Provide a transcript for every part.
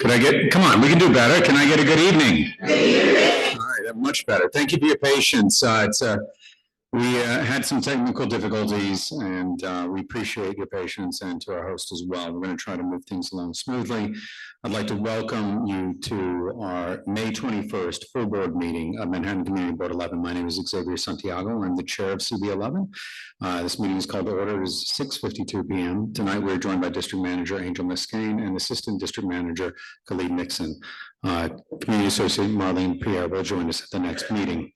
Could I get, come on, we can do better. Can I get a good evening? All right, much better. Thank you for your patience. We had some technical difficulties and we appreciate your patience, and to our host as well. We're going to try to move things along smoothly. I'd like to welcome you to our May 21st full board meeting of Manhattan Community Board 11. My name is Xavier Santiago. I'm the chair of CB11. This meeting is called to order. It is 6:52 p.m. Tonight, we're joined by District Manager Angel Muscane and Assistant District Manager Khalid Nixon. Community Associate Marlene Pierre will join us at the next meeting.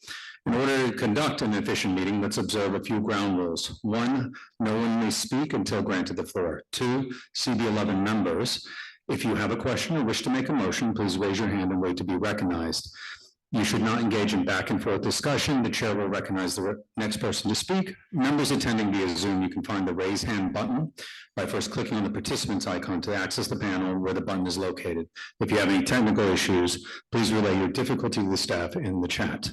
In order to conduct an efficient meeting, let's observe a few ground rules. 1, no one may speak until granted the floor. 2, CB11 members, if you have a question or wish to make a motion, please raise your hand and wait to be recognized. You should not engage in back and forth discussion. The chair will recognize the next person to speak. Members attending via Zoom, you can find the raise hand button by first clicking on the participants icon to access the panel where the button is located. If you have any technical issues, please relay your difficulty to the staff in the chat.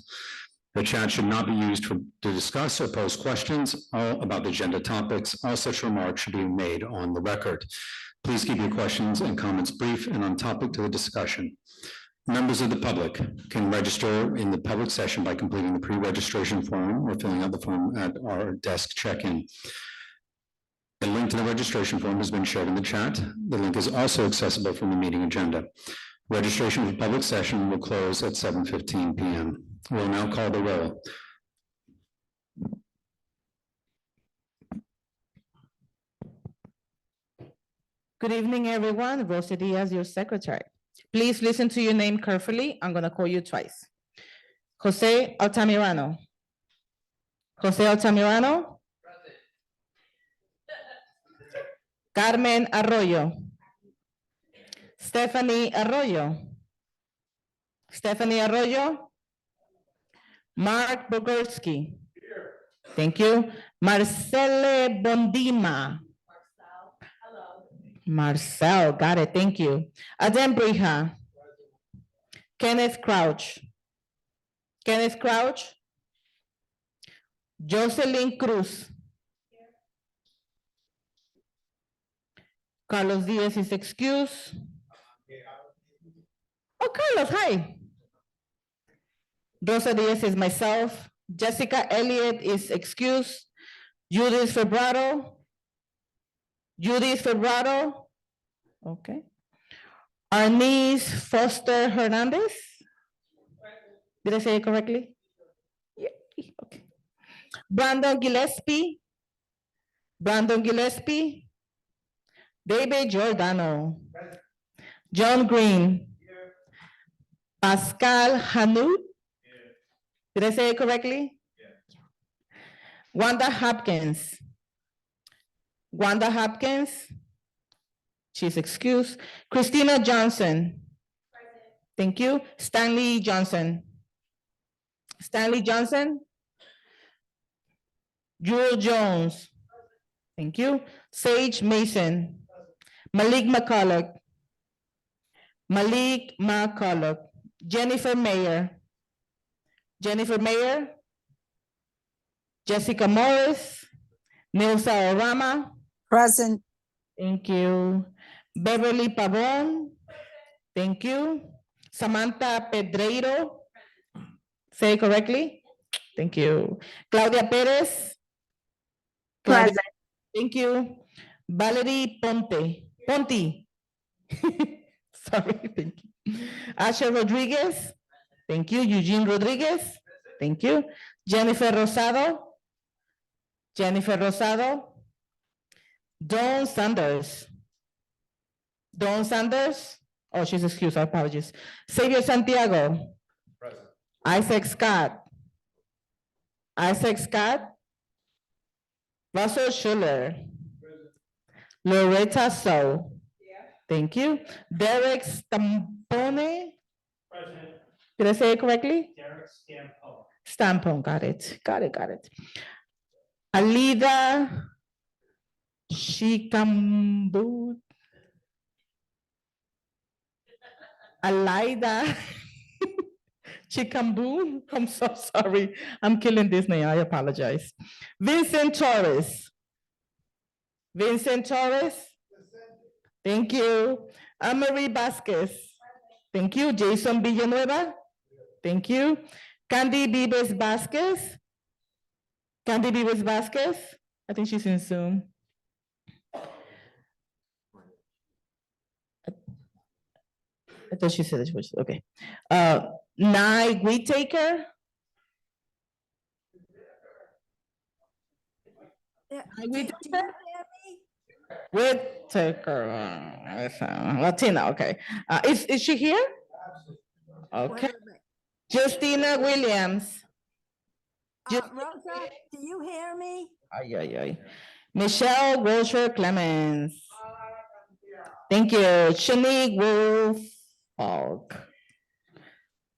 The chat should not be used to discuss or pose questions about the agenda topics. All such remarks should be made on the record. Please keep your questions and comments brief and on topic to the discussion. Members of the public can register in the public session by completing the pre-registration form or filling out the form at our desk check-in. The link to the registration form has been shared in the chat. The link is also accessible from the meeting agenda. Registration for public session will close at 7:15 p.m. We'll now call the roll. Good evening, everyone. Rosa Diaz, your secretary. Please listen to your name carefully. I'm going to call you twice. Jose Altamirano. Jose Altamirano. Carmen Arroyo. Stephanie Arroyo. Stephanie Arroyo. Mark Bogursky. Thank you. Marcele Bondima. Marcel, got it, thank you. Adem Brija. Kenneth Crouch. Kenneth Crouch. Jocelyn Cruz. Carlos Diaz is excused. Oh, Carlos, hi. Rosa Diaz is myself. Jessica Elliott is excused. Judith Febraro. Judith Febraro. Okay. Arnice Foster Hernandez. Did I say it correctly? Yeah, okay. Brandon Gillespie. Brandon Gillespie. David Giordano. John Green. Pascal Hanout. Did I say it correctly? Yeah. Wanda Hopkins. Wanda Hopkins. She's excused. Christina Johnson. Present. Thank you. Stanley Johnson. Stanley Johnson. Jewel Jones. Present. Thank you. Sage Mason. Present. Malik McCulloch. Malik McCulloch. Jennifer Mayer. Jennifer Mayer. Jessica Morris. Nilsa Orama. Present. Thank you. Beverly Pavon. Thank you. Samantha Pedreiro. Say it correctly. Thank you. Claudia Perez. Claudia. Present. Thank you. Valerie Ponte. Ponte. Sorry, thank you. Asha Rodriguez. Thank you. Eugene Rodriguez. Thank you. Jennifer Rosado. Jennifer Rosado. Dawn Sanders. Dawn Sanders. Oh, she's excused. I apologize. Xavier Santiago. Present. Isaac Scott. Isaac Scott. Russell Schuller. Present. Loretta So. Yeah. Thank you. Derek Stampone. Present. Did I say it correctly? Derek Stampone. Stampone. Got it. Got it. Got it. Alida Shikambu. Alida Chikambu. I'm so sorry. I'm killing this name. I apologize. Vincent Torres. Vincent Torres. Thank you. Marie Vasquez. Thank you. Jason Villanueva. Thank you. Candy Vives Vasquez. Candy Vives Vasquez. I think she's in Zoom. I thought she said it was okay. Nye Whittaker. Whittaker. Whittaker. Latina. Okay. Is she here? Okay. Justina Williams. Rosa, do you hear me? Ay, ay, ay. Michelle Wilshire Clemens. Thank you. Shanique Wolf.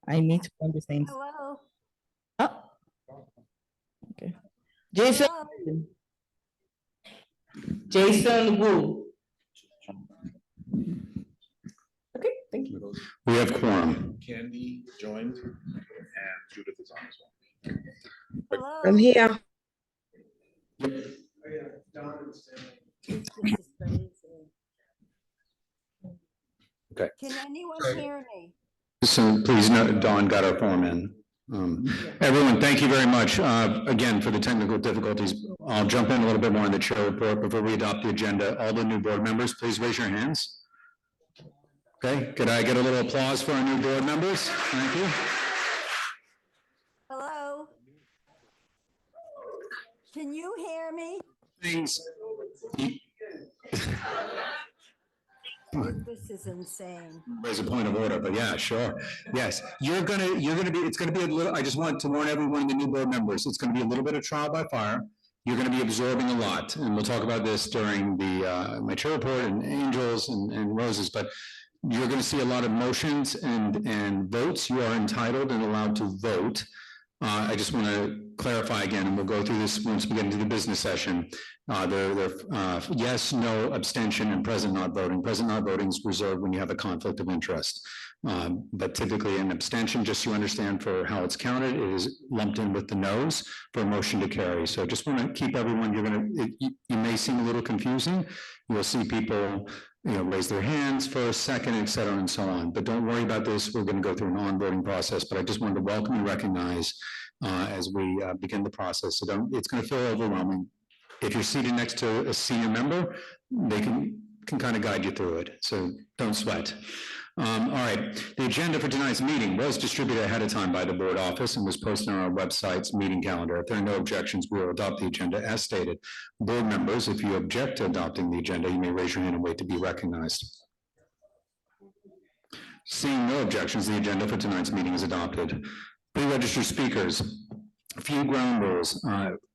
I need to find the same. Hello? Oh. Okay. Jason. Hello? Jason Wu. Okay, thank you. We have quorum. Candy joined and Judith is on as well. Hello? I'm here. This is crazy. Okay. Can anyone hear me? So please note, Dawn got our form in. Everyone, thank you very much, again, for the technical difficulties. I'll jump in a little bit more on the chair report before we adopt the agenda. All the new board members, please raise your hands. Okay, could I get a little applause for our new board members? Thank you. Hello? Can you hear me? Things. This is insane. There's a point of order, but yeah, sure. Yes, you're gonna be, it's gonna be a little, I just want to warn everyone, the new board members, it's gonna be a little bit of trial by fire. You're gonna be absorbing a lot, and we'll talk about this during the, my chair report and angels and roses, but you're gonna see a lot of motions and votes. You are entitled and allowed to vote. I just want to clarify again, and we'll go through this once we get into the business session. They're yes, no, abstention, and present not voting. Present not voting is reserved when you have a conflict of interest. But typically an abstention, just so you understand for how it's counted, it is lumped in with the noes for a motion to carry. So just want to keep everyone, you may seem a little confusing. You'll see people, raise their hands for a second, et cetera, and so on. But don't worry about this. We're going to go through a non-voting process, but I just wanted to welcome and recognize as we begin the process. So it's going to feel overwhelming. If you're seated next to a senior member, they can kind of guide you through it. So don't sweat. All right, the agenda for tonight's meeting was distributed ahead of time by the board office and was posted on our website's meeting calendar. If there are no objections, we will adopt the agenda as stated. Board members, if you object to adopting the agenda, you may raise your hand and wait to be recognized. Seeing no objections, the agenda for tonight's meeting is adopted. Pre-registered speakers, a few ground rules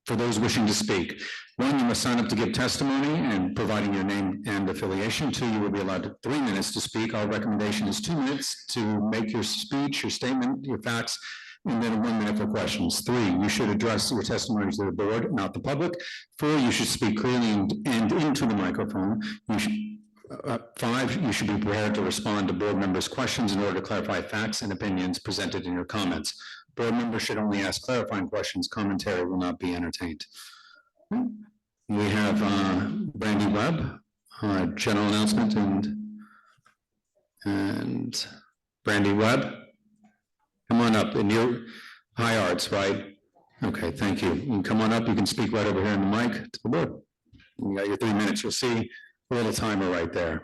for those wishing to speak. One, you must sign up to give testimony and providing your name and affiliation. Two, you will be allowed 3 minutes to speak. Our recommendation is 2 minutes to make your speech, your statement, your facts, and then 1 minute for questions. 3, you should address your testimony to the board, not the public. 4, you should speak clearly and into the microphone. 5, you should be prepared to respond to board members' questions in order to clarify facts and opinions presented in your comments. Board members should only ask clarifying questions. Commentary will not be entertained. We have Brandy Webb, general announcement, and Brandy Webb. Come on up, and you're High Arts, right? Okay, thank you. You can come on up, you can speak right over here in the mic to the board. You got your 3 minutes, you'll see a little timer right there.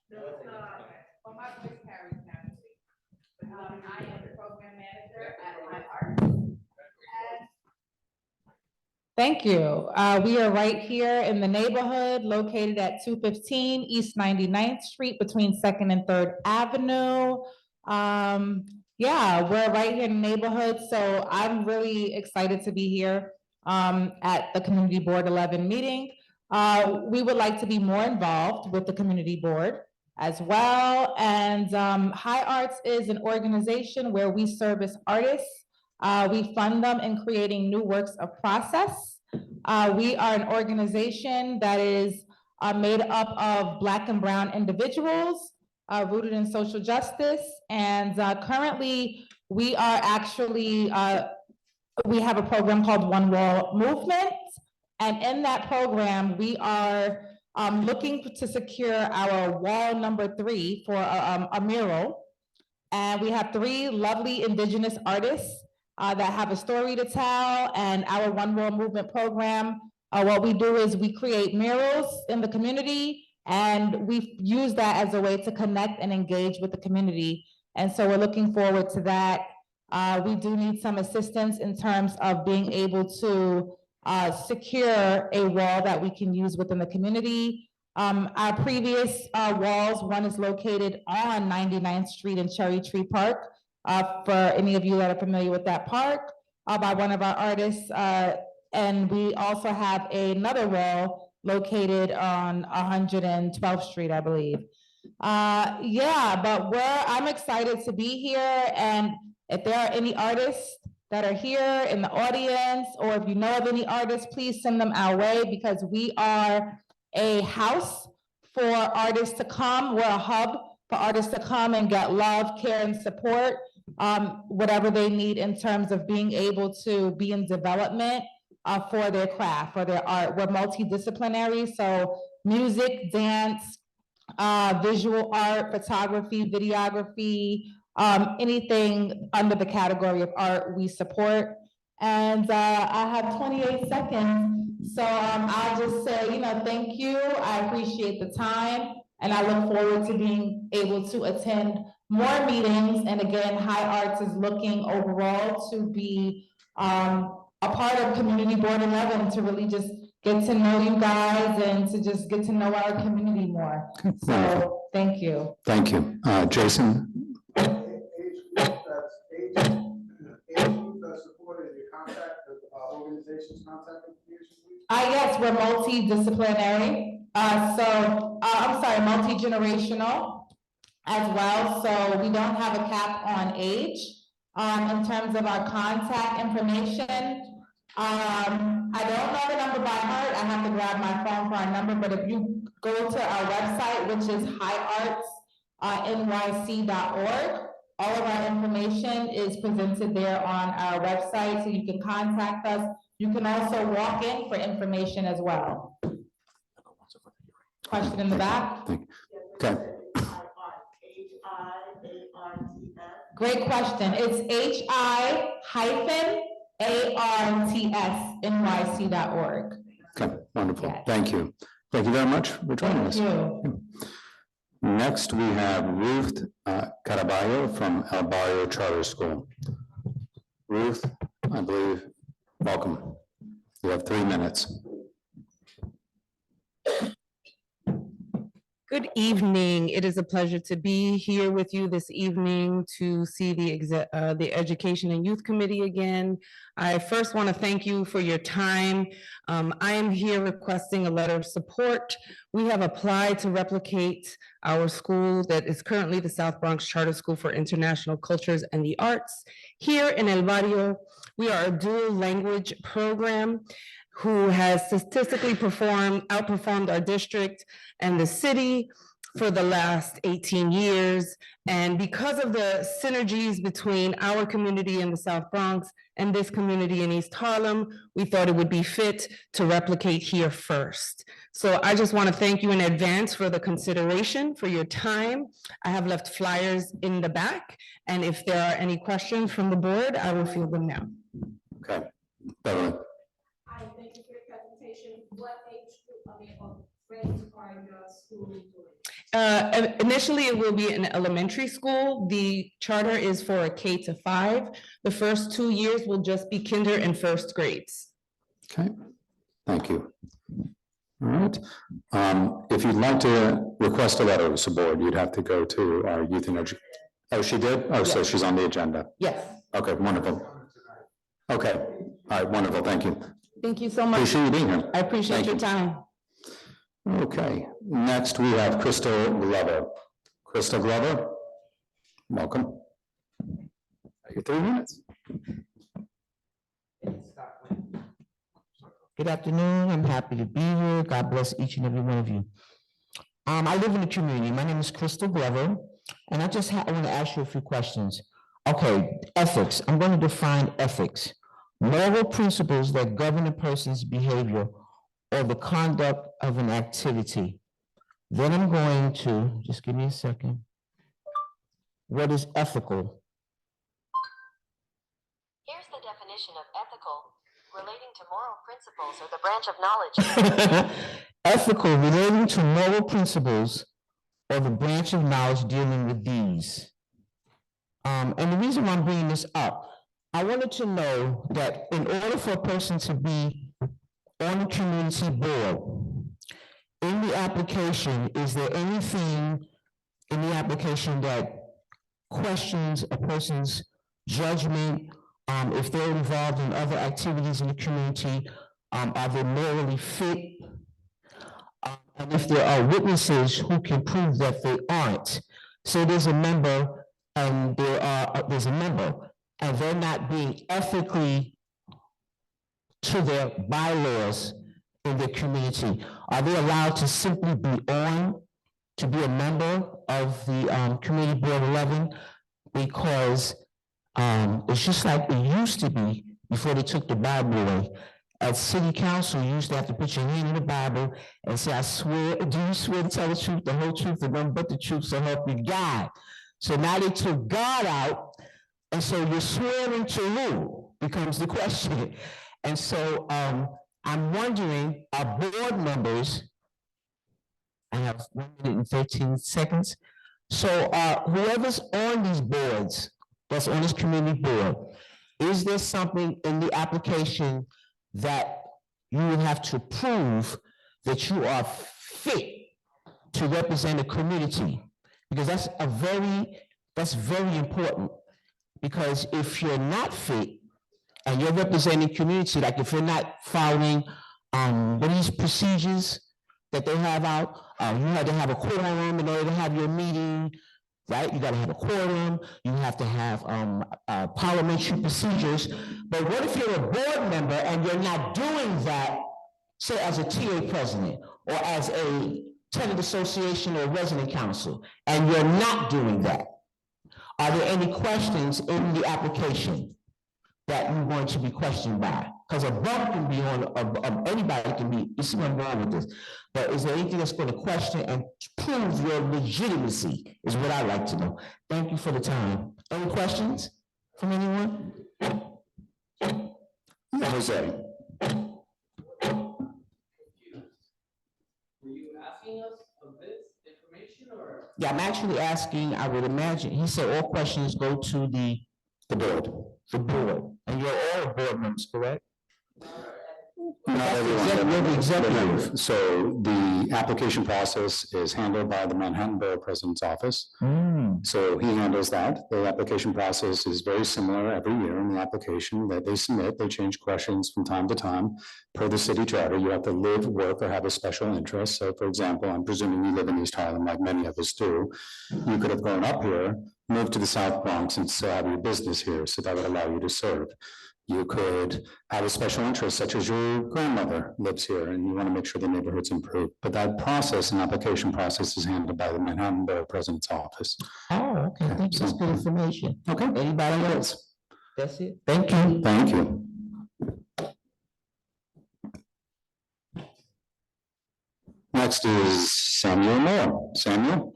No, it's not. Well, my voice carries now. I am the program manager at High Arts. Thank you. We are right here in the neighborhood located at 215 East 99th Street between 2nd and 3rd Avenue. Yeah, we're right here in the neighborhood, so I'm really excited to be here at the Community Board 11 meeting. We would like to be more involved with the Community Board as well. And High Arts is an organization where we service artists. We fund them in creating new works of process. We are an organization that is made up of Black and Brown individuals rooted in social justice. And currently, we are actually, we have a program called One Wall Movement. And in that program, we are looking to secure our wall number 3 for a mural. And we have 3 lovely Indigenous artists that have a story to tell. And our One Wall Movement program, what we do is we create murals in the community, and we use that as a way to connect and engage with the community. And so we're looking forward to that. We do need some assistance in terms of being able to secure a wall that we can use within the community. Our previous walls, one is located on 99th Street in Cherry Tree Park. For any of you that are familiar with that park, by one of our artists. And we also have another wall located on 112th Street, I believe. Yeah, but I'm excited to be here, and if there are any artists that are here in the audience, or if you know of any artists, please send them our way, because we are a house for artists to come. We're a hub for artists to come and get love, care, and support, whatever they need in terms of being able to be in development for their craft, for their art. We're multidisciplinary, so music, dance, visual art, photography, videography, anything under the category of art we support. And I have 28 seconds, so I'll just say, thank you. I appreciate the time, and I look forward to being able to attend more meetings. And again, High Arts is looking overall to be a part of Community Board 11, to really just get to know you guys and to just get to know our community more. So, thank you. Thank you. Jason? Organizations contact information, please? Yes, we're multidisciplinary. I'm sorry, multi-generational as well. So we don't have a cap on age. In terms of our contact information, I don't know the number by heart. I have to grab my phone for our number, but if you go to our website, which is highartsnyc.org, all of our information is presented there on our website, so you can contact us. You can also walk in for information as well. Question in the back? Okay. Great question. It's HI-ARTSNYC.org. Okay, wonderful. Yes. Thank you. Thank you very much for joining us. Thank you. Next, we have Ruth Caraballo from El Barrio Charter School. Ruth, I believe, welcome. You have 3 minutes. Good evening. It is a pleasure to be here with you this evening to see the Education and Youth Committee again. I first want to thank you for your time. I am here requesting a letter of support. We have applied to replicate our school that is currently the South Bronx Charter School for International Cultures and the Arts. Here in El Barrio, we are a dual language program who has statistically outperformed our district and the city for the last 18 years. And because of the synergies between our community in the South Bronx and this community in East Harlem, we thought it would be fit to replicate here first. So I just want to thank you in advance for the consideration, for your time. I have left flyers in the back, and if there are any questions from the board, I will field them now. Okay. Beverly. Hi, thank you for your presentation. What age group, grades are your school doing? Initially, it will be an elementary school. The charter is for a K to 5. The first 2 years will just be kinder and first grades. Okay, thank you. All right. If you'd like to request a letter of support, you'd have to go to our youth and education. Oh, she did? Oh, so she's on the agenda. Yes. Okay, wonderful. Okay, all right, wonderful, thank you. Thank you so much. Appreciate you being here. I appreciate Thank your you. time. Okay, next we have Crystal Glover. Crystal Glover, welcome. Your 3 minutes. Good afternoon. I'm happy to be here. God bless each and every one of you. I live in the community. My name is Crystal Glover, and I just want to ask you a few questions. Okay, ethics. I'm going to define ethics. Moral principles that govern a person's behavior or the conduct of an activity. Then I'm going to, just give me a second. What is ethical? Here's the definition of ethical, relating to moral principles or the branch of knowledge. Ethical, relating to moral principles or the branch of knowledge dealing with these. And the reason why I'm bringing this up, I wanted to know that in order for a person to be on the community board, in the application, is there anything in the application that questions a person's judgment, if they're involved in other activities in the community, are they morally fit? And if there are witnesses who can prove that they aren't, so there's a member and there's a member, and they're not being ethically to their bylaws in their community, are they allowed to simply be on to be a member of the Community Board 11? Because it's just like it used to be before they took the Bible away. At city council, you used to have to put your hand in the Bible and say, I swear, do you swear to tell the truth, the whole truth, and nothing but the truth, so help you God? So now they took God out, and so you're swearing to who becomes the question. And so I'm wondering, are board members, I have 1 minute and 13 seconds. So whoever's on these boards, that's on this community board, is there something in the application that you would have to prove that you are fit to represent a community? Because that's very important. Because if you're not fit and you're representing community, like if you're not following what are these procedures that they have out, you had to have a quorum in order to have your meeting, right? You got to have a quorum. You have to have parliamentary procedures. But what if you're a board member and you're not doing that, say as a TA president or as a tenant association or resident council, and you're not doing that? Are there any questions in the application that you're going to be questioned by? Because a bump can be on, anybody can be, you see what I'm going with this. But is there anything that's going to question and prove your legitimacy is what I'd like to know. Thank you for the time. Any questions from anyone? Jose. Were you asking us of this information or? Yeah, I'm actually asking, I would imagine, he said all questions go to the board. The board. And you're all board members, correct? Not everyone. You're the executive. So the application process is handled by the Manhattan Borough President's Office. So he handles that. The application process is very similar every year in the application that they submit. They change questions from time to time. Per the city charter, you have to live, work, or have a special interest. So for example, I'm presuming you live in East Harlem like many of us do. You could have grown up here, moved to the South Bronx and still have your business here. So that would allow you to serve. You could have a special interest, such as your grandmother lives here and you want to make sure the neighborhood's improved. But that process and application process is handled by the Manhattan Borough President's Office. Oh, okay. Thank you. That's good information. Okay. Anybody else? That's it. Thank you. Thank you. Next is Samuel Moore. Samuel?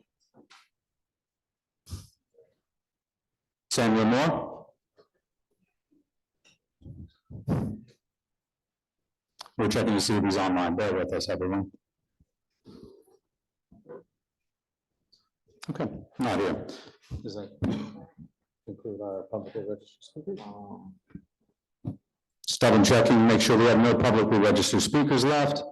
Samuel Moore? We're checking to see if he's online. Bear with us, everyone. Okay, not here. Does that include our publicly registered speakers? Just double checking, make sure we have no publicly registered speakers left.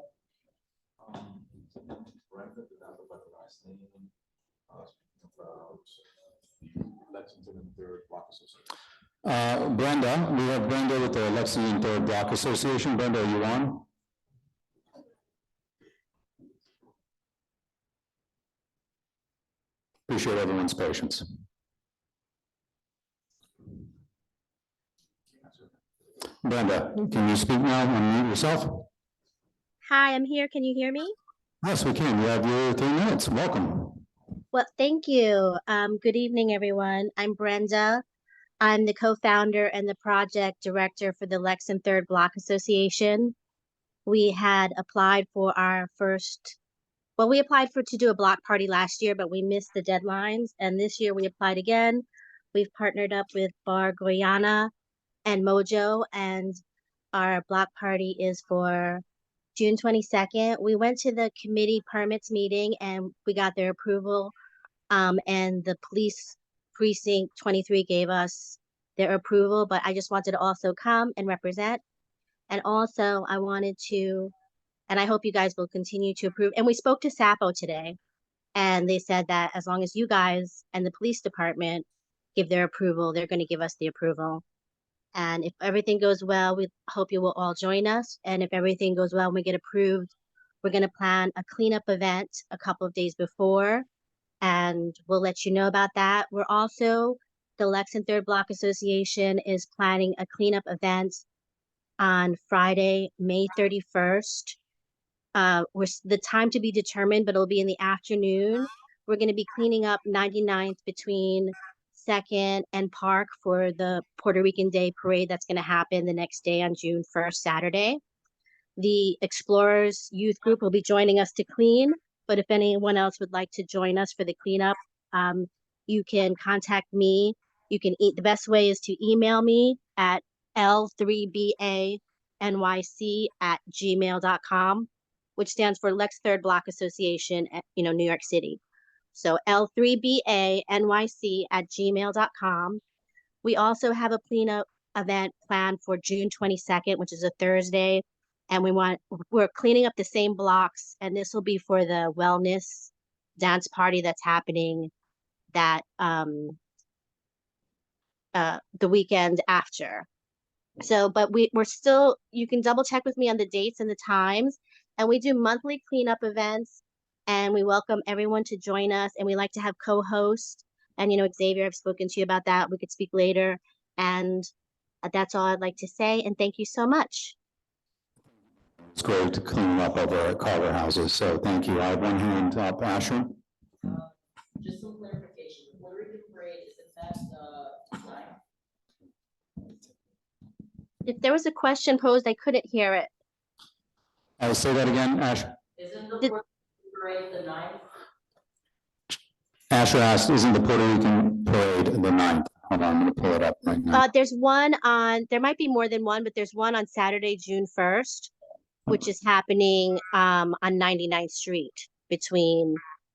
Brenda, we have Brenda with the Lexington Third Block Association. Brenda, are you on? Appreciate everyone's patience. Brenda, can you speak now? Unmute yourself. Hi, I'm here. Can you hear me? Yes, we can. You have your 3 minutes. Welcome. Well, thank you. Good evening, everyone. I'm Brenda. I'm the co-founder and the project director for the Lexington Third Block Association. We had applied for our first, well, we applied for to do a block party last year, but we missed the deadlines. And this year we applied again. We've partnered up with Bar Guyana and Mojo, and our block party is for June 22nd. We went to the committee permits meeting and we got their approval. And the police precinct 23 gave us their approval, but I just wanted to also come and represent. And also I wanted to, and I hope you guys will continue to approve. And we spoke to SAPO today, and they said that as long as you guys and the police department give their approval, they're going to give us the approval. And if everything goes well, we hope you will all join us. And if everything goes well and we get approved, we're going to plan a cleanup event a couple of days before, and we'll let you know about that. We're also, the Lexington Third Block Association is planning a cleanup event on Friday, May 31st. The time to be determined, but it'll be in the afternoon. We're going to be cleaning up 99th between 2nd and Park for the Puerto Rican Day Parade that's going to happen the next day on June 1st, Saturday. The Explorers Youth Group will be joining us to clean, but if anyone else would like to join us for the cleanup, you can contact me. You can the best way is to email me at l3banyc@gmail.com, which stands for Lex Third Block Association, New York City. So l3banyc@gmail.com. We also have a cleanup event planned for June 22nd, which is a Thursday. And we're cleaning up the same blocks, and this will be for the wellness dance party that's happening that the weekend after. So, but we're still, you can double check with me on the dates and the times, and we do monthly cleanup events, and we welcome everyone to join us, and we like to have co-hosts. And, Xavier, I've spoken to you about that. We could speak later. And that's all I'd like to say. And thank you so much. It's great to clean up over at Carver Houses, so thank you. I have one hand up. Asher? Just some clarification, the Puerto Rican parade is in fact, 9th? If there was a question posed, I couldn't hear it. I'll say that again, Asher. Isn't the Did- Puerto Rican parade the 9th? Asher asked, isn't the Puerto Rican parade the 9th? Hold on, I'm gonna pull it up right now. There's one there might be more than one, but there's one on Saturday, June 1st, which is happening on 99th Street between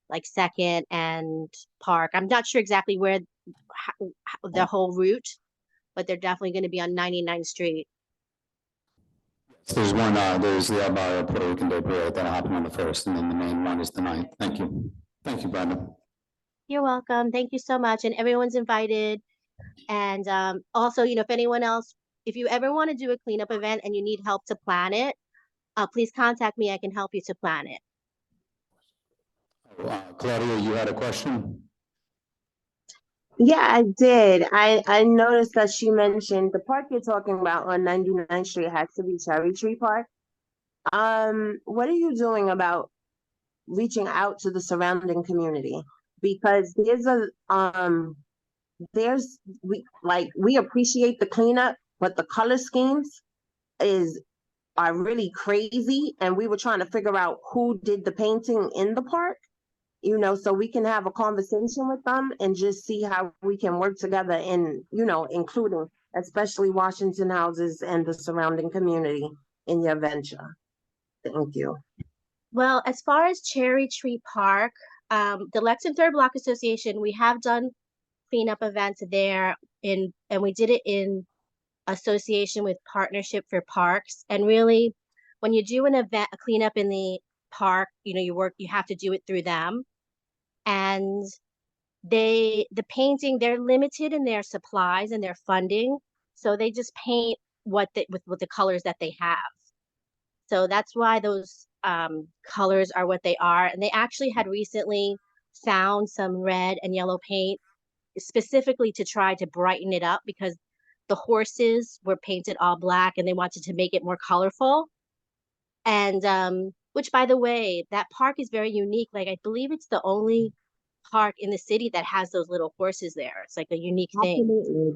like 2nd and Park. I'm not sure exactly where the whole route, but they're definitely going to be on 99th Street. There's one, there's the Elmira Puerto Rican Day Parade that'll happen on the 1st, and then the main one is the 9th. Thank you. Thank you, Brenda. You're welcome. Thank you so much. And everyone's invited. And also, if anyone else, if you ever want to do a cleanup event and you need help to plan it, please contact me. I can help you to plan it. Claudia, you had a question? Yeah, I did. I noticed that she mentioned the park you're talking about on 99th Street has to be Cherry Tree Park. What are you doing about reaching out to the surrounding community? Because we appreciate the cleanup, but the color schemes are really crazy, and we were trying to figure out who did the painting in the park. So we can have a conversation with them and just see how we can work together in, including especially Washington Houses and the surrounding community in your venture. Thank you. Well, as far as Cherry Tree Park, the Lexington Third Block Association, we have done cleanup events there and we did it in association with Partnership for Parks. And really, when you do an event, a cleanup in the park, you have to do it through them. And the painting, they're limited in their supplies and their funding, so they just paint with the colors that they have. So that's why those colors are what they are. And they actually had recently found some red and yellow paint specifically to try to brighten it up, because the horses were painted all black and they wanted to make it more colorful. And which by the way, that park is very unique. Like, I believe it's the only park in the city that has those little horses there. It's like a unique thing. Absolutely.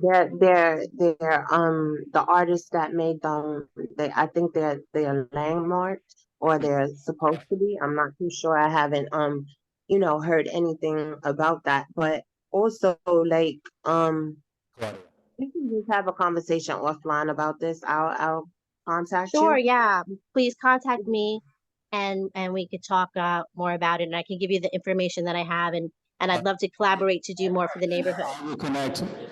The artists that made them, I think they're landmarks or they're supposed to be. I'm not too sure. I haven't, heard anything about that. But also like, we can just have a conversation offline about this. I'll contact you. Sure, yeah. Please contact me and we could talk more about it. And I can give you the information that I have and I'd love to collaborate to do more for the neighborhood.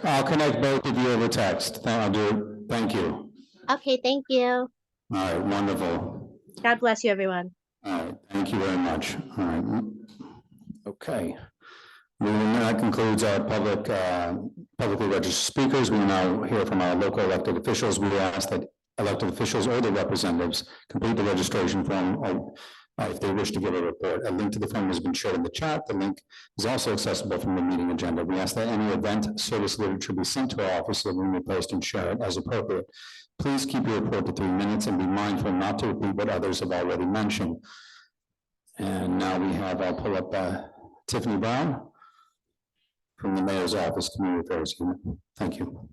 I'll connect both of you over text. I'll do it. Thank you. Okay, thank you. All right, wonderful. God bless you, everyone. All right, thank you very much. All right. Okay. That concludes our publicly registered speakers. We will now hear from our local elected officials. We ask that elected officials or their representatives complete the registration form if they wish to give a report. A link to the form has been shared in the chat. The link is also accessible from the meeting agenda. We ask that any event service literature be sent to our office so that we may post and share it as appropriate. Please keep your report to 3 minutes and be mindful not to repeat what others have already mentioned. And now I'll pull up Tiffany Brown from the Mayor's Office, Community Affairs Unit. Thank you.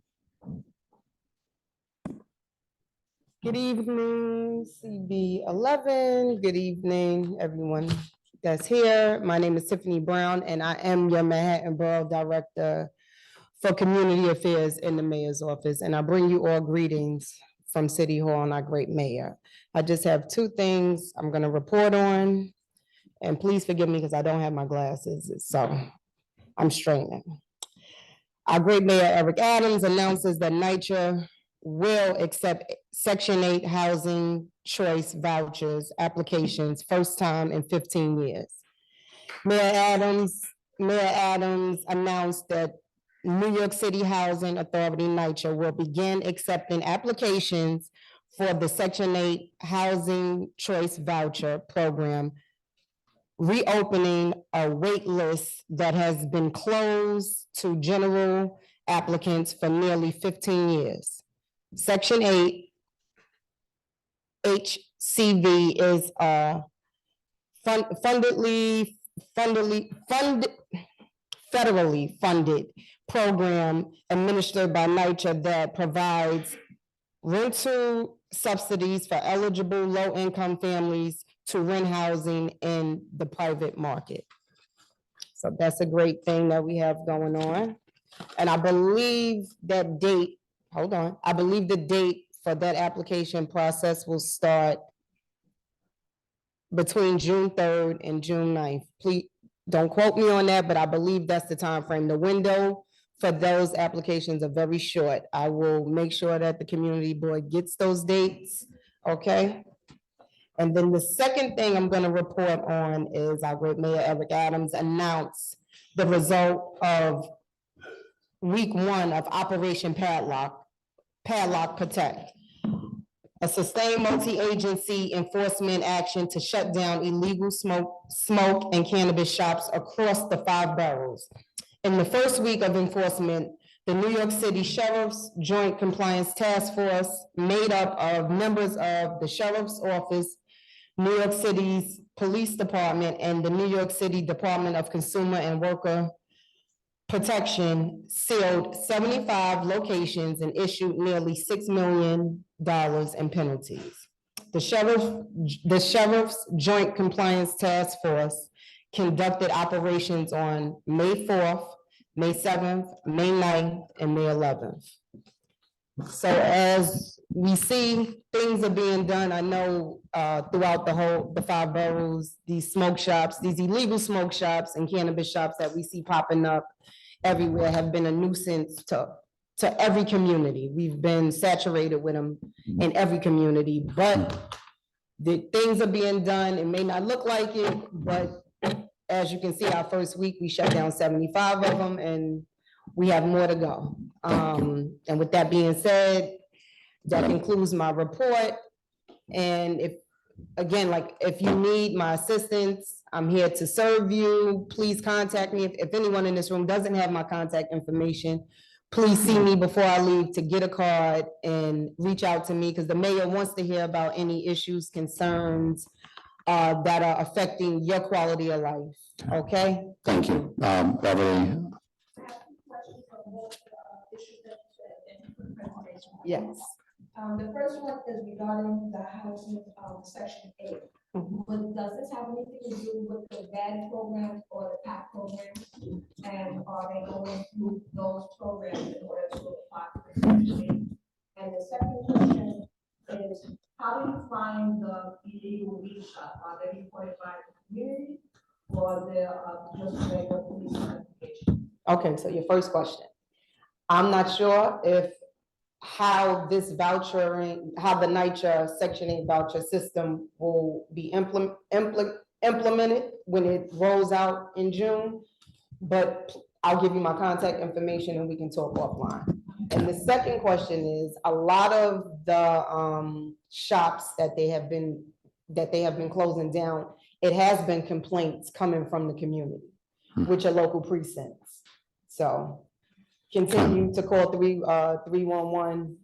Good evening, CB11. Good evening, everyone that's here. My name is Tiffany Brown, and I am your Manhattan Borough Director for Community Affairs in the Mayor's Office. And I bring you all greetings from City Hall and our great mayor. I just have 2 things I'm going to report on. And please forgive me because I don't have my glasses, so I'm straightening. Our great Mayor Eric Adams announces that NYCHA will accept Section 8 housing choice vouchers applications first time in 15 years. Mayor Adams announced that New York City Housing Authority, NYCHA, will begin accepting applications for the Section 8 housing choice voucher program, reopening a wait list that has been closed to general applicants for nearly 15 years. Section 8 HCV is a federally funded program administered by NYCHA that provides rental subsidies for eligible low-income families to rent housing in the private market. So that's a great thing that we have going on. And I believe that date, I believe the date for that application process will start between June 3rd and June 9th. Please don't quote me on that, but I believe that's the time frame. The window for those applications are very short. I will make sure that the community board gets those dates, okay? And then the second thing I'm going to report on is our great Mayor Eric Adams announced the result of week 1 of Operation Padlock Protect, a sustained multi-agency enforcement action to shut down illegal smoke and cannabis shops across the 5 boroughs. In the first week of enforcement, the New York City Sheriff's Joint Compliance Task Force, made up of members of the Sheriff's Office, New York City's Police Department, and the New York City Department of Consumer and Worker Protection, sealed 75 locations and issued nearly $6 million in penalties. The Sheriff's Joint Compliance Task Force conducted operations on May 4th, May 7th, May 9th, and May 11th. So as we see things are being done, I know throughout the 5 boroughs, these smoke shops, these illegal smoke shops and cannabis shops that we see popping up everywhere have been a nuisance to every community. We've been saturated with them in every community, but the things are being done. It may not look like it, but as you can see, our first week, we shut down 75 of them and we have more to go. And with that being said, that concludes my report. And if you need my assistance, I'm here to serve you. Please contact me. If anyone in this room doesn't have my contact information, please see me before I leave to get a card and reach out to me, because the mayor wants to hear about any issues, concerns, that are affecting your quality of life, okay? Thank you. Beverly, Yes. The first one is regarding the housing, section 8. But does this have anything to do with the VAD programs or the PAC programs? And are they going through those programs in order to apply for the section 8? And the second question is, how do you find the illegal weed shop? Are they reported by the community or they're just regular police investigation? Okay, so your first question. I'm not sure if how this vouchering, how the NYCHA Section 8 voucher system will be implemented when it rolls out in June. But I'll give you my contact information and we can talk offline. And the second question is, a lot of the shops that they have been closing down, it has been complaints coming from the community, which are local precincts. So continue to call 311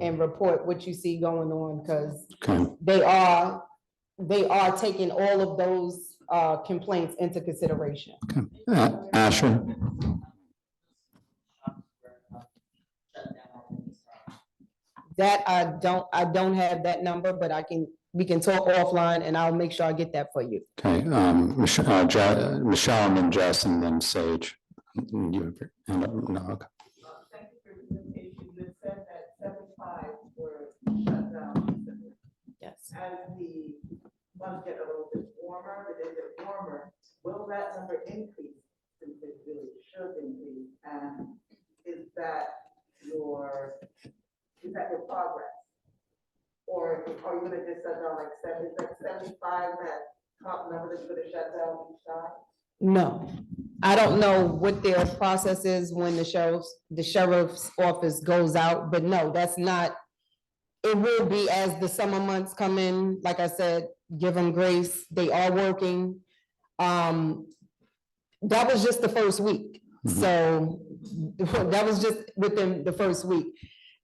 and report what you see going on, because they are taking all of those complaints into consideration. Asher. That I don't have that number, but we can talk offline and I'll make sure I get that for you. Okay, Michelle and then Jess and then Sage. You have no, okay. Thank you for your presentation. You said that 75 were shut down. Yes. As the months get a little bit warmer, the days get warmer, will that number increase since it really should increase? And is that your progress? Or are you gonna just shut down like 75, that top number that you're gonna shut down each time? No, I don't know what their process is when the sheriff's office goes out, but no, that's not. It will be as the summer months come in, like I said, give them grace, they are working. That was just the first week, so that was just within the first week.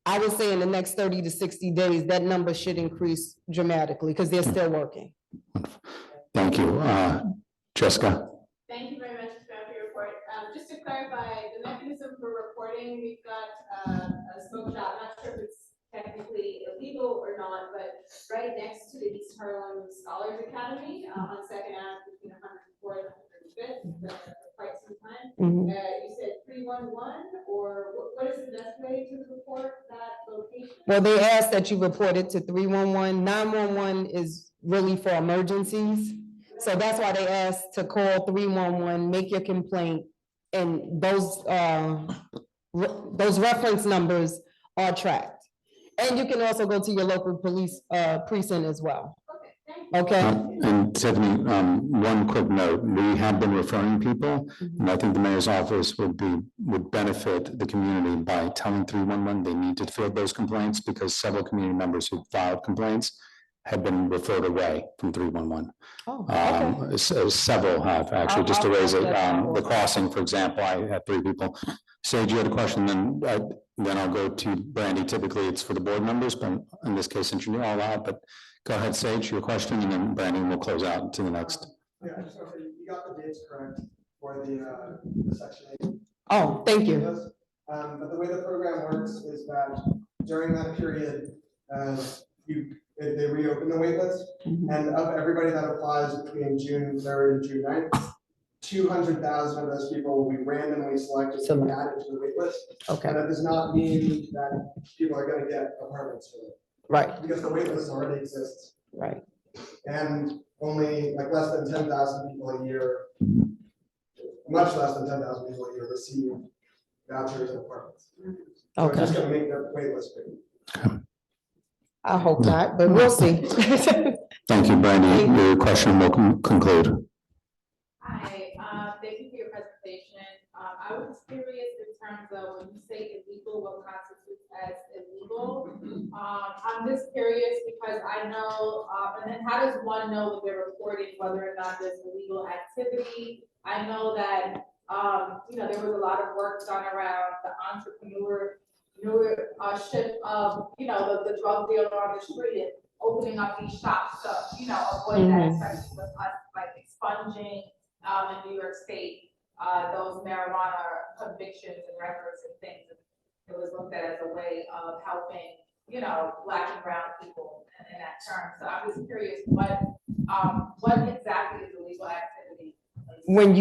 I would say in the next 30 to 60 days, that number should increase dramatically because they're still working. Thank you. Jessica. Thank you very much for your report. Just to clarify, the mechanism for reporting, we've got a smoke shop, not sure if it's technically illegal or not, but right next to the East Harlem Scholars Academy on Second Ave between 104th and 105th for quite some time. You said 311, or what is the best way to report that location? Well, they asked that you report it to 311. 911 is really for emergencies. So that's why they asked to call 311, make your complaint, and those reference numbers are tracked. And you can also go to your local police precinct as well. Okay? And Tiffany, one quick note, we have been referring people, and I think the mayor's office would benefit the community by telling 311 they need to field those complaints, because several community members who filed complaints have been referred away from 311. Several have actually, just to raise it. The crossing, for example, I had 3 people. Sage, you had a question, then I'll go to Brandy. Typically, it's for the board members, but in this case, since you're all out, but go ahead, Sage, your question, and then Brandy will close out to the next. Yeah, I just want to say, you got the dates correct for the section 8. Oh, thank you. But the way the program works is that during that period, they reopen the waitlist, and of everybody that applies between June 3rd and June 9th, 200,000 of those people will be randomly selected and added to the waitlist. Okay. And that does not mean that people are going to get apartments for it. Right. Because the waitlist already exists. Right. And only like less than 10,000 people a year, much less than 10,000 people a year receive vouchers and apartments. So Okay. it's just going to make the waitlist big. I hope not, but we'll see. Thank you, Brandy. Your question will conclude. Hi, thank you for your presentation. I was curious in terms of when you say illegal, what constitutes as illegal? I'm just curious because I know, and then how does one know that they're reporting whether or not there's illegal activity? I know that, there was a lot of work done around the entrepreneurship of, the drug dealer on the street. opening up these shops to, avoid that, especially with us, like expunging, in New York State, those marijuana convictions and records and things. It was looked at as a way of helping, Black and brown people in that term. So I'm just curious, what exactly is illegal activity? When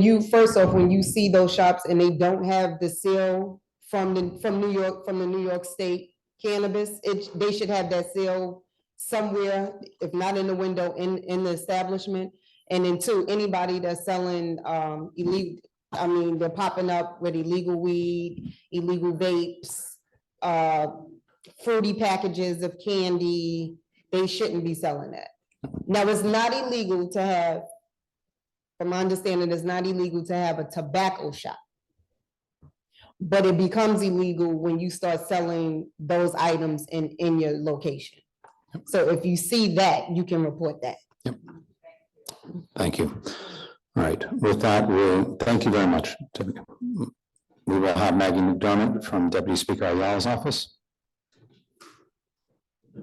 you, first off, when you see those shops and they don't have the seal from New York, from the New York State cannabis, they should have that seal somewhere, if not in the window, in the establishment. And then two, anybody that's selling, illegal, they're popping up with illegal weed, illegal vapes, fruity packages of candy, they shouldn't be selling that. Now, it's not illegal to have, from my understanding, it's not illegal to have a tobacco shop. But it becomes illegal when you start selling those items in your location. So if you see that, you can report that. Yep. Thank you. All right, with that, thank you very much. We will have Maggie McDermott from Deputy Speaker Ayala's office.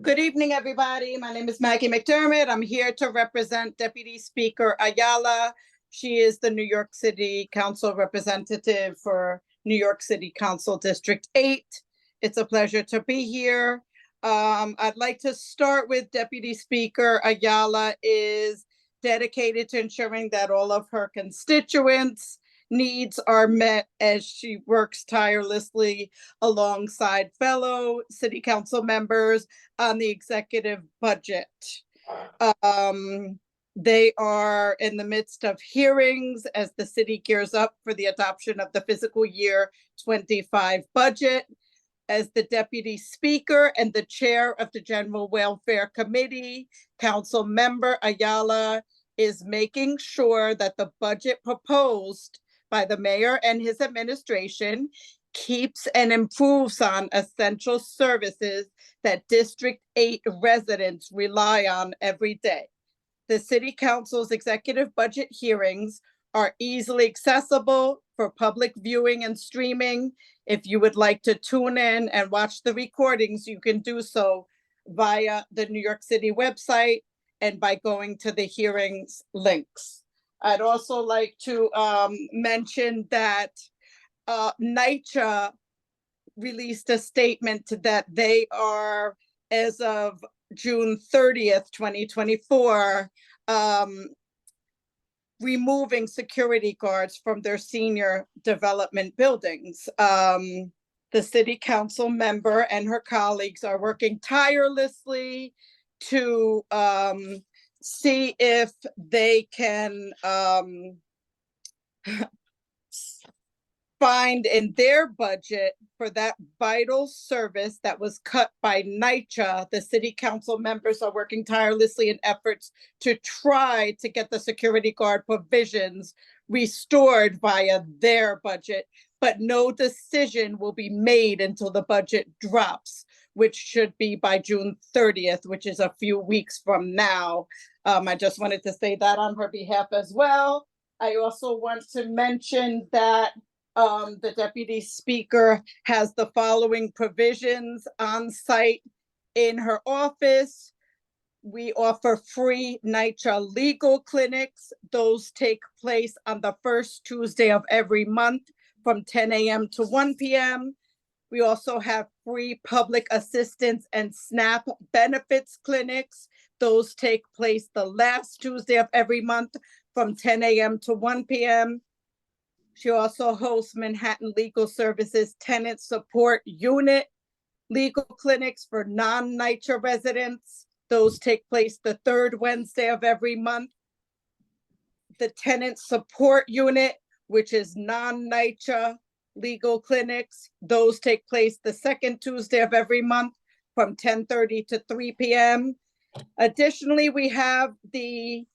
Good evening, everybody. My name is Maggie McDermott. I'm here to represent Deputy Speaker Ayala. She is the New York City Council representative for New York City Council District 8. It's a pleasure to be here. I'd like to start with Deputy Speaker Ayala is dedicated to ensuring that all of her constituents' needs are met as she works tirelessly alongside fellow city council members on the executive budget. They are in the midst of hearings as the city gears up for the adoption of the fiscal year 25 budget. As the Deputy Speaker and the Chair of the General Welfare Committee, Council Member Ayala is making sure that the budget proposed by the mayor and his administration keeps and improves on essential services that District 8 residents rely on every day. The City Council's executive budget hearings are easily accessible for public viewing and streaming. If you would like to tune in and watch the recordings, you can do so via the New York City website and by going to the hearings links. I'd also like to mention that NYCHA released a statement that they are, as of June 30th, 2024, removing security guards from their senior development buildings. The city council member and her colleagues are working tirelessly to see if they can find in their budget for that vital service that was cut by NYCHA. The city council members are working tirelessly in efforts to try to get the security guard provisions restored via their budget, but no decision will be made until the budget drops, which should be by June 30th, which is a few weeks from now. I just wanted to say that on her behalf as well. I also want to mention that the Deputy Speaker has the following provisions on site in her office. We offer free NYCHA legal clinics. Those take place on the first Tuesday of every month from 10 a.m. to 1 p.m. We also have free public assistance and SNAP benefits clinics. Those take place the last Tuesday of every month from 10 a.m. to 1 p.m. She also hosts Manhattan Legal Services Tenant Support Unit legal clinics for non-NYCHA residents. Those take place the third Wednesday of every month. The Tenant Support Unit, which is non-NYCHA legal clinics, those take place the second Tuesday of every month from 10:30 to 3 p.m. Additionally, we have the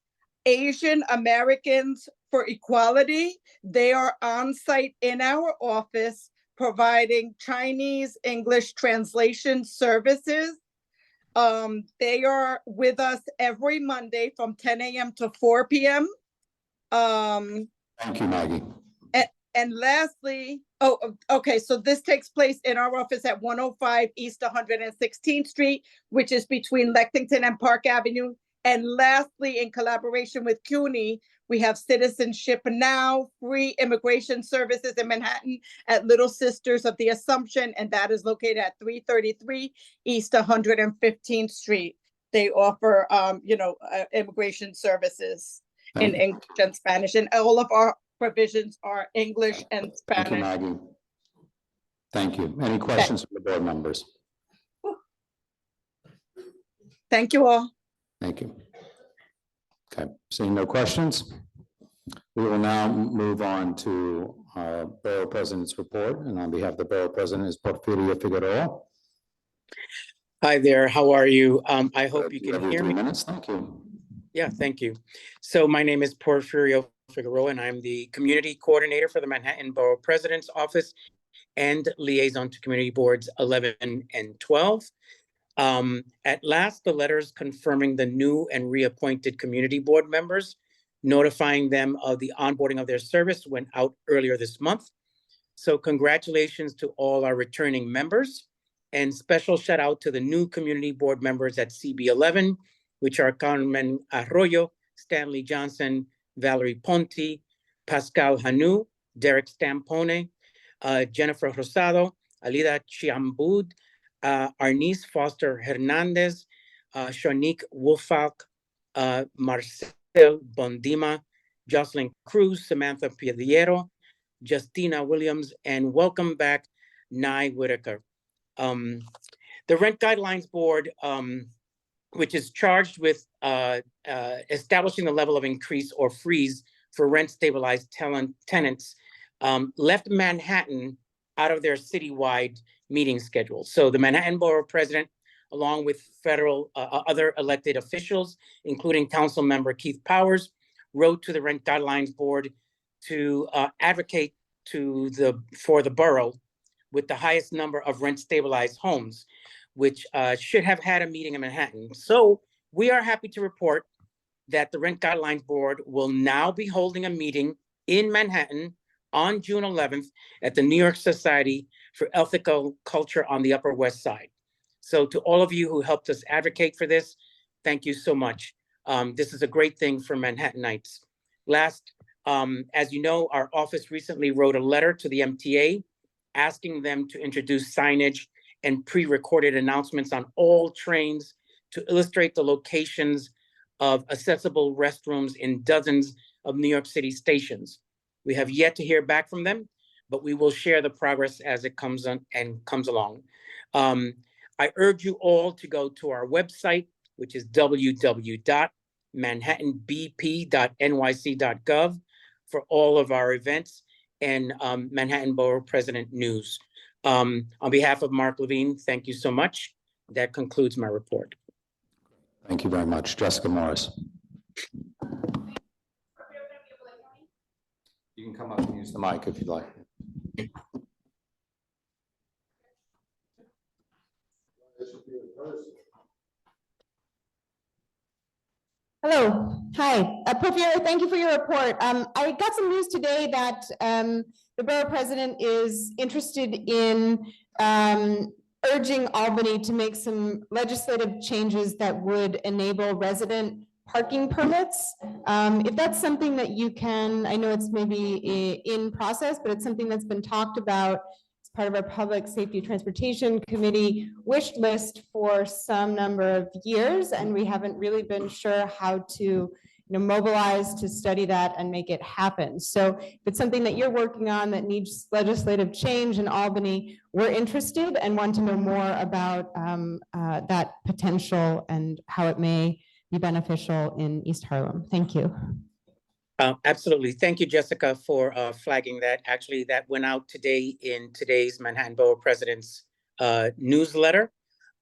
Asian Americans for Equality. They are on site in our office providing Chinese English translation services. They are with us every Monday from 10 a.m. to 4 p.m. Thank you, Maggie. And lastly, okay, so this takes place in our office at 105 East 116th Street, which is between Lexington and Park Avenue. And lastly, in collaboration with CUNY, we have Citizenship Now, free immigration services in Manhattan at Little Sisters of the Assumption, and that is located at 333 East 115th Street. They offer, immigration services in Thank you. English and Spanish, and all of our provisions are English and Thank you, Spanish. Maggie. Thank you. Any questions from the board members? Thank you all. Thank you. Okay, seeing no questions, we will now move on to our Borough President's report, and on behalf of the Borough President is Porfirio Figueroa. Hi there, how are you? I hope you You have can your hear 3 me. minutes, thank you. Yeah, thank you. So my name is Porfirio Figueroa, and I'm the Community Coordinator for the Manhattan Borough President's Office and Liaison to Community Boards 11 and 12. At last, the letters confirming the new and reappointed community board members, notifying them of the onboarding of their service went out earlier this month. So congratulations to all our returning members, and special shout out to the new community board members at CB11, which are Carmen Arroyo, Stanley Johnson, Valerie Ponti, Pascal Hanu, Derek Stampone, Jennifer Rosado, Alida Chiambud, Arnice Foster Hernandez, Shanique Wolfalk, Marcel Bondima, Jocelyn Cruz, Samantha Piediero, Justina Williams, and welcome back, Nye Whitaker. The Rent Guidelines Board, which is charged with establishing the level of increase or freeze for rent stabilized tenants, left Manhattan out of their citywide meeting schedule. So the Manhattan Borough President, along with federal other elected officials, including Council Member Keith Powers, wrote to the Rent Guidelines Board to advocate for the borough with the highest number of rent stabilized homes, which should have had a meeting in Manhattan. So we are happy to report that the Rent Guidelines Board will now be holding a meeting in Manhattan on June 11th at the New York Society for Ethical Culture on the Upper West Side. So to all of you who helped us advocate for this, thank you so much. This is a great thing for Manhattanites. Last, as you know, our office recently wrote a letter to the MTA asking them to introduce signage and pre-recorded announcements on all trains to illustrate the locations of accessible restrooms in dozens of New York City stations. We have yet to hear back from them, but we will share the progress as it comes on and comes along. I urge you all to go to our website, which is www.manhattanbp.nyc.gov for all of our events and Manhattan Borough President news. On behalf of Mark Levine, thank you so much. That concludes my report. Thank you very much. Jessica Morris. You can come up and use the mic if you'd like. Hello, hi, Porfirio, thank you for your report. I got some news today that the borough president is interested in urging Albany to make some legislative changes that would enable resident parking permits. If that's something that you can, I know it's maybe in process, but it's something that's been talked about as part of our Public Safety Transportation Committee wish list for some number of years, and we haven't really been sure how to mobilize to study that and make it happen. So if it's something that you're working on that needs legislative change in Albany, we're interested and want to know more about that potential and how it may be beneficial in East Harlem. Thank you. Absolutely. Thank you, Jessica, for flagging that. Actually, that went out today in today's Manhattan Borough President's newsletter.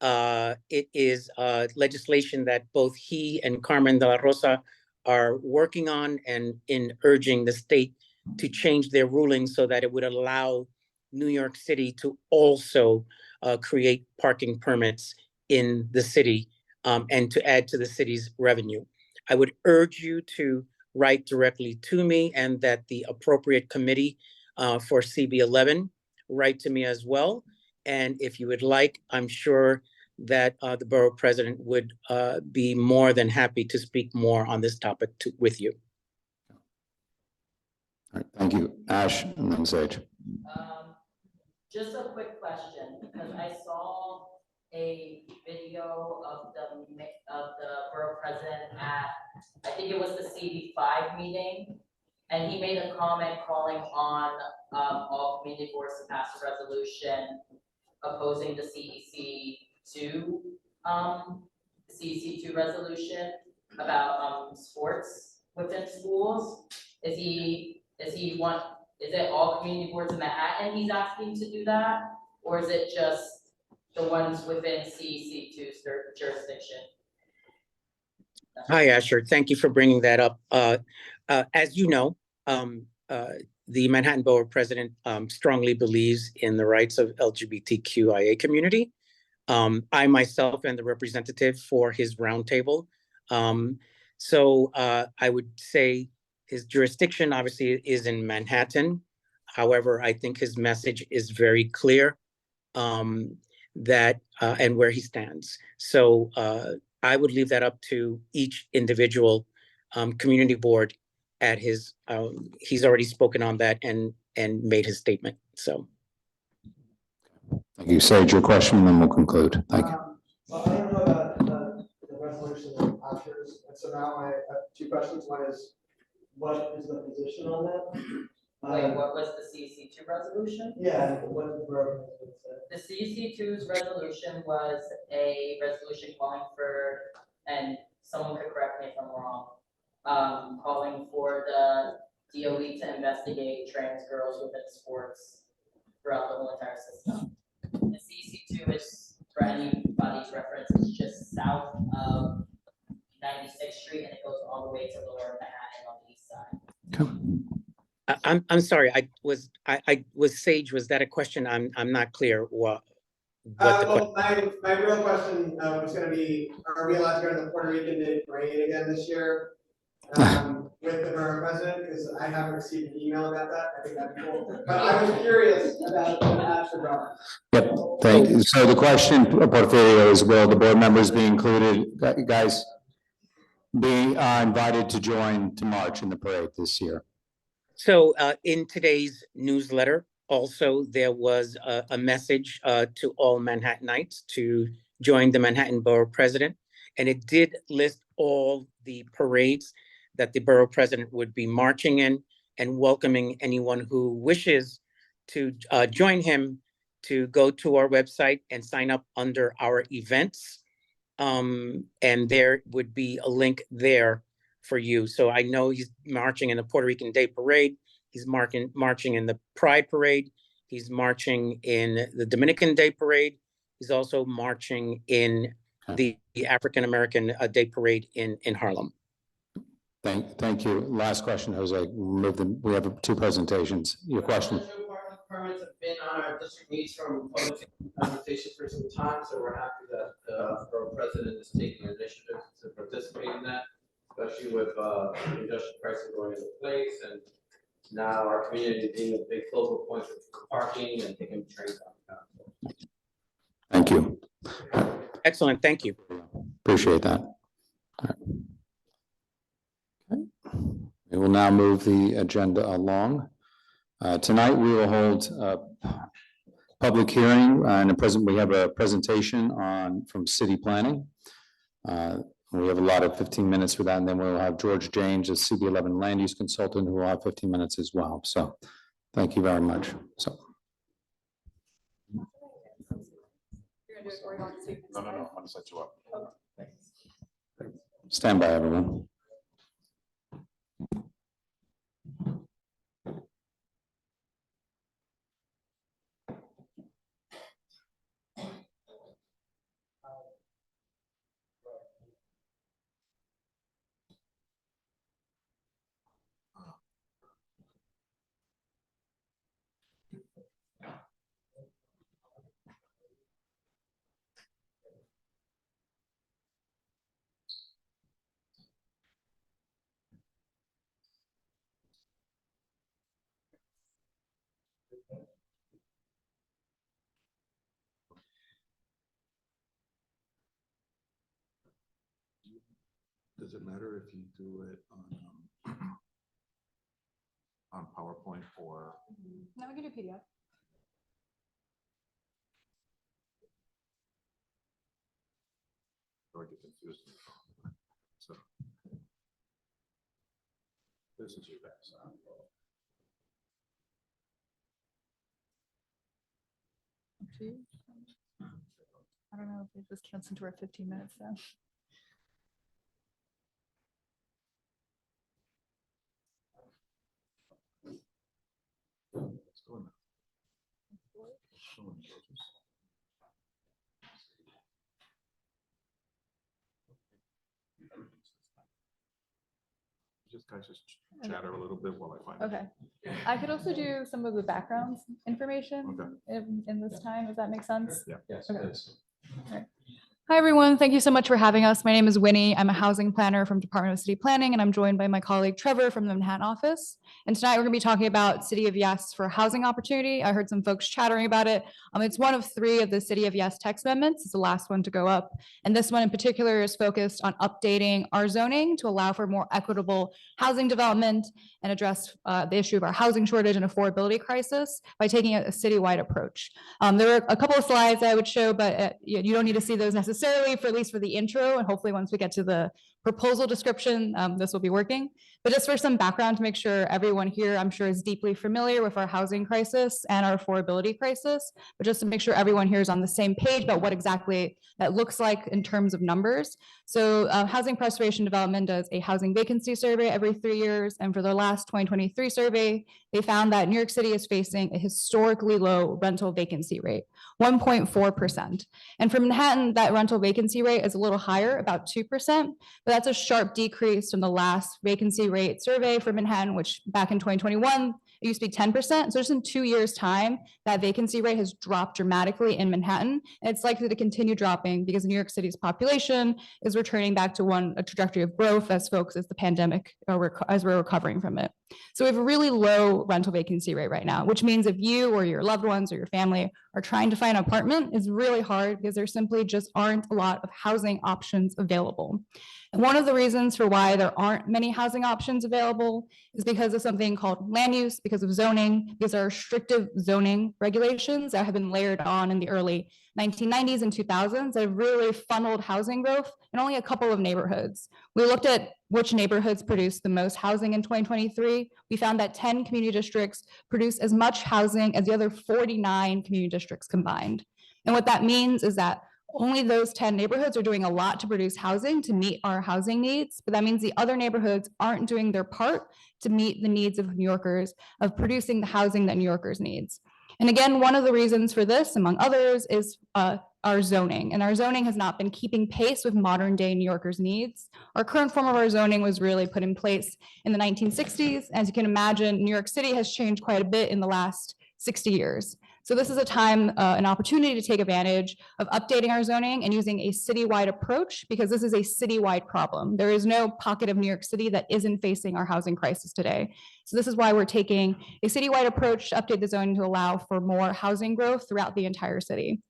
It is legislation that both he and Carmen de la Rosa are working on and in urging the state to change their ruling so that it would allow New York City to also create parking permits in the city and to add to the city's revenue. I would urge you to write directly to me and that the appropriate committee for CB11, write to me as well. And if you would like, I'm sure that the borough president would be more than happy to speak more on this topic with you. All right, thank you. Ash and then Sage. Just a quick question, because I saw a video of the borough president at, I think it was the CB5 meeting, and he made a comment calling on all community boards to pass a resolution opposing the CEC2 resolution about sports within schools. Is it all community boards in Manhattan he's asking to do that? Or is it just the ones within CEC2's jurisdiction? Hi, Asher. Thank you for bringing that up. As you know, the Manhattan Borough President strongly believes in the rights of LGBTQIA community. I myself am the representative for his roundtable. So I would say his jurisdiction obviously is in Manhattan. However, I think his message is very clear that and where he stands. So I would leave that up to each individual community board at his, he's already spoken on that and made his statement, so. Thank you. Sage, your question, and then we'll conclude. Thank you. Well, I don't know about the resolution of Asher's, and so now I have two questions. One is, what is the position on that? Wait, what was the CEC2 resolution? Yeah, what did the borough president say? The CEC2's resolution was a resolution calling for, and someone could correct me if I'm wrong, calling for the DOE to investigate trans girls within sports throughout the whole entire system. The CEC2 is, for anybody's reference, it's just south of 96th Street, and it goes all the way to Lower Manhattan on the east side. I'm sorry, I was Sage, was that a question? I'm not clear what the Well, my real question was gonna be, are we allowed to go to the Puerto Rican Day Parade again this year? With the borough president, because I haven't received an email about that. I think that'd be cool. But I was curious about what Asher brought. Yep, thank you. So the question, Porfirio, is will the board members be included, guys, be invited to join to march in the parade this year? So in today's newsletter, also, there was a message to all Manhattanites to join the Manhattan Borough President, and it did list all the parades that the borough president would be marching in and welcoming anyone who wishes to join him to go to our website and sign up under our events. And there would be a link there for you. So I know he's marching in the Puerto Rican Day Parade. He's marching in the Pride Parade. He's marching in the Dominican Day Parade. He's also marching in the African American Day Parade in Harlem. Thank you. Last question, Jose. We have two presentations. Your question. Permits have been on our district needs from public consultation for some time, so we're happy that the borough president is taking initiative to participate in that, especially with industrial pricing going into place, and now our community being a big focal point for parking and taking trains downtown. Thank you. Excellent. Thank you. Appreciate that. All right. We will now move the agenda along. Tonight, we will hold a public hearing and we have a presentation from city planning. We have a lot of 15 minutes for that, and then we'll have George James, a CB11 land use consultant, who will have 15 minutes as well. So thank you very much. So. No, I'm gonna set you up. Stand by, everyone. Does it matter if you do it on PowerPoint or? No, we can do PDF. Or get confused? So. This is you guys. I don't know if this counts into our 15 minutes then. Let's go in. Just chatter a little bit while I find it. Okay. I could also do some of the background information in this time, if that makes sense. Yeah. Yes, Okay. please. All right. Hi, everyone. Thank you so much for having us. My name is Winnie. I'm a housing planner from Department of City Planning, and I'm joined by my colleague Trevor from the Manhattan office. And tonight we're going to be talking about City of Yes for housing opportunity. I heard some folks chattering about it. It's one of 3 of the City of Yes text amendments. It's the last one to go up. And this one in particular is focused on updating our zoning to allow for more equitable housing development and address the issue of our housing shortage and affordability crisis by taking a citywide approach. There are a couple of slides I would show, but you don't need to see those necessarily, for at least for the intro, and hopefully once we get to the proposal description, this will be working. But just for some background to make sure everyone here, I'm sure, is deeply familiar with our housing crisis and our affordability crisis, but just to make sure everyone here is on the same page about what exactly that looks like in terms of numbers. So Housing Preservation Development does a housing vacancy survey every 3 years, and for their last 2023 survey, they found that New York City is facing a historically low rental vacancy rate, 1.4%. And for Manhattan, that rental vacancy rate is a little higher, about 2%, but that's a sharp decrease from the last vacancy rate survey for Manhattan, which back in 2021, it used to be 10%. So just in 2 years' time, that vacancy rate has dropped dramatically in Manhattan. And it's likely to continue dropping because New York City's population is returning back to a trajectory of growth as the pandemic, as we're recovering from it. So we have a really low rental vacancy rate right now, which means if you or your loved ones or your family are trying to find an apartment, it's really hard because there simply just aren't a lot of housing options available. And one of the reasons for why there aren't many housing options available is because of something called land use, because of zoning, because there are restrictive zoning regulations that have been layered on in the early 1990s and 2000s that have really funneled housing growth in only a couple of neighborhoods. We looked at which neighborhoods produced the most housing in 2023. We found that 10 community districts produce as much housing as the other 49 community districts combined. And what that means is that only those 10 neighborhoods are doing a lot to produce housing to meet our housing needs, but that means the other neighborhoods aren't doing their part to meet the needs of New Yorkers, of producing the housing that New Yorkers needs. And again, one of the reasons for this, among others, is our zoning. And our zoning has not been keeping pace with modern day New Yorkers' needs. Our current form of our zoning was really put in place in the 1960s. As you can imagine, New York City has changed quite a bit in the last 60 years. So this is a time, an opportunity to take advantage of updating our zoning and using a citywide approach, because this is a citywide problem. There is no pocket of New York City that isn't facing our housing crisis today. So this is why we're taking a citywide approach to update the zoning to allow for more housing growth throughout the entire city.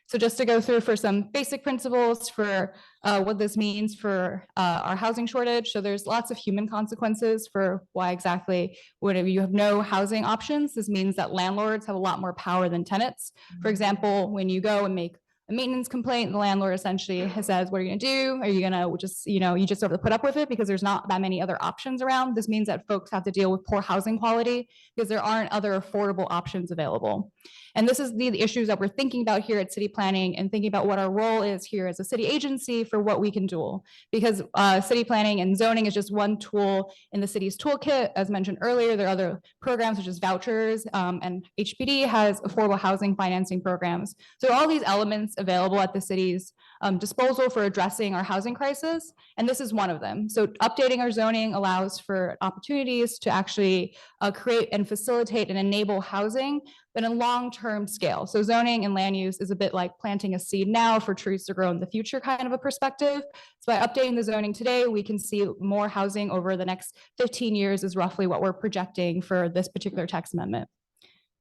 So just to go through for some basic principles for what this means for our housing shortage. So there's lots of human consequences for why exactly when you have no housing options, this means that landlords have a lot more power than tenants. For example, when you go and make a maintenance complaint, the landlord essentially says, what are you gonna do? Are you gonna just, you just have to put up with it because there's not that many other options around. This means that folks have to deal with poor housing quality because there aren't other affordable options available. And this is the issues that we're thinking about here at city planning and thinking about what our role is here as a city agency for what we can do. Because city planning and zoning is just one tool in the city's toolkit. As mentioned earlier, there are other programs such as vouchers, and HPD has affordable housing financing programs. So all these elements available at the city's disposal for addressing our housing crisis, and this is one of them. So updating our zoning allows for opportunities to actually create and facilitate and enable housing, but in long-term scale. So zoning and land use is a bit like planting a seed now for trees to grow in the future kind of a perspective. So by updating the zoning today, we can see more housing over the next 15 years is roughly what we're projecting for this particular text amendment.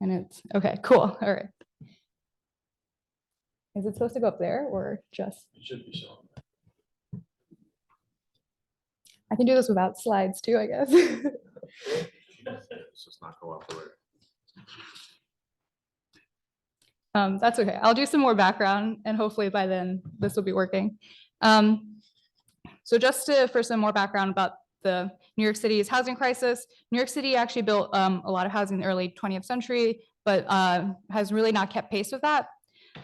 And it's, okay, cool, all right. Is it supposed to go up there or just? It should be shown. I can do this without slides too, I guess. Let's just not go up the way. That's okay. I'll do some more background and hopefully by then this will be working. So just for some more background about the New York City's housing crisis, New York City actually built a lot of housing in the early 20th century, but has really not kept pace with that.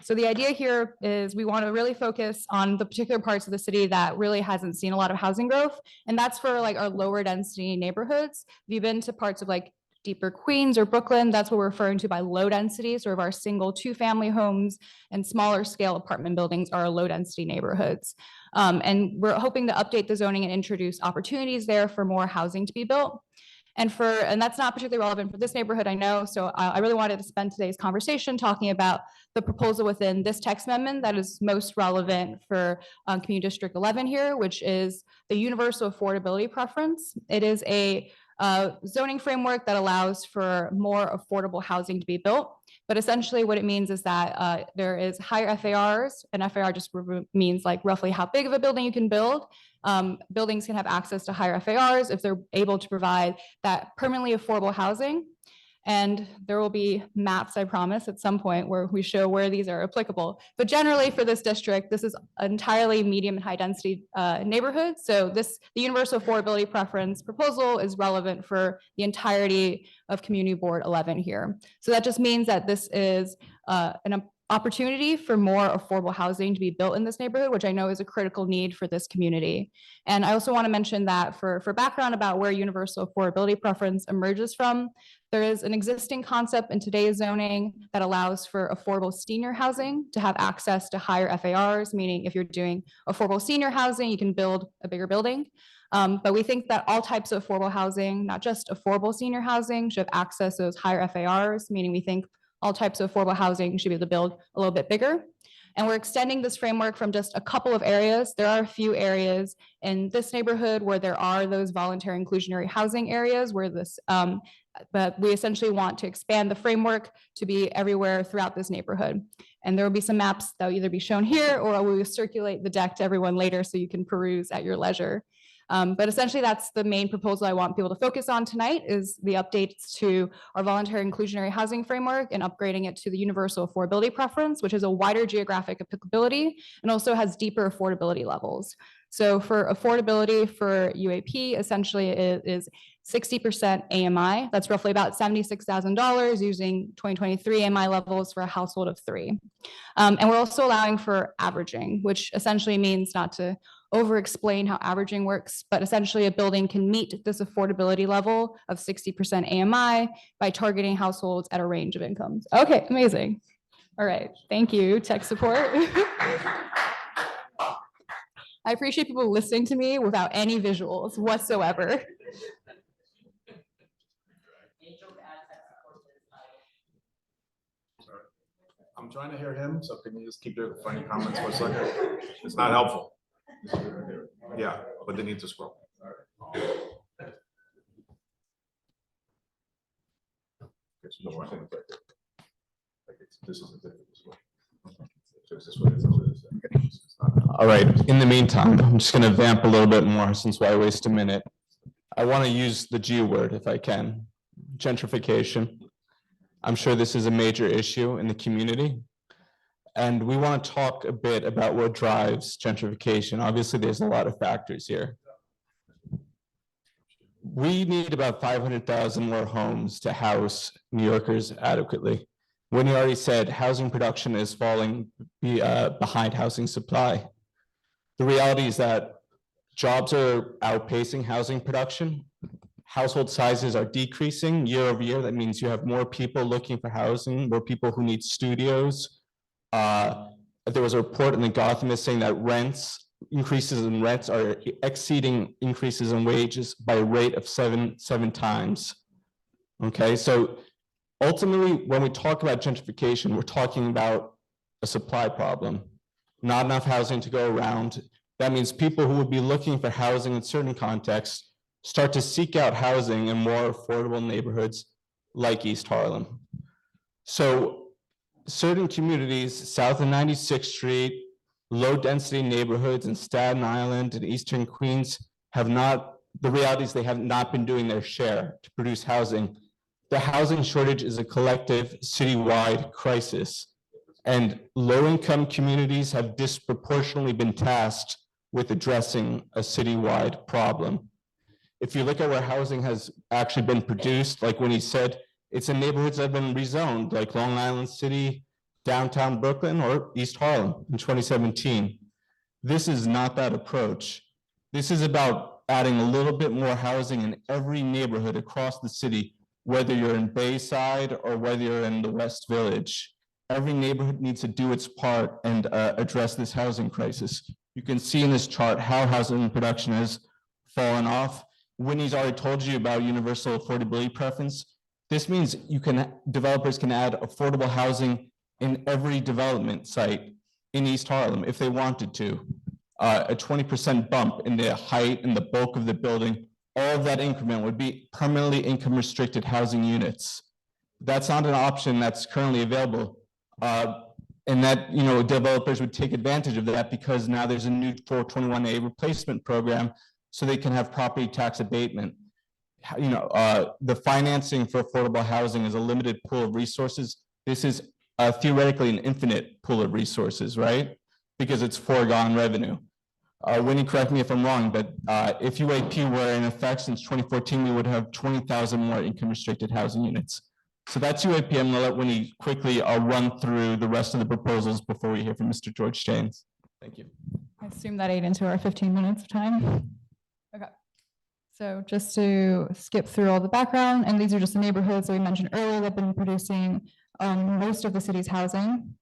So the idea here is we want to really focus on the particular parts of the city that really hasn't seen a lot of housing growth. And that's for like our lower density neighborhoods. If you've been to parts of like deeper Queens or Brooklyn, that's what we're referring to by low density, sort of our single 2-family homes and smaller scale apartment buildings are low density neighborhoods. And we're hoping to update the zoning and introduce opportunities there for more housing to be built. And that's not particularly relevant for this neighborhood, I know. So I really wanted to spend today's conversation talking about the proposal within this text amendment that is most relevant for Community District 11 here, which is the universal affordability preference. It is a zoning framework that allows for more affordable housing to be built. But essentially what it means is that there is higher FARs, and FAR just means like roughly how big of a building you can build. Buildings can have access to higher FARs if they're able to provide that permanently affordable housing. And there will be maps, I promise, at some point where we show where these are applicable. But generally for this district, this is entirely medium and high density neighborhood. So the universal affordability preference proposal is relevant for the entirety of Community Board 11 here. So that just means that this is an opportunity for more affordable housing to be built in this neighborhood, which I know is a critical need for this community. And I also want to mention that for background about where universal affordability preference emerges from, there is an existing concept in today's zoning that allows for affordable senior housing to have access to higher FARs, meaning if you're doing affordable senior housing, you can build a bigger building. But we think that all types of affordable housing, not just affordable senior housing, should have access to those higher FARs, meaning we think all types of affordable housing should be able to build a little bit bigger. And we're extending this framework from just a couple of areas. There are a few areas in this neighborhood where there are those voluntary inclusionary housing areas where this, but we essentially want to expand the framework to be everywhere throughout this neighborhood. And there will be some maps that will either be shown here or we will circulate the deck to everyone later so you can peruse at your leisure. But essentially that's the main proposal I want people to focus on tonight is the updates to our voluntary inclusionary housing framework and upgrading it to the universal affordability preference, which is a wider geographic applicability and also has deeper affordability levels. So for affordability for UAP, essentially it is 60% AMI. That's roughly about $76,000 using 2023 AMI levels for a household of 3. And we're also allowing for averaging, which essentially means not to over-explain how averaging works, but essentially a building can meet this affordability level of 60% AMI by targeting households at a range of incomes. Okay, amazing. All right, thank you, tech support. I appreciate people listening to me without any visuals whatsoever. Sorry. I'm trying to hear him, so can you just keep doing funny comments for a second? It's not helpful. Yeah, but they need to scroll. All right, in the meantime, I'm just gonna vamp a little bit more since why waste a minute. I want to use the G word if I can, gentrification. I'm sure this is a major issue in the community. And we want to talk a bit about what drives gentrification. Obviously, there's a lot of factors here. We need about 500,000 more homes to house New Yorkers adequately. Winnie already said housing production is falling behind housing supply. The reality is that jobs are outpacing housing production. Household sizes are decreasing year over year. That means you have more people looking for housing, more people who need studios. There was a report in the Gotham saying that increases in rents are exceeding increases in wages by a rate of seven times. Okay, so ultimately, when we talk about gentrification, we're talking about a supply problem. Not enough housing to go around. That means people who would be looking for housing in certain contexts start to seek out housing in more affordable neighborhoods like East Harlem. So certain communities south of 96th Street, low-density neighborhoods in Staten Island and Eastern Queens have not, the reality is they have not been doing their share to produce housing. The housing shortage is a collective citywide crisis, and low-income communities have disproportionately been tasked with addressing a citywide problem. If you look at where housing has actually been produced, like when he said, it's in neighborhoods that have been rezoned, like Long Island City, downtown Brooklyn, or East Harlem in 2017. This is not that approach. This is about adding a little bit more housing in every neighborhood across the city, whether you're in Bayside or whether you're in the West Village. Every neighborhood needs to do its part and address this housing crisis. You can see in this chart how housing production has fallen off. Winnie's already told you about universal affordability preference. This means developers can add affordable housing in every development site in East Harlem if they wanted to. A 20% bump in the height and the bulk of the building, all of that increment would be permanently income restricted housing units. That's not an option that's currently available. And that, developers would take advantage of that because now there's a new 421A replacement program so they can have property tax abatement. The financing for affordable housing is a limited pool of resources. This is theoretically an infinite pool of resources, right? Because it's foregone revenue. Winnie, correct me if I'm wrong, but if UAP were in effect since 2014, we would have 20,000 more income restricted housing units. So that's UAP. I'm gonna let Winnie quickly run through the rest of the proposals before we hear from Mr. George Janes. Thank you. I assume that ate into our 15 minutes of time. Okay. So just to skip through all the background, and these are just the neighborhoods that we mentioned earlier that have been producing most of the city's housing.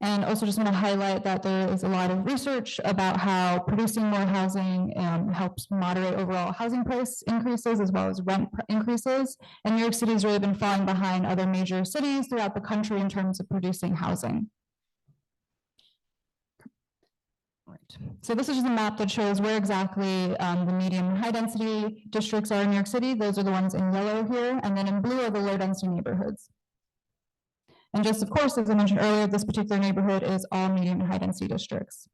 And also just want to highlight that there is a lot of research about how producing more housing helps moderate overall housing price increases as well as rent increases. And New York City has really been falling behind other major cities throughout the country in terms of producing housing. So this is just a map that shows where exactly the medium and high density districts are in New York City. Those are the ones in yellow here, and then in blue are the low density neighborhoods. And just, of course, as I mentioned earlier, this particular neighborhood is all medium and high density districts.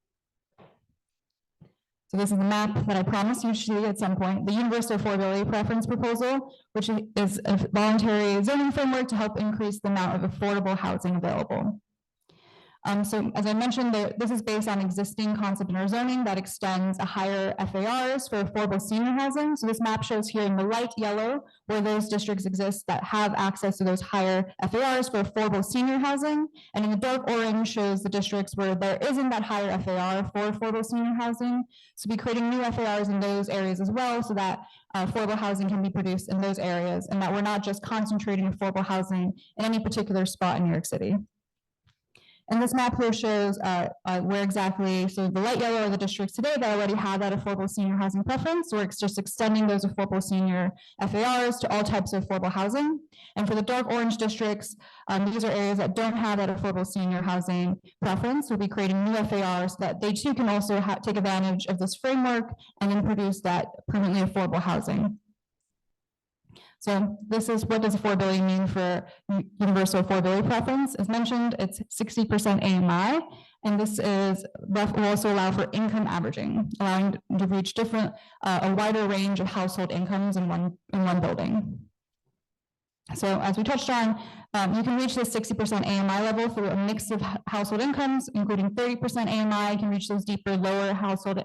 So this is the map that I promised you should see at some point, the universal affordability preference proposal, which is a voluntary zoning framework to help increase the amount of affordable housing available. So as I mentioned, this is based on existing concept in our zoning that extends a higher FARs for affordable senior housing. So this map shows here in the light yellow where those districts exist that have access to those higher FARs for affordable senior housing. And in the dark orange shows the districts where there isn't that higher FAR for affordable senior housing. So we're creating new FARs in those areas as well so that affordable housing can be produced in those areas and that we're not just concentrating affordable housing in any particular spot in New York City. And this map here shows where exactly, so the light yellow are the districts today that already have that affordable senior housing preference. So we're just extending those affordable senior FARs to all types of affordable housing. And for the dark orange districts, these are areas that don't have that affordable senior housing preference. We'll be creating new FARs so that they too can also take advantage of this framework and then produce that permanently affordable housing. So this is what does affordability mean for universal affordability preference? As mentioned, it's 60% AMI, and this will also allow for income averaging, allowing to reach a wider range of household incomes in one building. So as we touched on, you can reach this 60% AMI level through a mix of household incomes, including 30% AMI. You can reach those deeper, lower household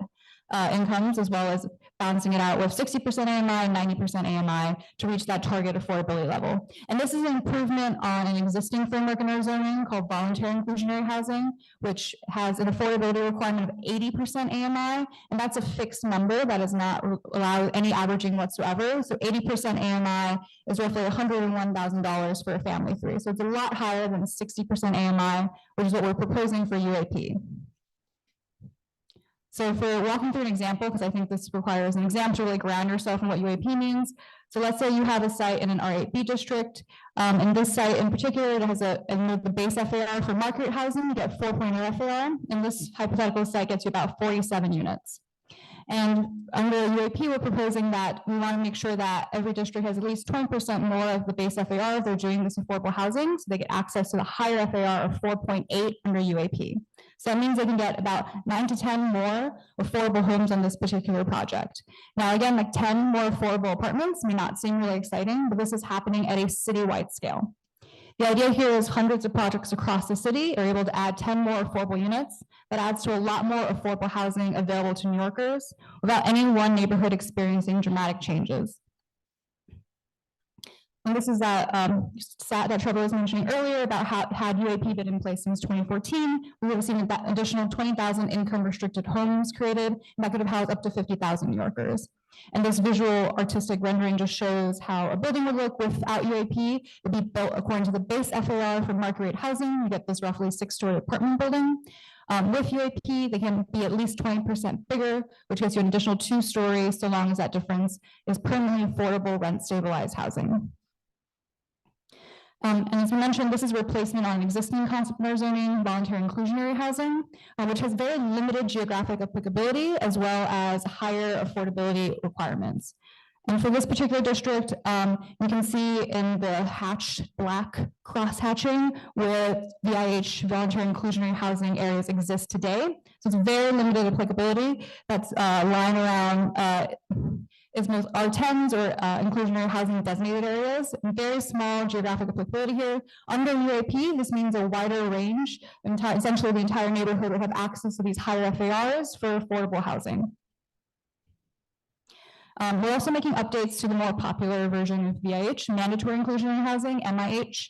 incomes, as well as balancing it out with 60% AMI and 90% AMI to reach that target affordability level. And this is an improvement on an existing framework in our zoning called voluntary inclusionary housing, which has an affordability requirement of 80% AMI, and that's a fixed number that does not allow any averaging whatsoever. So 80% AMI is roughly $101,000 for a family of three. So it's a lot higher than 60% AMI, which is what we're proposing for UAP. So if we're walking through an example, because I think this requires an example to really ground yourself in what UAP means. So let's say you have a site in an R8B district, and this site in particular it has the base FAR for market housing, you get 4.0 FAR, and this hypothetical site gets you about 47 units. And under UAP, we're proposing that we want to make sure that every district has at least 20% more of the base FAR if they're doing this affordable housing, so they get access to the higher FAR of 4.8 under UAP. So that means they can get about 9 to 10 more affordable homes on this particular project. Now, again, like 10 more affordable apartments may not seem really exciting, but this is happening at a citywide scale. The idea here is hundreds of projects across the city are able to add 10 more affordable units. That adds to a lot more affordable housing available to New Yorkers without any one neighborhood experiencing dramatic changes. And this is that stat that Trevor was mentioning earlier about how had UAP been in place since 2014, we would have seen that additional 20,000 income restricted homes created, and that could have housed up to 50,000 New Yorkers. And this visual artistic rendering just shows how a building would look without UAP. It would be built according to the base FAR for market rate housing. You get this roughly 6-story apartment building. With UAP, they can be at least 20% bigger, which gives you an additional 2 stories, so long as that difference is permanently affordable rent stabilized housing. And as we mentioned, this is replacement on existing concept of zoning, voluntary inclusionary housing, which has very limited geographic applicability as well as higher affordability requirements. And for this particular district, you can see in the hatched black cross hatching where VIH, voluntary inclusionary housing areas exist today. So it's very limited applicability. That's lying around is most R10s or inclusionary housing designated areas. Very small geographic applicability here. Under UAP, this means a wider range. Essentially, the entire neighborhood would have access to these higher FARs for affordable housing. We're also making updates to the more popular version of VIH, mandatory inclusionary housing, MIH.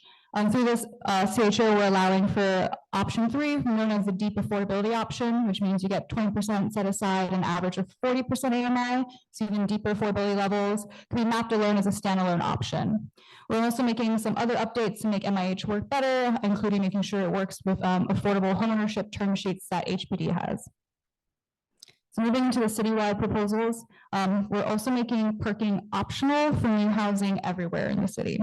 Through this CHO, we're allowing for option 3, known as the deep affordability option, which means you get 20% set aside, an average of 40% AMI, so even deeper affordability levels can be mapped alone as a standalone option. We're also making some other updates to make MIH work better, including making sure it works with affordable homeownership term sheets that HPD has. So moving into the citywide proposals, we're also making parking optional for new housing everywhere in the city.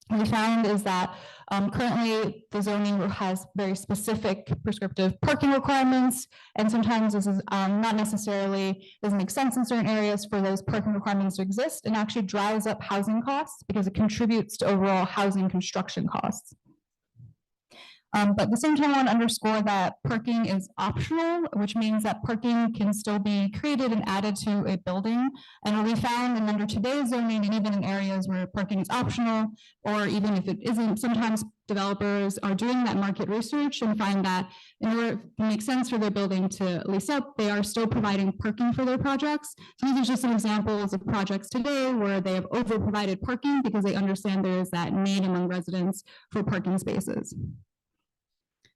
What we found is that currently the zoning has very specific prescriptive parking requirements, and sometimes this is not necessarily doesn't make sense in certain areas for those parking requirements to exist, and actually drives up housing costs because it contributes to overall housing construction costs. But at the same time, I want to underscore that parking is optional, which means that parking can still be created and added to a building. And what we found, and under today's zoning, and even in areas where parking is optional, or even if it isn't, sometimes developers are doing that market research and find that in order to make sense for their building to lease up, they are still providing parking for their projects. So these are just some examples of projects today where they have over provided parking because they understand there is that need among residents for parking spaces.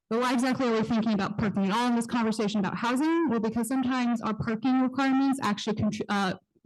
But why exactly are we thinking about parking at all in this conversation about housing? Well, because sometimes our parking requirements actually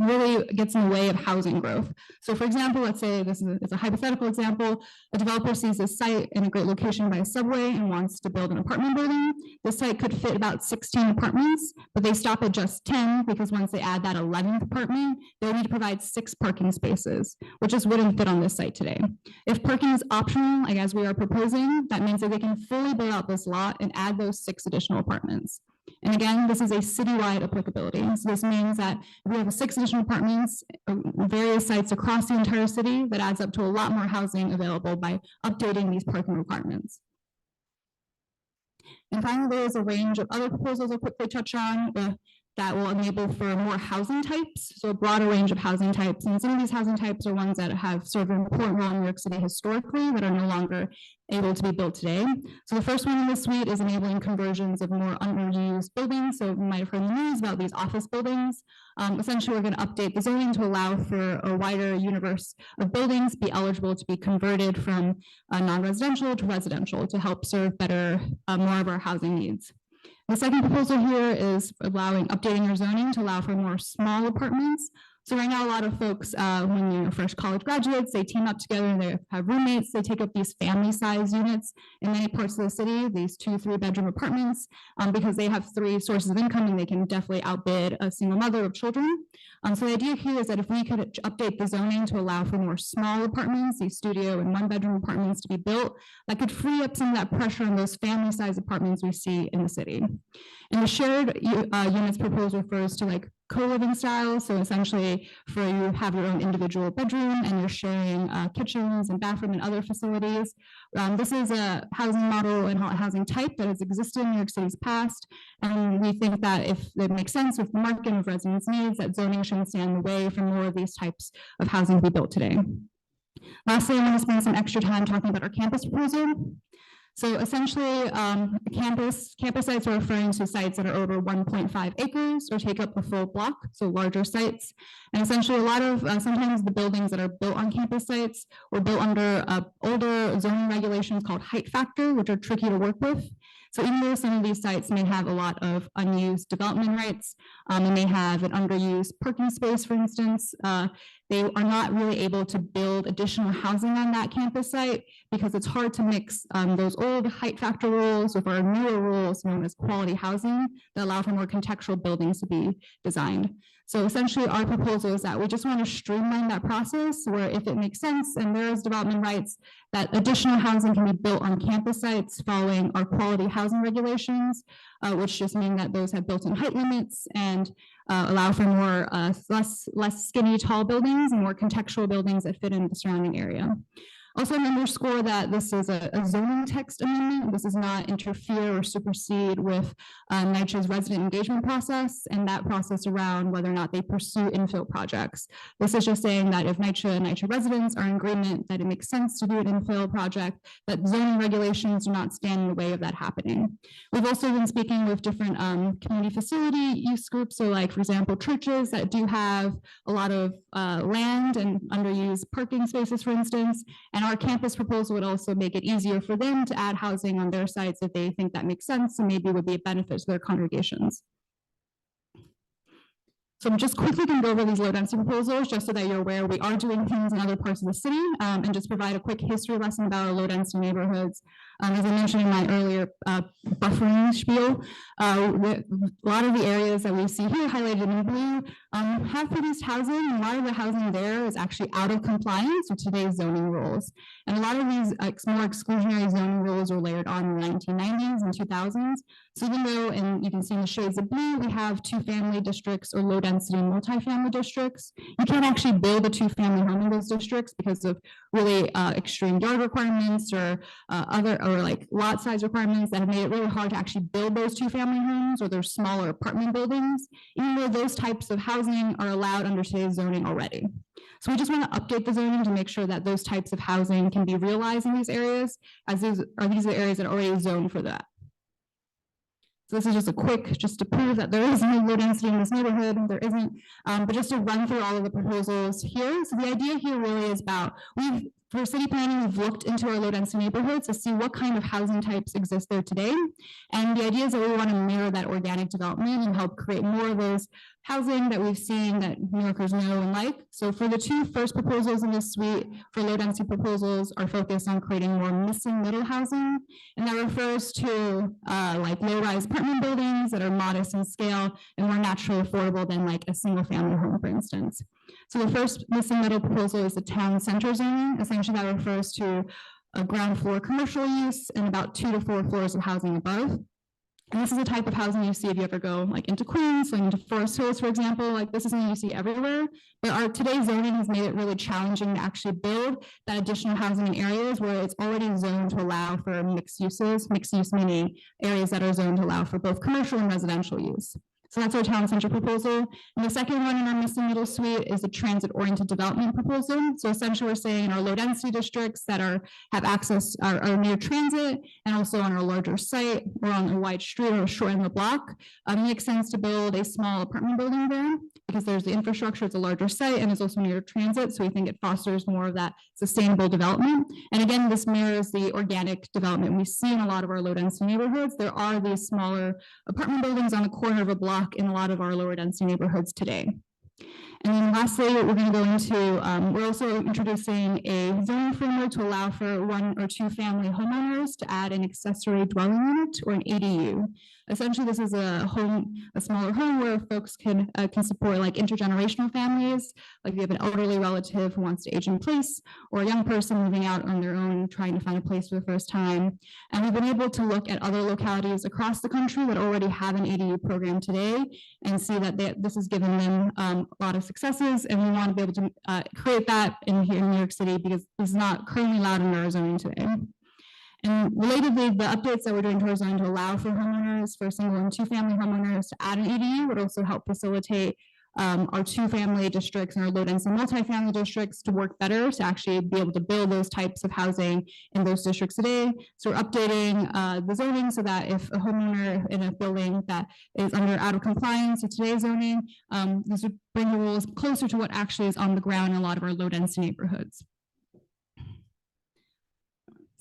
really gets in the way of housing growth. So for example, let's say this is a hypothetical example, a developer sees a site in a great location by a subway and wants to build an apartment building. The site could fit about 16 apartments, but they stop at just 10 because once they add that 11th apartment, they need to provide 6 parking spaces, which just wouldn't fit on this site today. If parking is optional, like as we are proposing, that means that they can fully build out this lot and add those 6 additional apartments. And again, this is a citywide applicability. So this means that if we have 6 additional apartments, various sites across the entire city, that adds up to a lot more housing available by updating these parking requirements. And finally, there's a range of other proposals I'll quickly touch on that will enable for more housing types, so a broader range of housing types. And some of these housing types are ones that have served an important role in New York City historically that are no longer able to be built today. So the first one in this suite is enabling conversions of more underused buildings. So you might have heard in the news about these office buildings. Essentially, we're going to update the zoning to allow for a wider universe of buildings be eligible to be converted from non-residential to residential to help serve better more of our housing needs. The second proposal here is updating your zoning to allow for more small apartments. So right now, a lot of folks, when you're fresh college graduates, they team up together and they have roommates. They take up these family-size units in many parts of the city, these 2-3 bedroom apartments, because they have 3 sources of income and they can definitely outbid a single mother of children. So the idea here is that if we could update the zoning to allow for more small apartments, these studio and 1-bedroom apartments to be built, that could free up some of that pressure on those family-size apartments we see in the city. And the shared units proposal refers to like co-living style. So essentially for you have your own individual bedroom and you're sharing kitchens and bathroom and other facilities. This is a housing model and housing type that has existed in New York City's past. And we think that if it makes sense with the market and residents' needs, that zoning shouldn't stand in the way for more of these types of housing to be built today. Lastly, I'm going to spend some extra time talking about our campus proposal. So essentially, campus sites are referring to sites that are over 1.5 acres or take up the full block, so larger sites. And essentially, a lot of sometimes the buildings that are built on campus sites were built under older zoning regulations called height factor, which are tricky to work with. So even though some of these sites may have a lot of unused development rights, and they have an underused parking space, for instance, they are not really able to build additional housing on that campus site because it's hard to mix those old height factor rules with our newer rules known as quality housing that allow for more contextual buildings to be designed. So essentially our proposal is that we just want to streamline that process where if it makes sense and there is development rights, that additional housing can be built on campus sites following our quality housing regulations, which just mean that those have built-in height limits and allow for more less skinny tall buildings and more contextual buildings that fit in the surrounding area. Also, I underscore that this is a zoning text amendment. This does not interfere or supersede with NYCHA's resident engagement process and that process around whether or not they pursue infill projects. This is just saying that if NYCHA and NYCHA residents are in agreement that it makes sense to do an infill project, that zoning regulations do not stand in the way of that happening. We've also been speaking with different community facility use groups. So like, for example, churches that do have a lot of land and underused parking spaces, for instance, and our campus proposal would also make it easier for them to add housing on their sites if they think that makes sense and maybe would be a benefit to their congregations. So I'm just quickly going to go over these low density proposals just so that you're aware we are doing things in other parts of the city and just provide a quick history lesson about our low density neighborhoods. As I mentioned in my earlier buffering spiel, a lot of the areas that we see here highlighted in blue have produced housing, and a lot of the housing there is actually out of compliance with today's zoning rules. And a lot of these more exclusionary zoning rules were layered on in the 1990s and 2000s. So even though, and you can see in the shades of blue, we have two-family districts or low-density multifamily districts, you can't actually build a two-family home in those districts because of really extreme yard requirements or like lot size requirements that have made it really hard to actually build those two-family homes or their smaller apartment buildings, even though those types of housing are allowed under today's zoning already. So we just want to update the zoning to make sure that those types of housing can be realized in these areas, as these are the areas that are already zoned for that. So this is just a quick, just to prove that there is no low density in this neighborhood, there isn't, but just to run through all of the proposals here. So the idea here really is about, for city planning, we've looked into our low density neighborhoods to see what kind of housing types exist there today. And the idea is that we want to mirror that organic development and help create more of those housing that we've seen that New Yorkers know and like. So for the two first proposals in this suite, for low density proposals are focused on creating more missing middle housing. And that refers to like low-rise apartment buildings that are modest in scale and more naturally affordable than like a single family home, for instance. So the first missing middle proposal is the town center zoning. Essentially that refers to a ground floor commercial use and about 2 to 4 floors of housing above. And this is a type of housing you see if you ever go like into Queens, like into Forest Hills, for example. Like this is something you see everywhere. But today's zoning has made it really challenging to actually build that additional housing in areas where it's already zoned to allow for mixed uses. Mixed use meaning areas that are zoned to allow for both commercial and residential use. So that's our town center proposal. And the second one in our missing middle suite is the transit-oriented development proposal. So essentially we're saying our low density districts that have access are near transit and also on our larger site or on a wide street or a short end of the block, it makes sense to build a small apartment building there because there's the infrastructure, it's a larger site and it's also near transit. So we think it fosters more of that sustainable development. And again, this mirrors the organic development we see in a lot of our low density neighborhoods. There are these smaller apartment buildings on the corner of a block in a lot of our lower density neighborhoods today. And then lastly, what we're going to go into, we're also introducing a zoning framework to allow for 1 or 2 family homeowners to add an accessory dwelling unit or an ADU. Essentially, this is a smaller home where folks can support like intergenerational families, like if you have an elderly relative who wants to age in place, or a young person moving out on their own, trying to find a place for the first time. And we've been able to look at other localities across the country that already have an ADU program today and see that this has given them a lot of successes. And we want to be able to create that here in New York City because it's not currently allowed in our zoning today. And relatedly, the updates that we're doing to our zoning to allow for homeowners, for single and two-family homeowners to add an ADU would also help facilitate our two-family districts and our low-density multifamily districts to work better, to actually be able to build those types of housing in those districts today. So we're updating the zoning so that if a homeowner in a building that is out of compliance with today's zoning, this would bring the rules closer to what actually is on the ground in a lot of our low-density neighborhoods.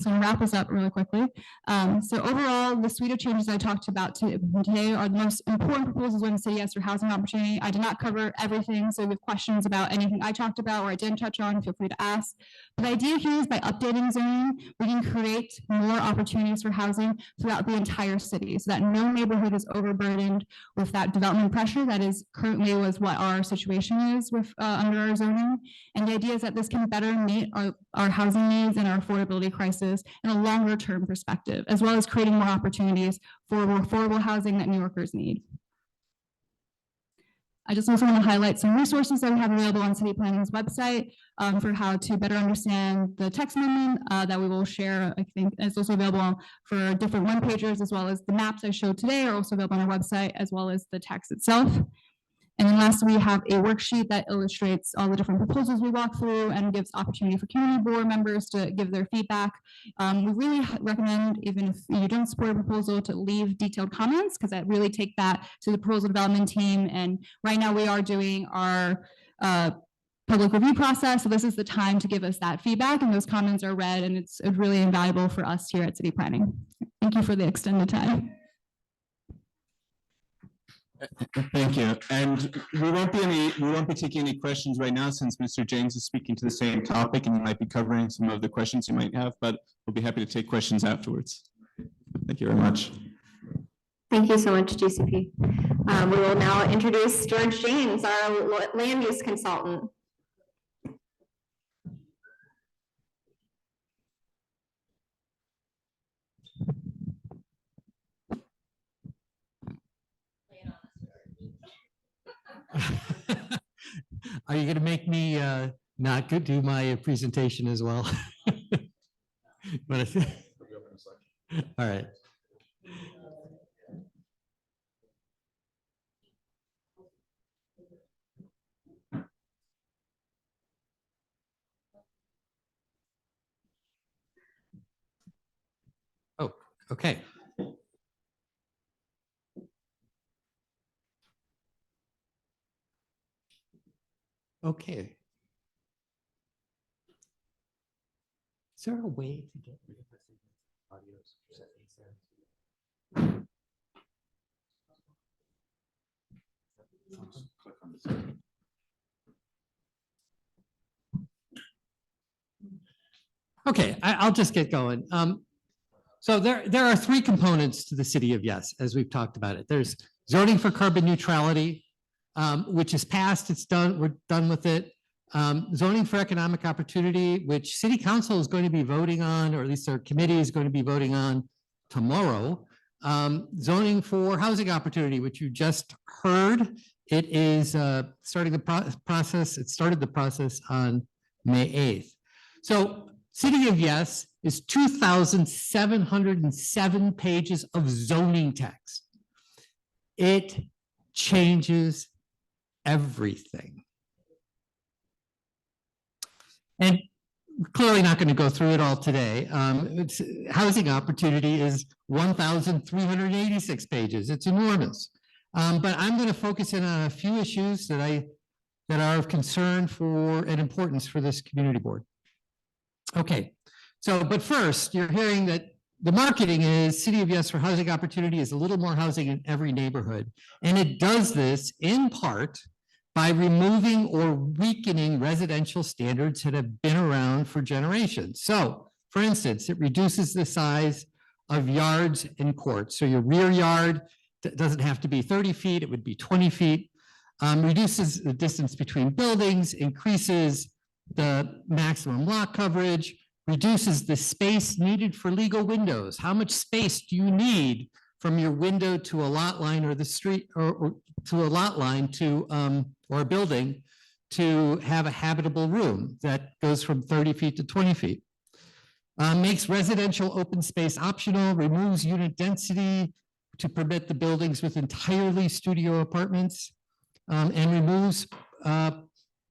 So I'll wrap this up really quickly. So overall, the suite of changes I talked about today are the most important proposals in the city as for housing opportunity. I did not cover everything, so if you have questions about anything I talked about or I didn't touch on, feel free to ask. But the idea here is by updating zoning, we can create more opportunities for housing throughout the entire city so that no neighborhood is overburdened with that development pressure that is currently was what our situation is with under our zoning. And the idea is that this can better meet our housing needs and our affordability crisis in a longer term perspective, as well as creating more opportunities for more affordable housing that New Yorkers need. I just also want to highlight some resources that we have available on City Planning's website for how to better understand the text amendment that we will share. I think it's also available for different one pagers, as well as the maps I showed today are also available on our website, as well as the text itself. And then lastly, we have a worksheet that illustrates all the different proposals we walk through and gives opportunity for community board members to give their feedback. We really recommend, even if you don't support a proposal, to leave detailed comments, because that really take that to the proposal development team. And right now we are doing our public review process. So this is the time to give us that feedback, and those comments are read, and it's really invaluable for us here at City Planning. Thank you for the extended time. Thank you. And we won't be taking any questions right now since Mr. James is speaking to the same topic and he might be covering some of the questions you might have, but we'll be happy to take questions afterwards. Thank you very much. Thank you so much, GCP. We will now introduce George James, our land use consultant. Are you going to make me not do my presentation as well? But all right. Oh, okay. Okay. Is there a way to get rid of the audio settings there? Click on the setting. Okay, I'll just get going. So there are three components to the city of Yes, as we've talked about it. There's zoning for carbon neutrality, which is passed, it's done, we're done with it. Zoning for economic opportunity, which city council is going to be voting on, or at least our committee is going to be voting on tomorrow. Zoning for housing opportunity, which you just heard. It is starting the process. It started the process on May 8th. So City of Yes is 2,707 pages of zoning text. It changes everything. And clearly not going to go through it all today. Housing opportunity is 1,386 pages. It's enormous. But I'm going to focus in on a few issues that are of concern for and importance for this community board. Okay, so but first, you're hearing that the marketing is City of Yes for housing opportunity is a little more housing in every neighborhood. And it does this in part by removing or weakening residential standards that have been around for generations. So, for instance, it reduces the size of yards and courts. So your rear yard doesn't have to be 30 feet, it would be 20 feet. Reduces the distance between buildings, increases the maximum lot coverage, reduces the space needed for legal windows. How much space do you need from your window to a lot line or the street or to a lot line to or a building to have a habitable room that goes from 30 feet to 20 feet? Makes residential open space optional, removes unit density to permit the buildings with entirely studio apartments, and removes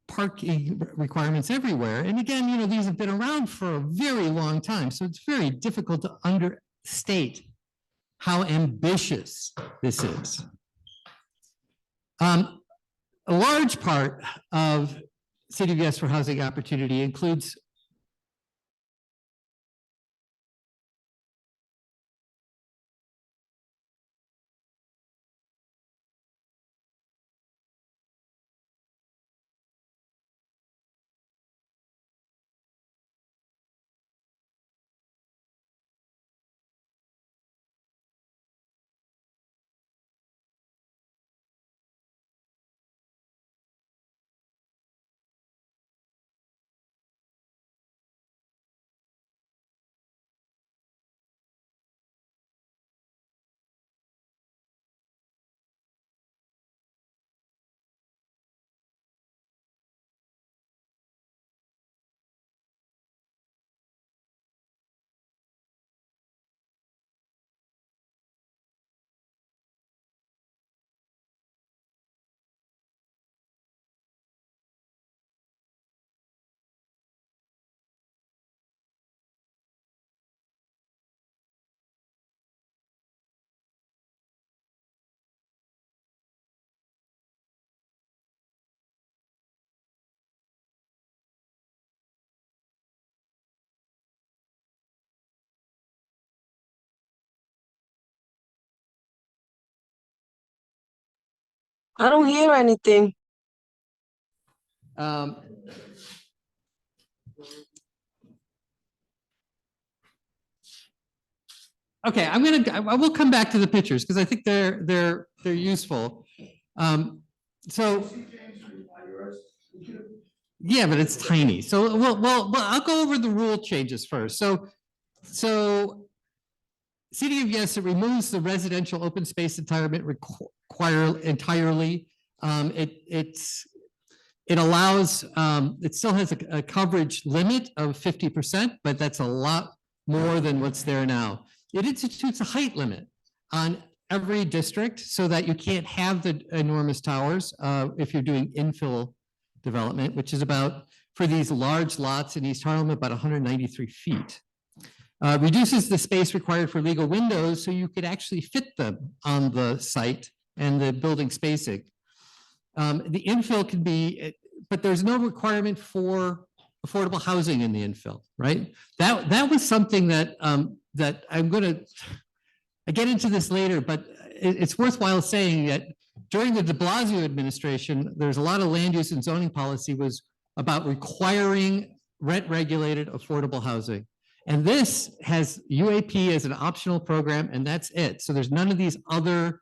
parking requirements everywhere. And again, you know, these have been around for a very long time, so it's very difficult to understate how ambitious this is. A large part of City of Yes for Housing Opportunity includes I don't hear anything. Okay, I will come back to the pictures because I think they're useful. So yeah, but it's tiny. So well, I'll go over the rule changes first. So City of Yes, it removes the residential open space entitlement require entirely. It allows, it still has a coverage limit of 50%, but that's a lot more than what's there now. It institutes a height limit on every district so that you can't have the enormous towers if you're doing infill development, which is about, for these large lots in East Harlem, about 193 feet. Reduces the space required for legal windows so you could actually fit them on the site and the building spacing. The infill can be, but there's no requirement for affordable housing in the infill, right? That was something that that I get into this later, but it's worthwhile saying that during the de Blasio administration, there's a lot of land use and zoning policy was about requiring rent-regulated affordable housing. And this has UAP as an optional program, and that's it. So there's none of these other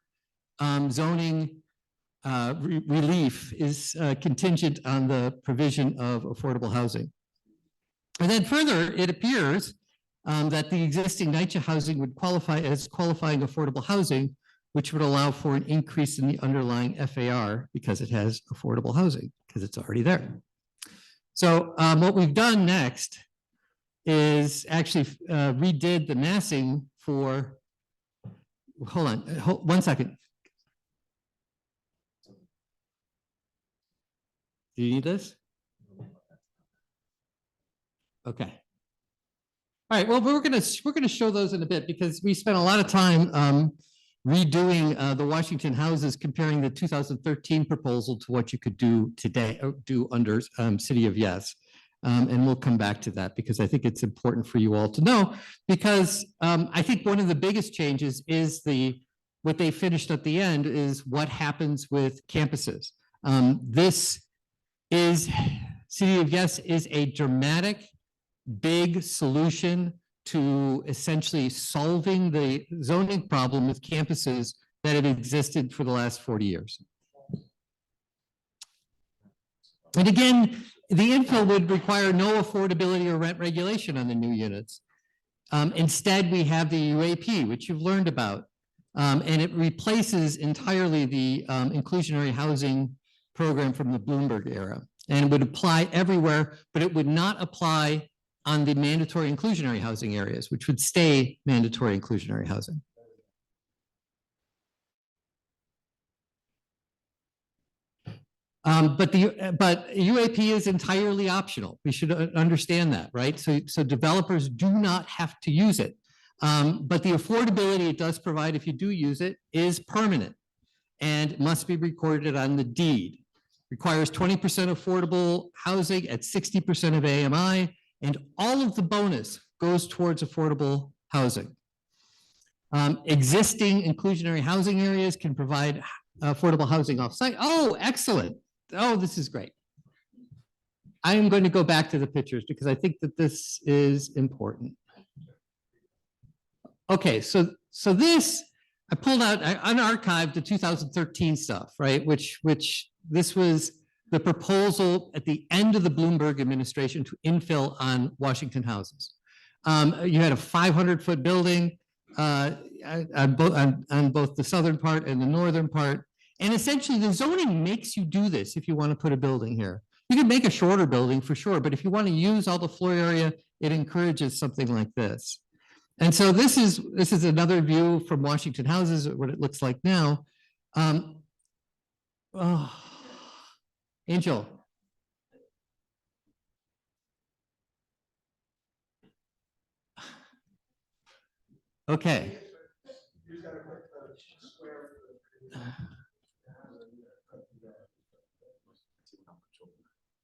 zoning relief is contingent on the provision of affordable housing. And then further, it appears that the existing NYCHA housing would qualify as qualifying affordable housing, which would allow for an increase in the underlying FAR because it has affordable housing, because it's already there. So what we've done next is actually redid the massing for, hold on, 1 second. Do you need this? Okay. All right, well, we're gonna show those in a bit because we spent a lot of time redoing the Washington houses, comparing the 2013 proposal to what you could do today, or do under City of Yes. And we'll come back to that because I think it's important for you all to know, because I think one of the biggest changes is what they finished at the end is what happens with campuses. This is, City of Yes is a dramatic, big solution to essentially solving the zoning problem with campuses that have existed for the last 40 years. And again, the infill would require no affordability or rent regulation on the new units. Instead, we have the UAP, which you've learned about, and it replaces entirely the inclusionary housing program from the Bloomberg era. And it would apply everywhere, but it would not apply on the mandatory inclusionary housing areas, which would stay mandatory inclusionary housing. But UAP is entirely optional. We should understand that, right? So developers do not have to use it. But the affordability it does provide if you do use it is permanent and must be recorded on the deed. Requires 20% affordable housing at 60% of AMI, and all of the bonus goes towards affordable housing. Existing inclusionary housing areas can provide affordable housing offsite. Oh, excellent. Oh, this is great. I am going to go back to the pictures because I think that this is important. Okay, so this, I pulled out, I unarchived the 2013 stuff, right? Which this was the proposal at the end of the Bloomberg administration to infill on Washington houses. You had a 500-foot building on both the southern part and the northern part. And essentially the zoning makes you do this if you want to put a building here. You can make a shorter building for sure, but if you want to use all the floor area, it encourages something like this. And so this is another view from Washington houses, what it looks like now. Angel. Okay.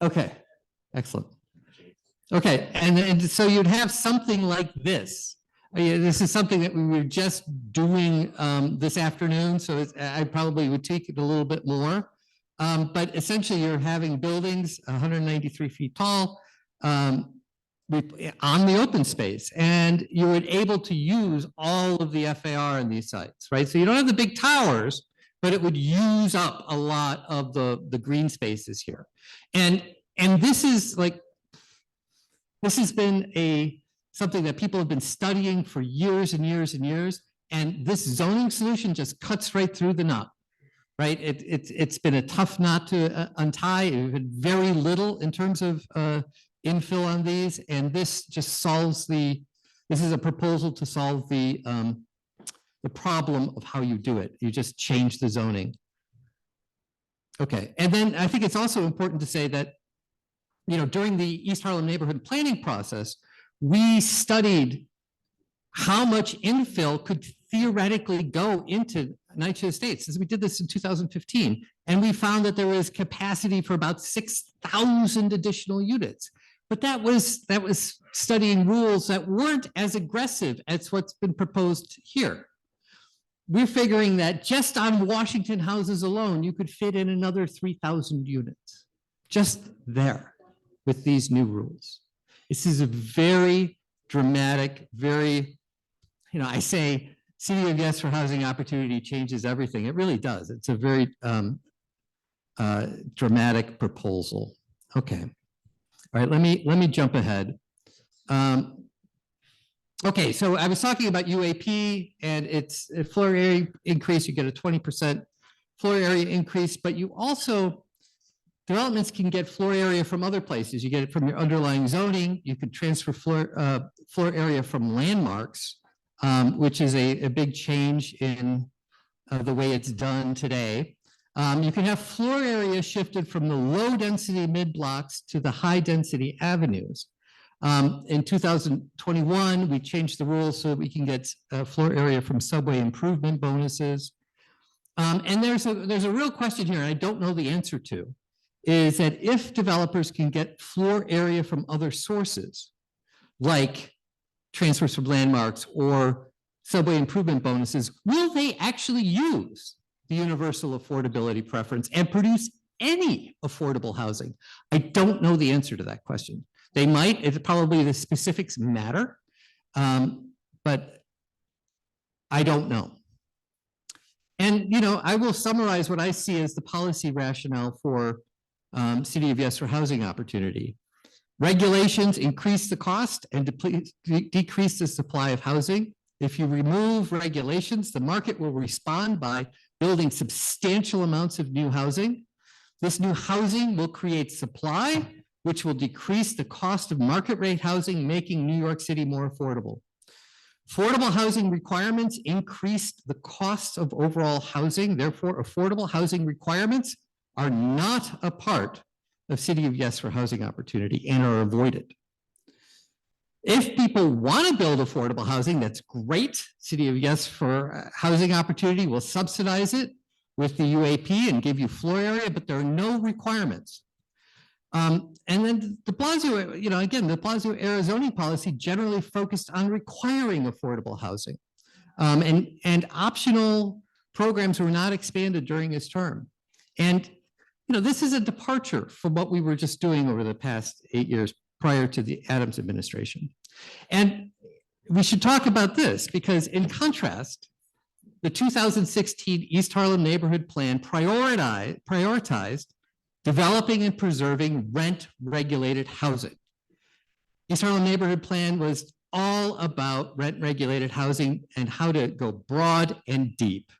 Okay, excellent. Okay, and so you'd have something like this. This is something that we were just doing this afternoon, so I probably would tweak it a little bit more. But essentially, you're having buildings 193 feet tall on the open space, and you were able to use all of the FAR in these sites, right? So you don't have the big towers, but it would use up a lot of the green spaces here. And this is like, this has been something that people have been studying for years and years and years. And this zoning solution just cuts right through the knot, right? It's been a tough knot to untie. We've had very little in terms of infill on these. And this just solves this is a proposal to solve the problem of how you do it. You just change the zoning. Okay, and then I think it's also important to say that, you know, during the East Harlem neighborhood planning process, we studied how much infill could theoretically go into NYCHA Estates. As we did this in 2015, and we found that there was capacity for about 6,000 additional units. But that was studying rules that weren't as aggressive as what's been proposed here. We're figuring that just on Washington houses alone, you could fit in another 3,000 units, just there with these new rules. This is a very dramatic, very, you know, I say City of Yes for housing opportunity changes everything. It really does. It's a very dramatic proposal. Okay. All right, let me jump ahead. Okay, so I was talking about UAP and its floor area increase. You get a 20% floor area increase, but you also, developments can get floor area from other places. You get it from your underlying zoning. You could transfer floor area from landmarks, which is a big change in the way it's done today. You can have floor area shifted from the low density mid blocks to the high density avenues. In 2021, we changed the rules so that we can get floor area from subway improvement bonuses. And there's a real question here, and I don't know the answer to, is that if developers can get floor area from other sources, like transfers from landmarks or subway improvement bonuses, will they actually use the universal affordability preference and produce any affordable housing? I don't know the answer to that question. They might, probably the specifics matter, But I don't know. And, I will summarize what I see as the policy rationale for City of Yes for housing opportunity. Regulations increase the cost and decrease the supply of housing. If you remove regulations, the market will respond by building substantial amounts of new housing. This new housing will create supply, which will decrease the cost of market rate housing, making New York City more affordable. Affordable housing requirements increased the cost of overall housing. Therefore, affordable housing requirements are not a part of City of Yes for housing opportunity and are avoided. If people want to build affordable housing, that's great. City of Yes for housing opportunity will subsidize it with the UAP and give you floor area, but there are no requirements. And then de Blasio, again, de Blasio era zoning policy generally focused on requiring affordable housing. And optional programs were not expanded during his term. And this is a departure from what we were just doing over the past 8 years prior to the Adams administration. And we should talk about this because in contrast, the 2016 East Harlem Neighborhood Plan prioritized developing and preserving rent-regulated housing. East Harlem Neighborhood Plan was all about rent-regulated housing and how to go broad and deep.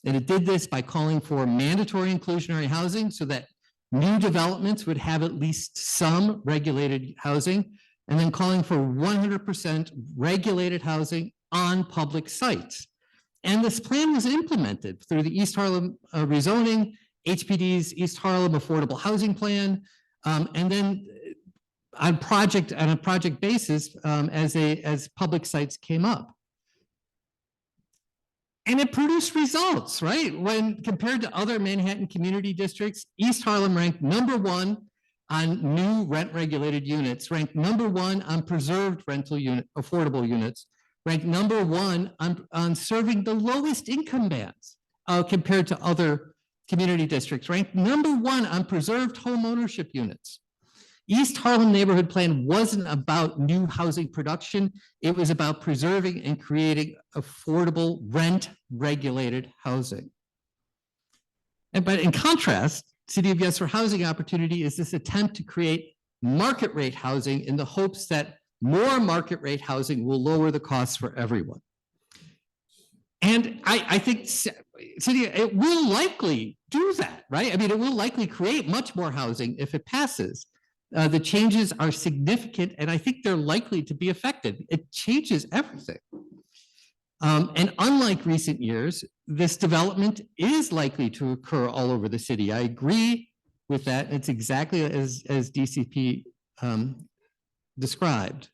And it did this by calling for mandatory inclusionary housing so that new developments would have at least some regulated housing, and then calling for 100% regulated housing on public sites. And this plan was implemented through the East Harlem rezoning, HPD's East Harlem Affordable Housing Plan, and then on a project basis as public sites came up. And it produced results, right? When compared to other Manhattan community districts, East Harlem ranked #1 on new rent-regulated units, ranked #1 on preserved affordable units, ranked #1 on serving the lowest income bands compared to other community districts, ranked #1 on preserved home ownership units. East Harlem Neighborhood Plan wasn't about new housing production. It was about preserving and creating affordable rent-regulated housing. But in contrast, City of Yes for housing opportunity is this attempt to create market rate housing in the hopes that more market rate housing will lower the costs for everyone. And I think it will likely do that, right? I mean, it will likely create much more housing if it passes. The changes are significant, and I think they're likely to be effective. It changes everything. And unlike recent years, this development is likely to occur all over the city. I agree with that. It's exactly as DCP described.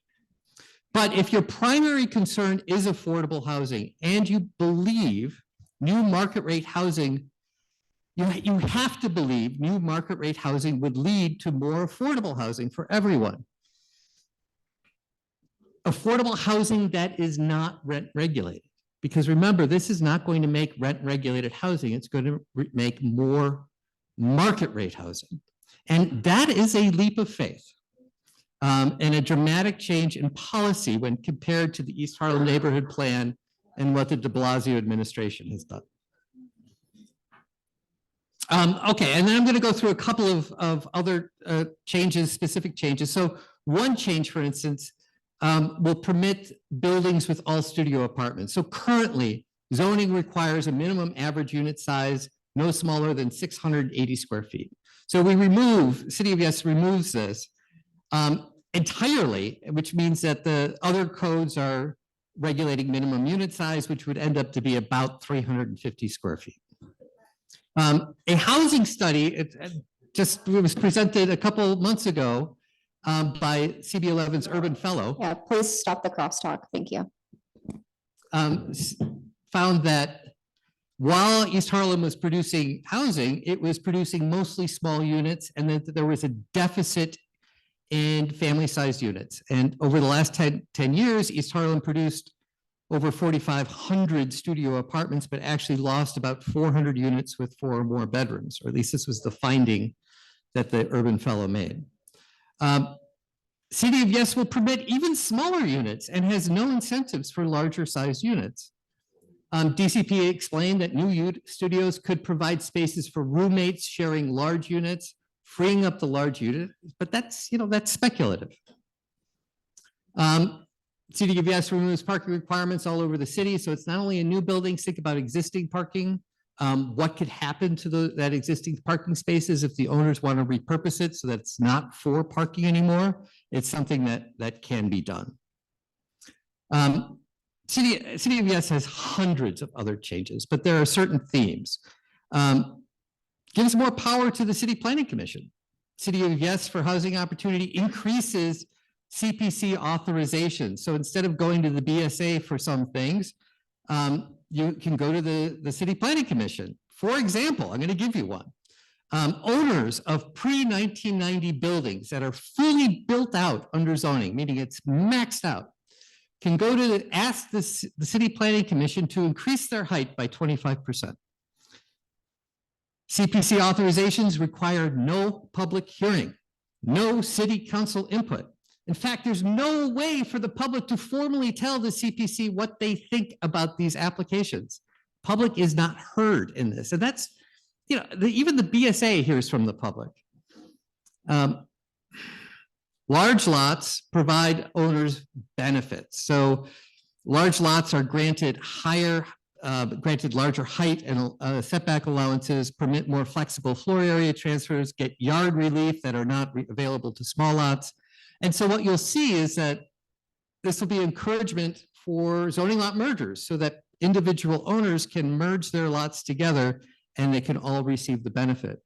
But if your primary concern is affordable housing and you believe new market rate housing, you have to believe new market rate housing would lead to more affordable housing for everyone. Affordable housing that is not rent regulated. Because remember, this is not going to make rent regulated housing. It's going to make more market rate housing. And that is a leap of faith. And a dramatic change in policy when compared to the East Harlem Neighborhood Plan and what the de Blasio administration has done. Okay, and then I'm going to go through a couple of other changes, specific changes. So one change, for instance, will permit buildings with all studio apartments. So currently, zoning requires a minimum average unit size no smaller than 680 square feet. So City of Yes removes this entirely, which means that the other codes are regulating minimum unit size, which would end up to be about 350 square feet. A housing study, it was presented a couple months ago by CB11's Urban Fellow. Yeah, please stop the crosstalk. Thank you. Found that while East Harlem was producing housing, it was producing mostly small units, and that there was a deficit in family-sized units. And over the last 10 years, East Harlem produced over 4,500 studio apartments, but actually lost about 400 units with 4 or more bedrooms, or at least this was the finding that the Urban Fellow made. City of Yes will permit even smaller units and has no incentives for larger sized units. DCP explained that new studios could provide spaces for roommates sharing large units, freeing up the large unit, but that's speculative. City of Yes removes parking requirements all over the city, so it's not only in new buildings, think about existing parking. What could happen to that existing parking spaces if the owners want to repurpose it so that it's not for parking anymore? It's something that can be done. City of Yes has hundreds of other changes, but there are certain themes. Gives more power to the City Planning Commission. City of Yes for Housing Opportunity increases CPC authorization. So instead of going to the BSA for some things, you can go to the City Planning Commission. For example, I'm going to give you one. Owners of pre-1990 buildings that are fully built out under zoning, meaning it's maxed out, can go to ask the City Planning Commission to increase their height by 25%. CPC authorizations require no public hearing, no city council input. In fact, there's no way for the public to formally tell the CPC what they think about these applications. Public is not heard in this. And that's, even the BSA hears from the public. Large lots provide owners benefits. So large lots are granted larger height and setback allowances, permit more flexible floor area transfers, get yard relief that are not available to small lots. And so what you'll see is that this will be encouragement for zoning lot mergers so that individual owners can merge their lots together and they can all receive the benefit.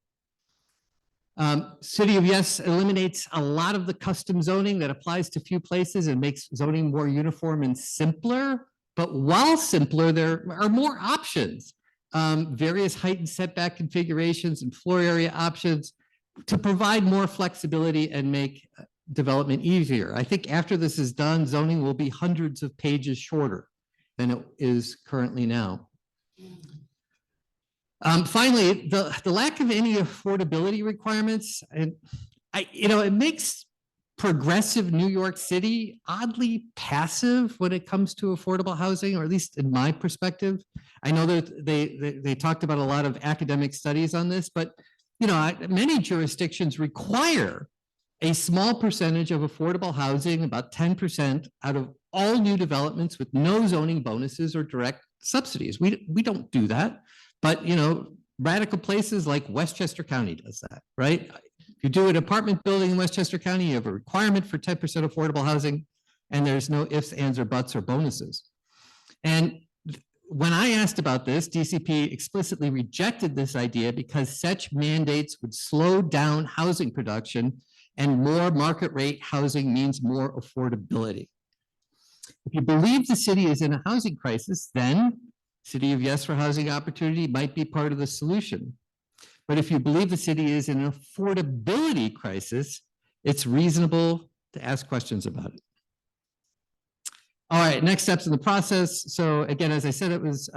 City of Yes eliminates a lot of the custom zoning that applies to few places and makes zoning more uniform and simpler. But while simpler, there are more options, various height and setback configurations and floor area options to provide more flexibility and make development easier. I think after this is done, zoning will be hundreds of pages shorter than it is currently now. Finally, the lack of any affordability requirements, and it makes progressive New York City oddly passive when it comes to affordable housing, or at least in my perspective. I know that they talked about a lot of academic studies on this, but many jurisdictions require a small percentage of affordable housing, about 10% out of all new developments with no zoning bonuses or direct subsidies. We don't do that. But, radical places like Westchester County does that, right? If you do an apartment building in Westchester County, you have a requirement for 10% affordable housing, and there's no ifs, ands, or buts or bonuses. And when I asked about this, DCP explicitly rejected this idea because such mandates would slow down housing production, and more market rate housing means more affordability. If you believe the city is in a housing crisis, then City of Yes for Housing Opportunity might be part of the solution. But if you believe the city is in an affordability crisis, it's reasonable to ask questions about it. All right, next steps in the process. So again, as I said, it was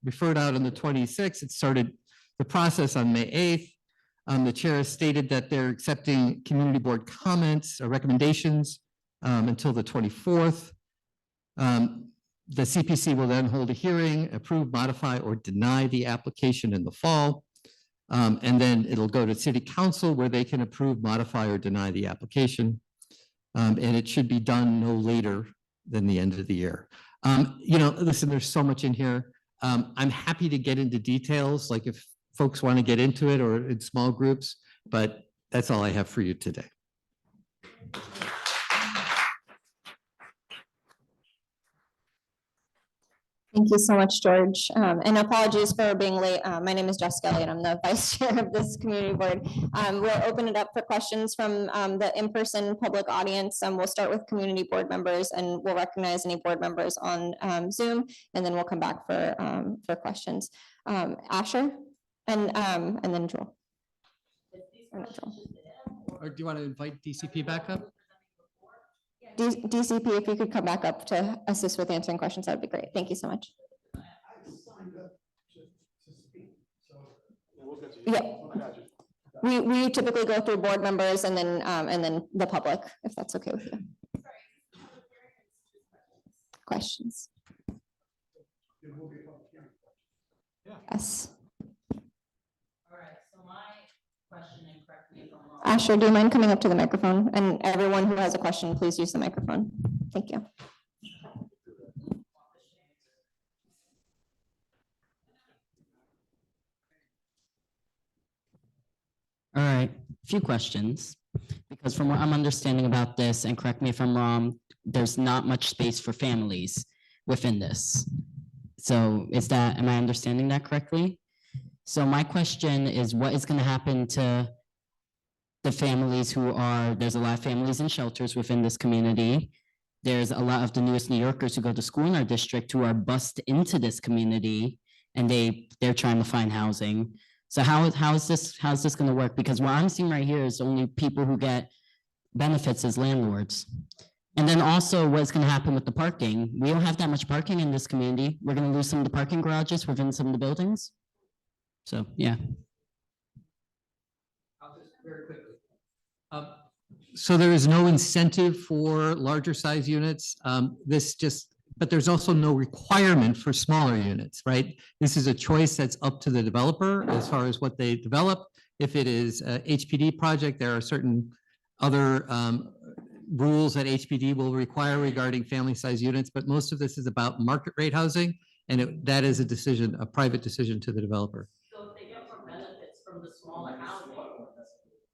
referred out on the 26th. It started the process on May 8th. The chair has stated that they're accepting community board comments or recommendations until the 24th. The CPC will then hold a hearing, approve, modify, or deny the application in the fall. And then it'll go to city council where they can approve, modify, or deny the application. And it should be done no later than the end of the year. Listen, there's so much in here. I'm happy to get into details, like if folks want to get into it or in small groups, but that's all I have for you today. Thank you so much, George. And apologies for being late. My name is Jessica Elliott. I'm the vice chair of this community board. We'll open it up for questions from the in-person public audience. We'll start with community board members, and we'll recognize any board members on Zoom, and then we'll come back for questions. Asher, and then Joel. Or not Joel. Or do you want to invite DCP back up? DCP, if you could come back up to assist with answering questions, that would be great. Thank you so much. Yeah. We typically go through board members and then the public, if that's okay with you. Questions? Yes. All right, so my question, and correct me if I'm wrong. Asher, do you mind coming up to the microphone? And everyone who has a question, please use the microphone. Thank you. All right, a few questions, because from what I'm understanding about this, and correct me if I'm wrong, there's not much space for families within this. So am I understanding that correctly? So my question is, what is going to happen to the families there's a lot of families in shelters within this community. There's a lot of the newest New Yorkers who go to school in our district who are bused into this community, and they're trying to find housing. So how's this going to work? Because what I'm seeing right here is only people who get benefits as landlords. And then also what's going to happen with the parking? We don't have that much parking in this community. We're going to lose some of the parking garages within some of the buildings. So, yeah. I'll just very quickly. So there is no incentive for larger size units. But there's also no requirement for smaller units, right? This is a choice that's up to the developer as far as what they develop. If it is a HPD project, there are certain other rules that HPD will require regarding family size units, but most of this is about market rate housing, and that is a private decision to the developer. So if they get more benefits from the smaller housing,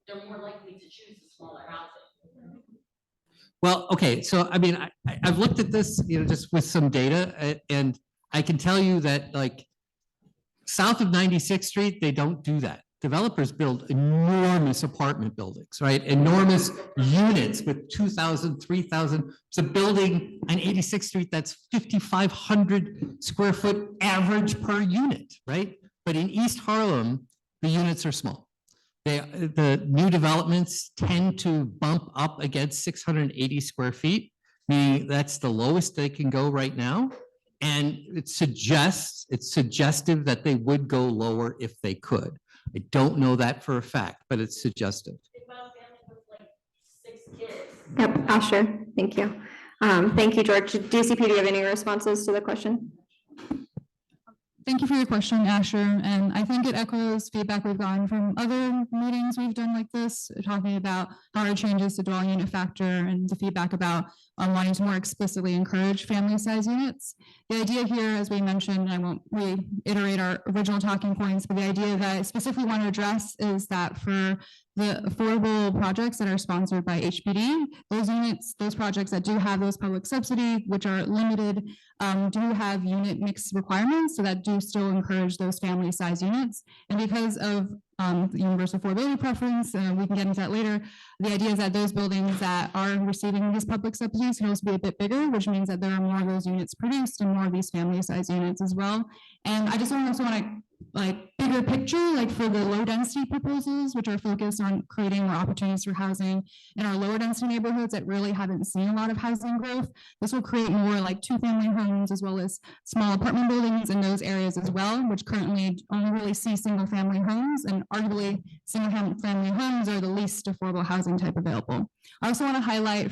they're more likely to choose the smaller housing. Well, okay, so I mean, I've looked at this, just with some data, and I can tell you that like south of 96th Street, they don't do that. Developers build enormous apartment buildings, right? Enormous units with 2,000, 3,000. It's a building on 86th Street that's 5,500 square foot average per unit, right? But in East Harlem, the units are small. The new developments tend to bump up against 680 square feet, meaning that's the lowest they can go right now. And it's suggestive that they would go lower if they could. I don't know that for a fact, but it's suggestive. Yep, Asher, thank you. Thank you, George. DCP, do you have any responses to the question? Thank you for your question, Asher, and I think it echoes feedback we've gotten from other meetings we've done like this, talking about how our changes to dwelling unit factor and the feedback about wanting to more explicitly encourage family size units. The idea here, as we mentioned, and I won't reiterate our original talking points, but the idea that I specifically want to address is that for the affordable projects that are sponsored by HPD, those units, those projects that do have those public subsidy, which are limited, do have unit mix requirements, so that do still encourage those family size units. And because of the universal affordability preference, we can get into that later. The idea is that those buildings that are receiving these public subsidies can also be a bit bigger, which means that there are more of those units produced and more of these family size units as well. And I just also want to bigger picture, like for the low density proposals, which are focused on creating more opportunities for housing in our lower density neighborhoods that really haven't seen a lot of housing growth. This will create more like 2-family homes as well as small apartment buildings in those areas as well, which currently only really see single family homes, and arguably single family homes are the least affordable housing type available. I also want to highlight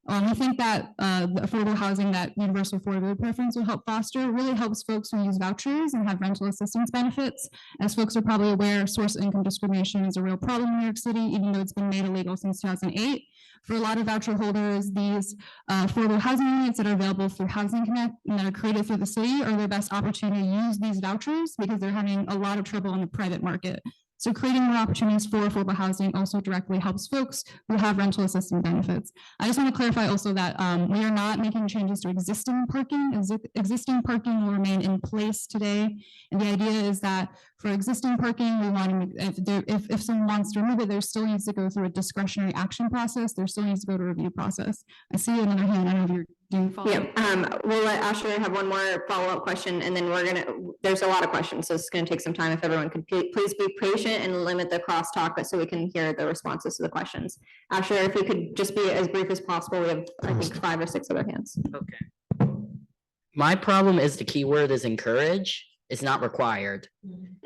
we think that the affordable housing that universal affordability preference will help foster really helps folks who use vouchers and have rental assistance benefits. As folks are probably aware, source income discrimination is a real problem in New York City, even though it's been made illegal since 2008. For a lot of voucher holders, these affordable housing units that are available through Housing Connect and that are created through the city are their best opportunity to use these vouchers because they're having a lot of trouble in the private market. So creating more opportunities for affordable housing also directly helps folks who have rental assistance benefits. I just want to clarify also that we are not making changes to existing parking. Existing parking will remain in place today. And the idea is that for existing parking, we want to, if someone wants to remove it, there still needs to go through a discretionary action process. There still needs to go to a review process. I see another hand. I don't know if you're doing follow up. Yeah, we'll let Asher have one more follow-up question, and then there's a lot of questions, so it's gonna take some time. If everyone could please be patient and limit the crosstalk, but so we can hear the responses to the questions. Asher, if you could just be as brief as possible. We have, I think, 5 or 6 other hands. Okay. My problem is the keyword is encourage. It's not required.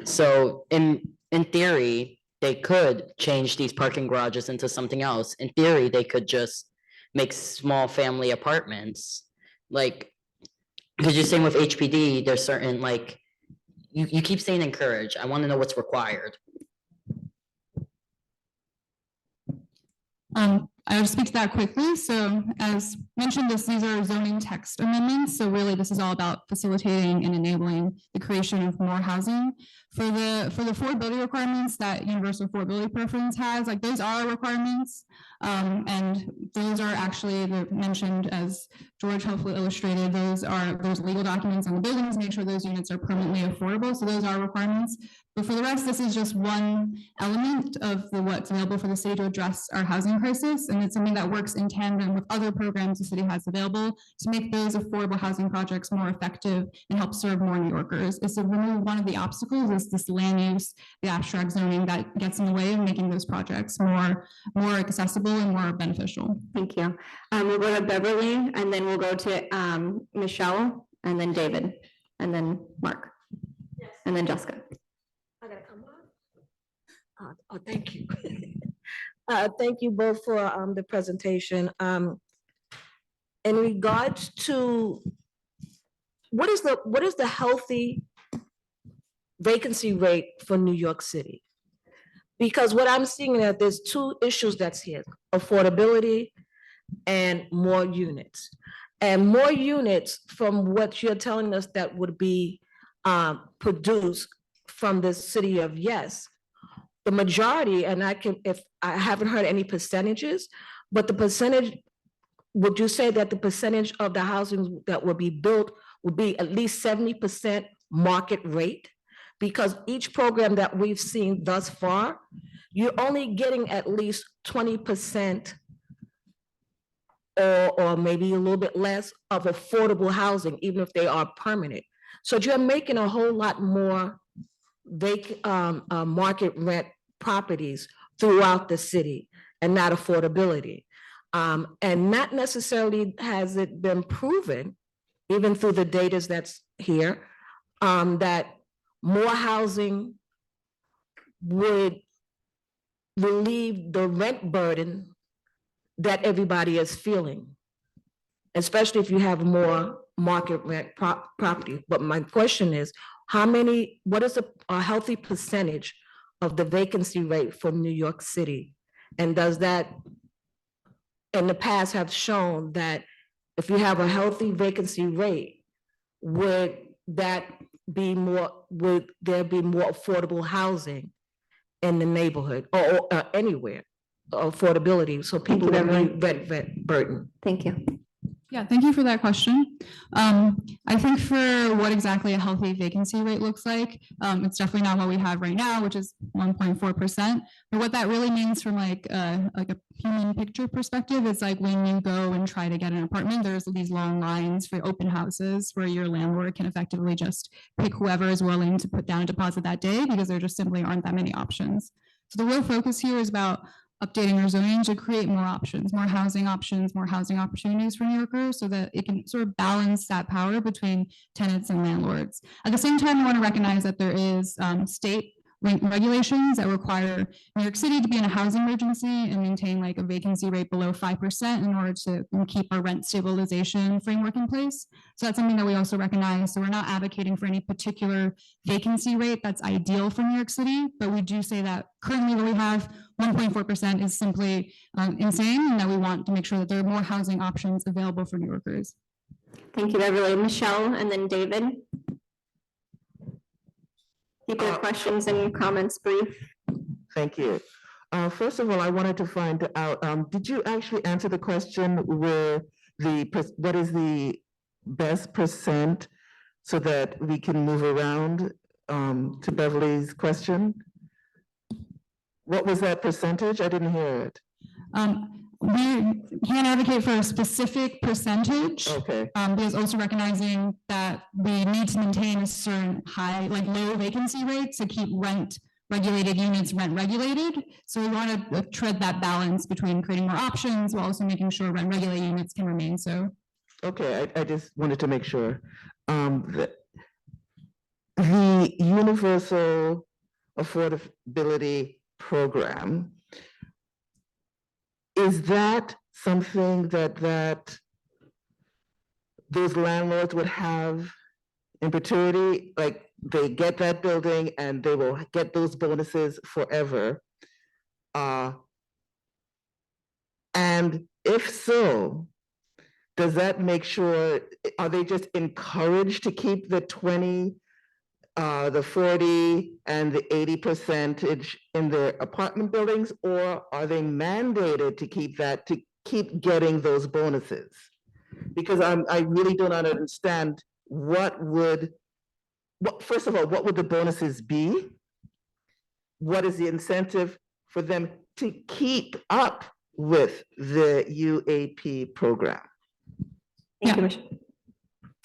So in theory, they could change these parking garages into something else. In theory, they could just make small family apartments. Like, because you're saying with HPD, there's certain like, you keep saying encourage. I want to know what's required. I'll speak to that quickly. So as mentioned, these are zoning text amendments. So really, this is all about facilitating and enabling the creation of more housing. For the affordability requirements that universal affordability preference has, like those are requirements. And those are actually mentioned, as George hopefully illustrated, those legal documents on the buildings, make sure those units are permanently affordable. So those are requirements. But for the rest, this is just one element of what's available for the city to address our housing crisis. And it's something that works in tandem with other programs the city has available to make those affordable housing projects more effective and help serve more New Yorkers. Is to remove one of the obstacles is this land use, the abstract zoning that gets in the way of making those projects more accessible and more beneficial. Thank you. We'll go to Beverly, and then we'll go to Michelle, and then David, and then Mark, and then Jessica. I gotta come on. Thank you. Thank you both for the presentation. In regards to what is the healthy vacancy rate for New York City? Because what I'm seeing that there's two issues that's here: affordability and more units. And more units, from what you're telling us, that would be produced from the city of Yes. The majority, and if I haven't heard any percentages, but the percentage, would you say that the percentage of the housing that will be built will be at least 70% market rate? Because each program that we've seen thus far, you're only getting at least 20% or maybe a little bit less of affordable housing, even if they are permanent. So you're making a whole lot more market rent properties throughout the city and not affordability. And not necessarily has it been proven, even through the data that's here, that more housing would relieve the rent burden that everybody is feeling, especially if you have more market rent property. But my question is, what is a healthy percentage of the vacancy rate for New York City? And does that, in the past, have shown that if you have a healthy vacancy rate, would there be more affordable housing in the neighborhood or anywhere? Affordability, so people don't rent burden. Thank you. Yeah, thank you for that question. I think for what exactly a healthy vacancy rate looks like, it's definitely not what we have right now, which is 1.4%. But what that really means from like a human picture perspective is like when you go and try to get an apartment, there's these long lines for open houses where your landlord can effectively just pick whoever is willing to put down a deposit that day, because there just simply aren't that many options. So the real focus here is about updating our zoning to create more options, more housing opportunities for New Yorkers, so that it can sort of balance that power between tenants and landlords. At the same time, I want to recognize that there is state regulations that require New York City to be in a housing emergency and maintain like a vacancy rate below 5% in order to keep our rent stabilization framework in place. So that's something that we also recognize. So we're not advocating for any particular vacancy rate that's ideal for New York City, but we do say that currently what we have, 1.4%, is simply insane, and that we want to make sure that there are more housing options available for New Yorkers. Thank you, Beverly. Michelle, and then David. Keep your questions and comments brief. Thank you. First of all, I wanted to find out, did you actually answer the question where what is the best percent so that we can move around to Beverly's question? What was that percentage? I didn't hear it. We can't advocate for a specific percentage. Okay. Because also recognizing that we need to maintain a certain low vacancy rate to keep rent-regulated units rent-regulated. So we want to tread that balance between creating more options while also making sure rent-regulated units can remain so. Okay, I just wanted to make sure. The universal affordability program. Is that something that those landlords would have in perpetuity? Like they get that building and they will get those bonuses forever? And if so, does that make sure, are they just encouraged to keep the 20, the 40 and the 80% in their apartment buildings, or are they mandated to keep that, to keep getting those bonuses? Because I really do not understand first of all, what would the bonuses be? What is the incentive for them to keep up with the UAP program? Thank you, Michelle.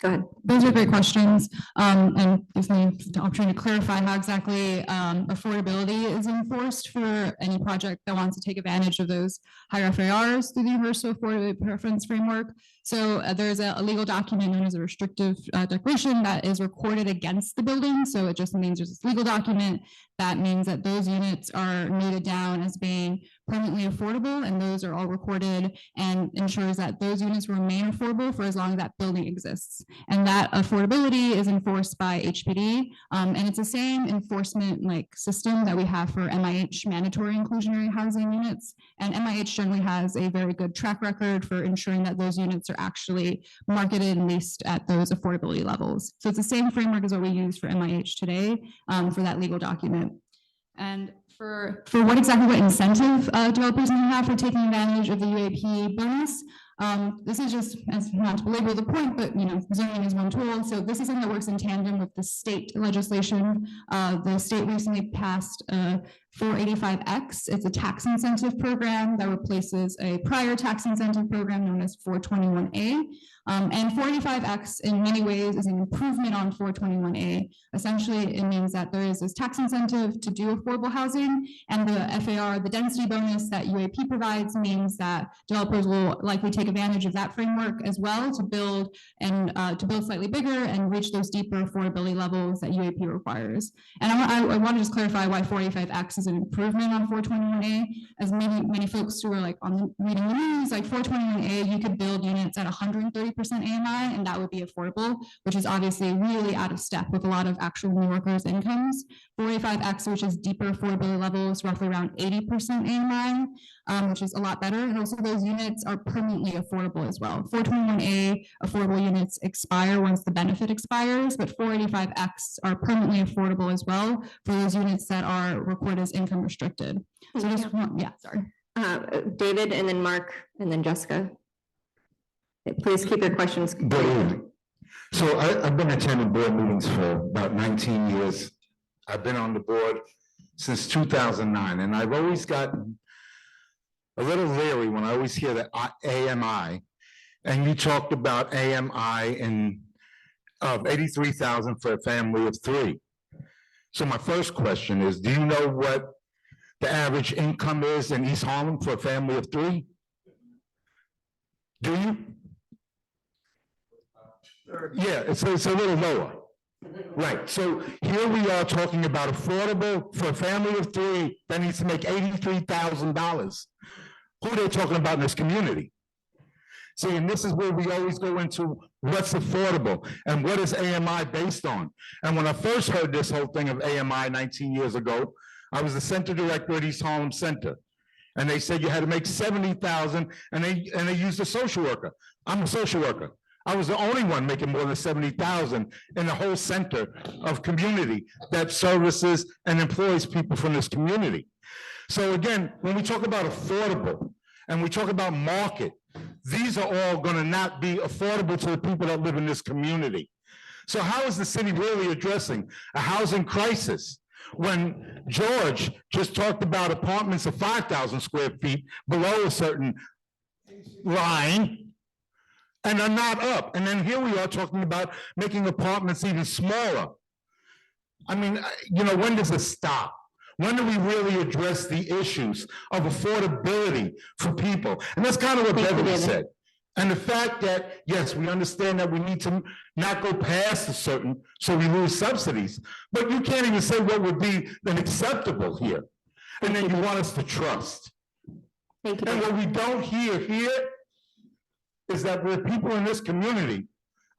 Go ahead. Those are great questions. And gives me the opportunity to clarify how exactly affordability is enforced for any project that wants to take advantage of those higher FARs through the Universal Affordability Preference Framework. So there's a legal document known as a restrictive declaration that is recorded against the building. So it just means there's this legal document that means that those units are noted down as being permanently affordable, and those are all recorded and ensures that those units remain affordable for as long as that building exists. And that affordability is enforced by HPD, and it's the same enforcement system that we have for MIH mandatory inclusionary housing units. And MIH generally has a very good track record for ensuring that those units are actually marketed and leased at those affordability levels. So it's the same framework as what we use for MIH today for that legal document. And for what incentive developers may have for taking advantage of the UAP bonus, this is just, as not to belabor the point, but zoning is one tool. So this is something that works in tandem with the state legislation. The state recently passed 485X. It's a tax incentive program that replaces a prior tax incentive program known as 421A. And 485X in many ways is an improvement on 421A. Essentially, it means that there is this tax incentive to do affordable housing, and the FAR, the density bonus that UAP provides, means that developers will likely take advantage of that framework as well to build slightly bigger and reach those deeper affordability levels that UAP requires. And I want to just clarify why 485X is an improvement on 421A. As many folks who are reading the news, 421A, you could build units at 130% AMI, and that would be affordable, which is obviously really out of step with a lot of actual New Yorkers' incomes. 485X, which is deeper affordability levels, roughly around 80% AMI, which is a lot better. And also those units are permanently affordable as well. 421A affordable units expire once the benefit expires, but 485X are permanently affordable as well for those units that are recorded as income restricted. So just sorry. David, and then Mark, and then Jessica. Please keep your questions. Good evening. So I've been attending board meetings for about 19 years. I've been on the board since 2009, and I've always gotten a little leery when I always hear that AMI, and you talked about AMI of 83,000 for a family of 3. So my first question is, do you know what the average income is in East Harlem for a family of 3? Do you? Yeah, it's a little lower. Right, so here we are talking about affordable for a family of 3 that needs to make $83,000. Who are they talking about in this community? See, and this is where we always go into what's affordable and what is AMI based on. And when I first heard this whole thing of AMI 19 years ago, I was the center director at East Harlem Center. And they said you had to make $70,000, and they used a social worker. I'm a social worker. I was the only one making more than $70,000 in the whole center of community that services and employs people from this community. So again, when we talk about affordable and we talk about market, these are all going to not be affordable to the people that live in this community. So how is the city really addressing a housing crisis when George just talked about apartments of 5,000 square feet below a certain line? And are not up. And then here we are talking about making apartments even smaller. I mean, when does it stop? When do we really address the issues of affordability for people? And that's kind of what Beverly said. And the fact that, yes, we understand that we need to not go past a certain, so we lose subsidies, but you can't even say what would be an acceptable here. And then you want us to trust. Thank you. And what we don't hear here is that the people in this community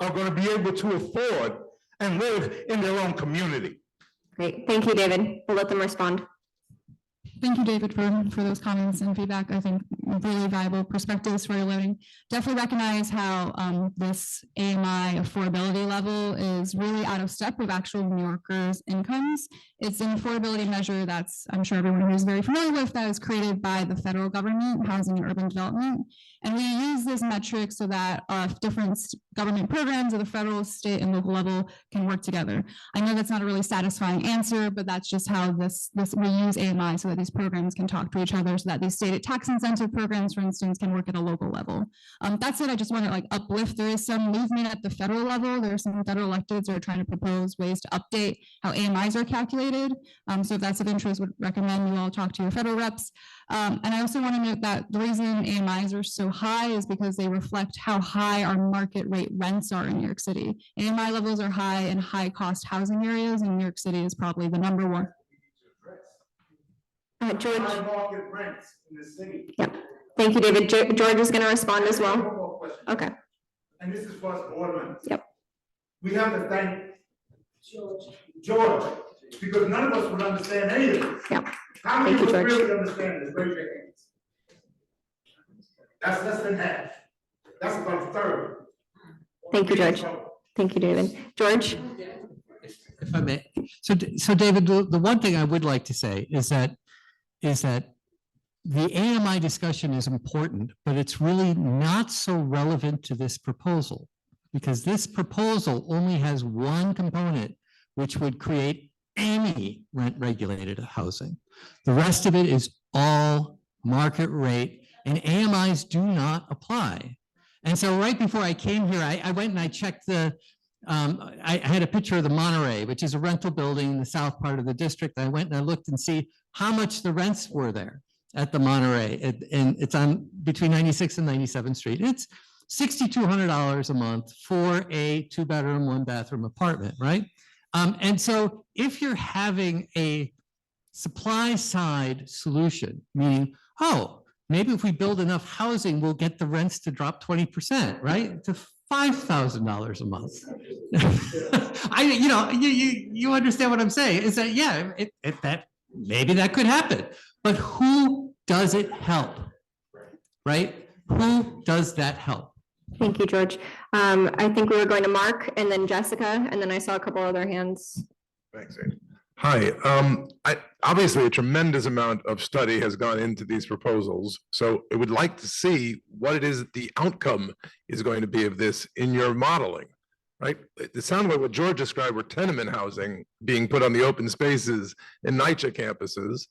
are going to be able to afford and live in their own community. Great, thank you, David. We'll let them respond. Thank you, David, for those comments and feedback. I think really valuable perspectives for your learning. Definitely recognize how this AMI affordability level is really out of step with actual New Yorkers' incomes. It's an affordability measure that's, I'm sure everyone here is very familiar with, that is created by the federal government, Housing and Urban Development. And we use this metric so that different government programs at the federal, state, and local level can work together. I know that's not a really satisfying answer, but that's just how we use AMI so that these programs can talk to each other, so that these state tax incentive programs, for instance, can work at a local level. That's it. I just want to uplift. There is some movement at the federal level. There are some federal electeds that are trying to propose ways to update how AMIs are calculated. So if that's of interest, would recommend you all talk to your federal reps. And I also want to note that the reason AMIs are so high is because they reflect how high our market rate rents are in New York City. AMI levels are high in high cost housing areas, and New York City is probably the number one. George. Market rents in the city. Yep. Thank you, David. George is going to respond as well. Okay. And this is for us board members. Yep. We have to thank George, because none of us would understand any of this. Yep. How many Thank of you, us George. really understand this? Raise your hands. That's less than half. That's about a third. Thank you, George. Thank you, David. George? If I may. So David, the one thing I would like to say is that the AMI discussion is important, but it's really not so relevant to this proposal, because this proposal only has one component, which would create any rent regulated housing. The rest of it is all market rate, and AMIs do not apply. And so right before I came here, I went and I checked I had a picture of the Monterey, which is a rental building in the south part of the district. I went and I looked and see how much the rents were there at the Monterey. And it's on between 96th and 97th Street. It's $6,200 a month for a 2-bedroom, 1-bathroom apartment, right? And so if you're having a supply side solution, meaning, oh, maybe if we build enough housing, we'll get the rents to drop 20%, right? To $5,000 a month. You understand what I'm saying? Is that, yeah, maybe that could happen, but who does it help, right? Who does that help? Thank you, George. I think we were going to Mark and then Jessica, and then I saw a couple other hands. Thanks, Amy. Hi, obviously a tremendous amount of study has gone into these proposals. So I would like to see what it is that the outcome is going to be of this in your modeling, right? It sounded like what George described were tenement housing being put on the open spaces in NYCHA campuses.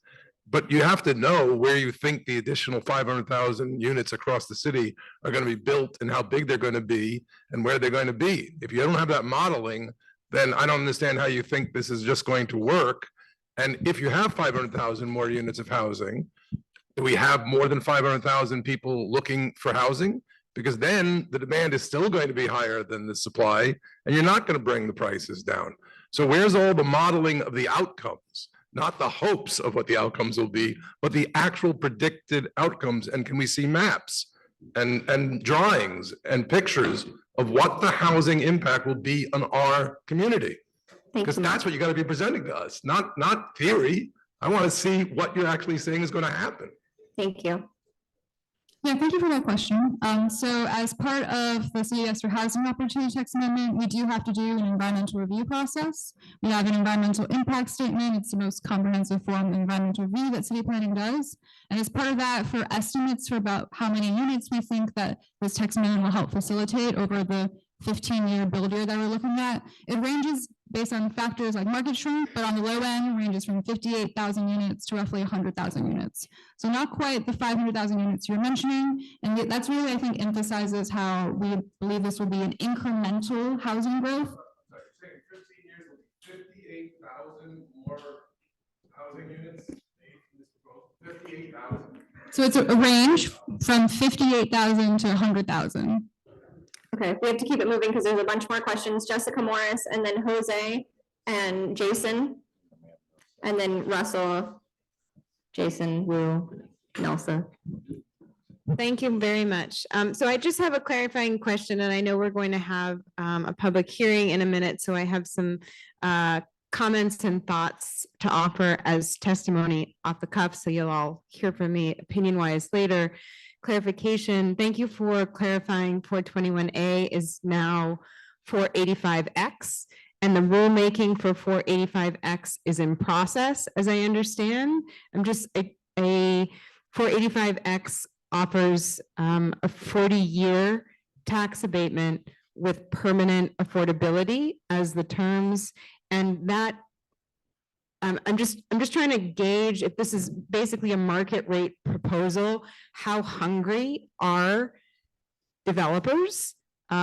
But you have to know where you think the additional 500,000 units across the city are going to be built and how big they're going to be and where they're going to be. If you don't have that modeling, then I don't understand how you think this is just going to work. And if you have 500,000 more units of housing, do we have more than 500,000 people looking for housing? Because then the demand is still going to be higher than the supply, and you're not going to bring the prices down. So where's all the modeling of the outcomes? Not the hopes of what the outcomes will be, but the actual predicted outcomes. And can we see maps and drawings and pictures of what the housing impact will be on our community? Because that's what you got to be presenting to us, not theory. I want to see what you're actually saying is going to happen. Thank you. Yeah, thank you for that question. So as part of the CES for Housing Opportunity Tax Amendment, we do have to do an environmental review process. We have an environmental impact statement. It's the most comprehensive form of environmental review that city planning does. And as part of that, for estimates for about how many units we think that this tax amendment will help facilitate over the 15-year build year that we're looking at, it ranges based on factors like market shrink, but on the low end ranges from 58,000 units to roughly 100,000 units. So not quite the 500,000 units you're mentioning. And that's really, I think, emphasizes how we believe this will be an incremental housing growth. 58,000 more housing units. 58,000. So it's a range from 58,000 to 100,000. Okay, we have to keep it moving because there's a bunch more questions. Jessica Morris, and then Jose, and Jason, and then Russell. Jason, Wu, Nelsa. Thank you very much. So I just have a clarifying question, and I know we're going to have a public hearing in a minute, so I have some comments and thoughts to offer as testimony off the cuff, so you'll all hear from me opinion-wise later. Clarification, thank you for clarifying 421A is now 485X, and the rulemaking for 485X is in process, as I understand. I'm just a 485X offers a 40-year tax abatement with permanent affordability as the terms, and that I'm just trying to gauge if this is basically a market rate proposal, how hungry are developers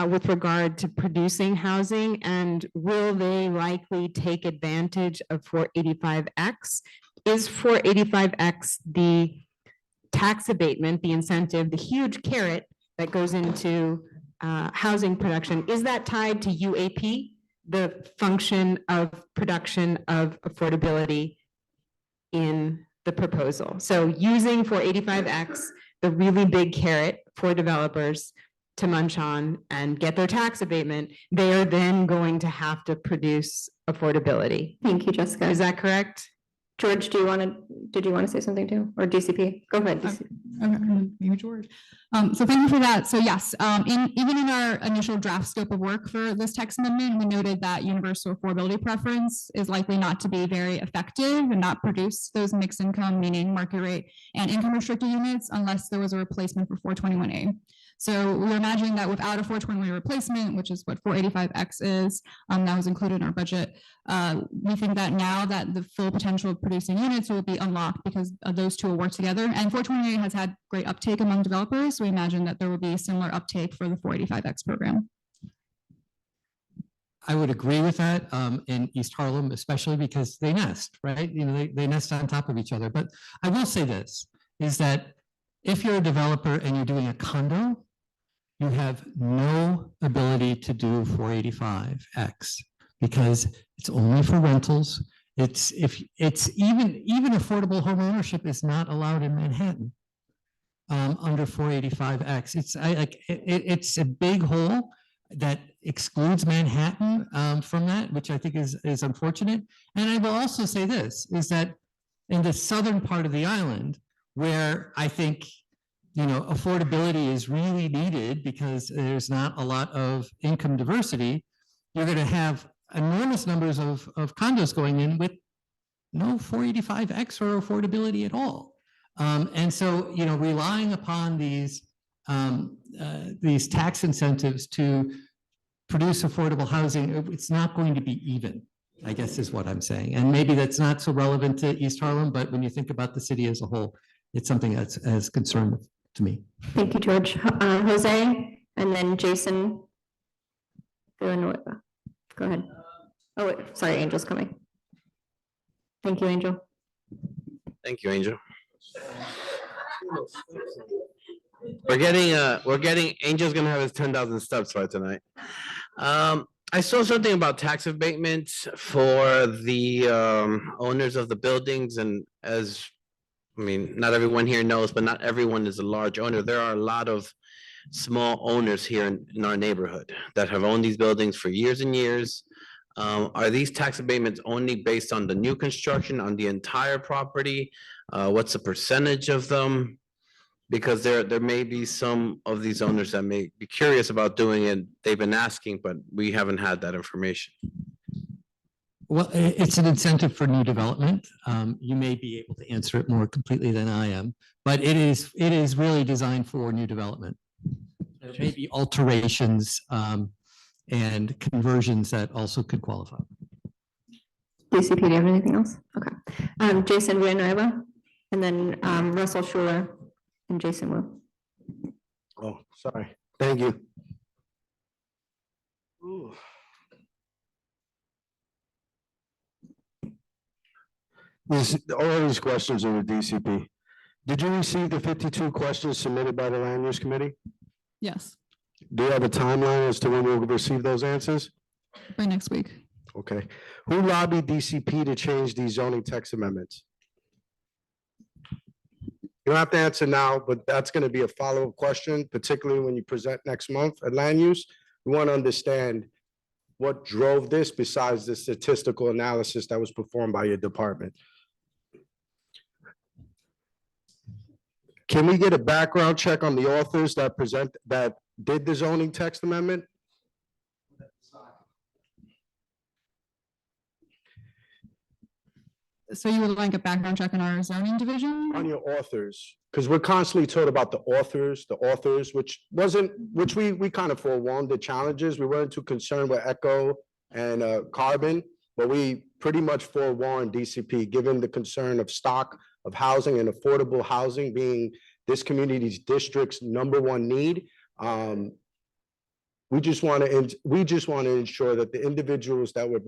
with regard to producing housing, and will they likely take advantage of 485X? Is 485X the tax abatement, the incentive, the huge carrot that goes into housing production? Is that tied to UAP, the function of production of affordability in the proposal? So using 485X, the really big carrot for developers to munch on and get their tax abatement, they are then going to have to produce affordability. Thank you, Jessica. Is that correct? George, did you want to say something too? Or DCP? Go ahead. DCP. Okay, maybe George. So thank you for that. So yes, even in our initial draft scope of work for this text amendment, we noted that universal affordability preference is likely not to be very effective and not produce those mixed income, meaning market rate and income restricted units, unless there was a replacement for 421A. So we're imagining that without a 421A replacement, which is what 485X is, that was included in our budget. We think that now that the full potential of producing units will be unlocked because those two will work together. And 421A has had great uptake among developers. So we imagine that there will be similar uptake for the 485X program. I would agree with that in East Harlem, especially because they nest, right? You know, they nest on top of each other. But I will say this, is that if you're a developer and you're doing a condo, you have no ability to do 485X because it's only for rentals. It's even affordable home ownership is not allowed in Manhattan under 485X. It's a big hole that excludes Manhattan from that, which I think is unfortunate. And I will also say this, is that in the southern part of the island, where I think affordability is really needed because there's not a lot of income diversity, you're going to have enormous numbers of condos going in with no 485X or affordability at all. And so, relying upon these tax incentives to produce affordable housing, it's not going to be even, I guess is what I'm saying. And maybe that's not so relevant to East Harlem, but when you think about the city as a whole, it's something that's as concerned to me. Thank you, George. Jose, and then Jason Villanueva. Go ahead. Oh, wait, sorry, Angel's coming. Thank you, Angel. Thank you, Angel. We're getting, Angel's gonna have his 10,000 steps by tonight. I saw something about tax abatements for the owners of the buildings, and not everyone here knows, but not everyone is a large owner. There are a lot of small owners here in our neighborhood that have owned these buildings for years and years. Are these tax abatements only based on the new construction, on the entire property? What's the percentage of them? Because there may be some of these owners that may be curious about doing it. They've been asking, but we haven't had that information. Well, it's an incentive for new development. You may be able to answer it more completely than I am, but it is really designed for new development. There may be alterations and conversions that also could qualify. DCP, do you have anything else? Okay. Jason Villanueva, and then Russell Schuler and Jason Wu. Oh, sorry. Thank you. Ooh. All these questions are with DCP. Did you receive the 52 questions submitted by the Land Use Committee? Yes, Do you have a timeline as to when we'll receive those answers? by next week. Okay. Who lobbied DCP to change these zoning text amendments? You don't have to answer now, but that's going to be a follow-up question, particularly when you present next month at land use. We want to understand what drove this besides the statistical analysis that was performed by your department. Can we get a background check on the authors that did the zoning text amendment? So you would like a background check on our zoning division? On your authors, because we're constantly told about the authors, which we kind of forewarned the challenges. We weren't too concerned with echo and carbon, but we pretty much forewarned DCP, given the concern of stock of housing and affordable housing being this community's district's #1 need. We just want to ensure that the individuals that were